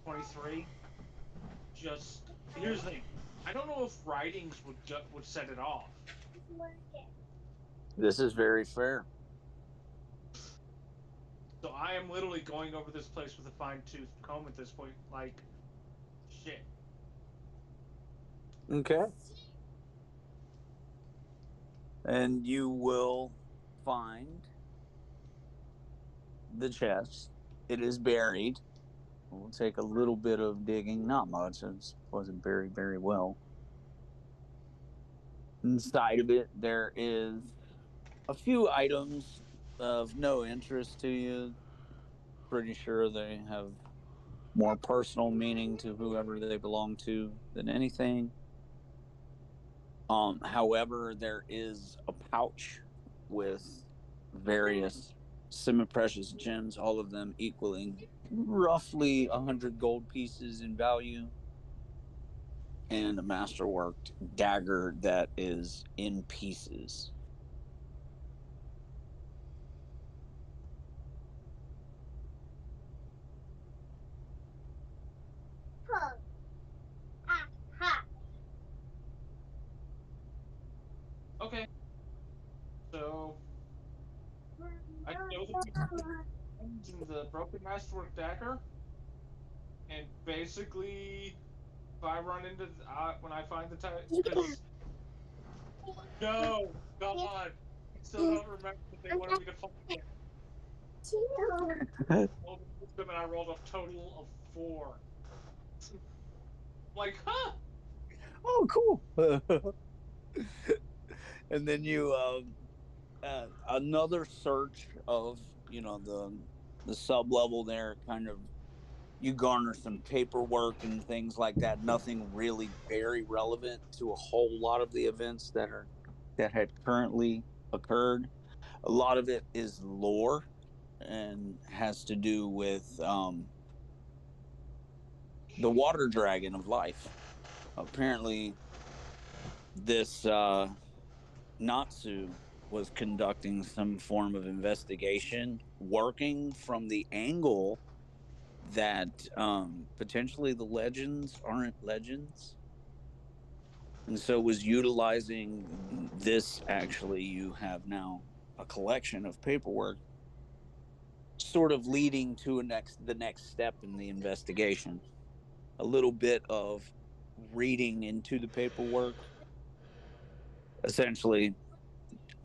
23. Just here's the thing. I don't know if writings would set it off. This is very fair. So I am literally going over this place with a fine-tooth comb at this point. Like, shit. Okay. And you will find the chest. It is buried. It will take a little bit of digging, not much. It wasn't buried very well. Inside of it, there is a few items of no interest to you. Pretty sure they have more personal meaning to whoever they belong to than anything. However, there is a pouch with various semi-precious gems, all of them equaling roughly 100 gold pieces in value, and a masterworked dagger that is in pieces. Okay. So I know the broken masterwork dagger, and basically, if I run into when I find the type, because no, God, I still don't remember that they wanted me to find it. I rolled a total of 4. Like, huh? Oh, cool. And then you another search of the sub level there, kind of you garner some paperwork and things like that. Nothing really very relevant to a whole lot of the events that had currently occurred. A lot of it is lore and has to do with the water dragon of life. Apparently, this Natsu was conducting some form of investigation, working from the angle that potentially the legends aren't legends. And so was utilizing this. Actually, you have now a collection of paperwork sort of leading to the next step in the investigation. A little bit of reading into the paperwork, essentially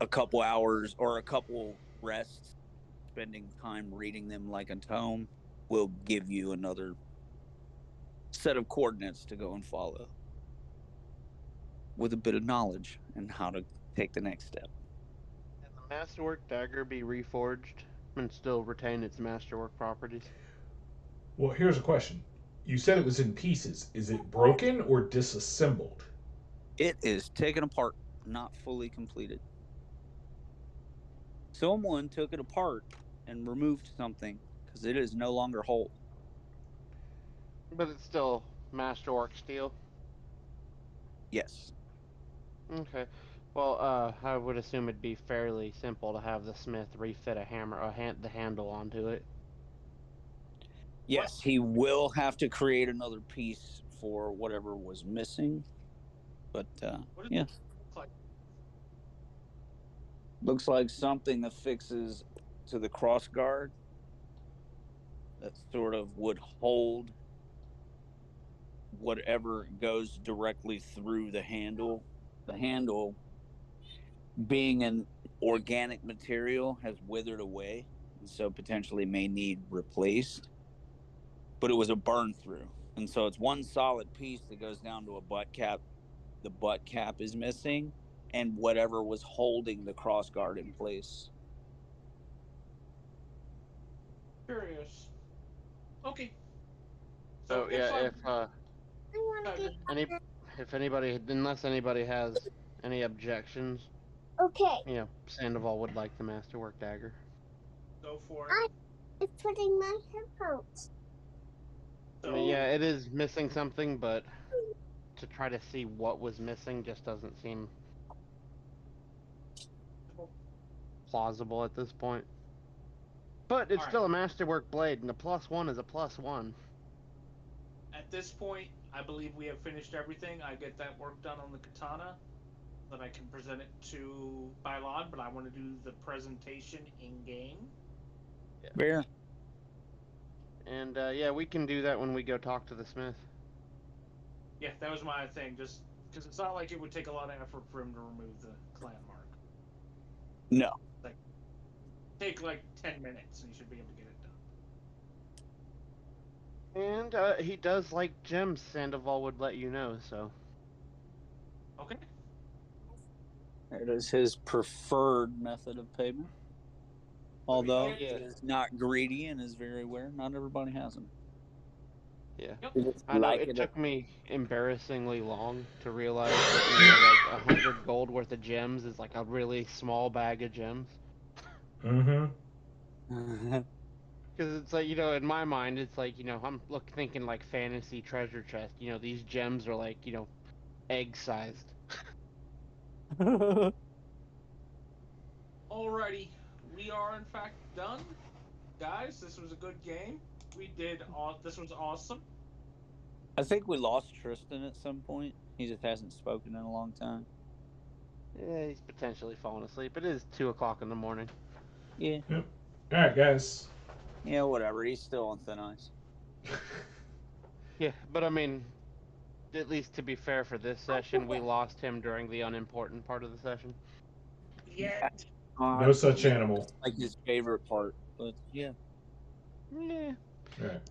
a couple hours or a couple rests, spending time reading them like a tome, will give you another set of coordinates to go and follow with a bit of knowledge and how to take the next step. Can the masterwork dagger be reforged and still retain its masterwork properties? Well, here's a question. You said it was in pieces. Is it broken or disassembled? It is taken apart, not fully completed. Someone took it apart and removed something because it is no longer whole. But it's still masterwork steel. Yes. Okay. Well, I would assume it'd be fairly simple to have the smith refit a hammer, the handle onto it. Yes, he will have to create another piece for whatever was missing. But yeah. It look like? Looks like something affixes to the cross guard that sort of would hold whatever goes directly through the handle. The handle, being an organic material, has withered away, and so potentially may need replaced. But it was a burn through, and so it's one solid piece that goes down to a butt cap. The butt cap is missing, and whatever was holding the cross guard in place. Curious. Okay. So yeah, I want to get. unless anybody has any objections, Okay. Sandoval would like the masterwork dagger. Go for it. I'm putting my headphones. I mean, yeah, it is missing something, but to try to see what was missing just doesn't seem plausible at this point. But it's still a masterwork blade, and a +1 is a +1. At this point, I believe we have finished everything. I get that work done on the katana, then I can present it to Bylon, but I want to do the presentation in game. Yeah. Fair. And yeah, we can do that when we go talk to the smith. Yeah, that was my thing. Just because it's not like it would take a lot of effort for him to remove the clan mark. No. Take like 10 minutes, and you should be able to get it done. And he does like gems, Sandoval would let you know, so. Okay. It is his preferred method of payment. Although he is not greedy and is very aware, not everybody has them. Yeah. Yep. I know it took me embarrassingly long to realize that, like 100 gold worth of gems is like a really small bag of gems. Mm-hmm. Because it's like, in my mind, it's like, I'm thinking like fantasy treasure chest. These gems are like, egg-sized. Alrighty. We are, in fact, done. Guys, this was a good game. This was awesome. I think we lost Tristan at some point. He just hasn't spoken in a long time. Yeah, he's potentially fallen asleep. It is 2 o'clock in the morning. Yeah. Yep. All right, guys. Yeah, whatever. He's still on thin ice. Yeah, but I mean, at least to be fair for this session, we lost him during the unimportant part of the session. Yeah. No such animal. Like his favorite part, but yeah. Yeah. All right.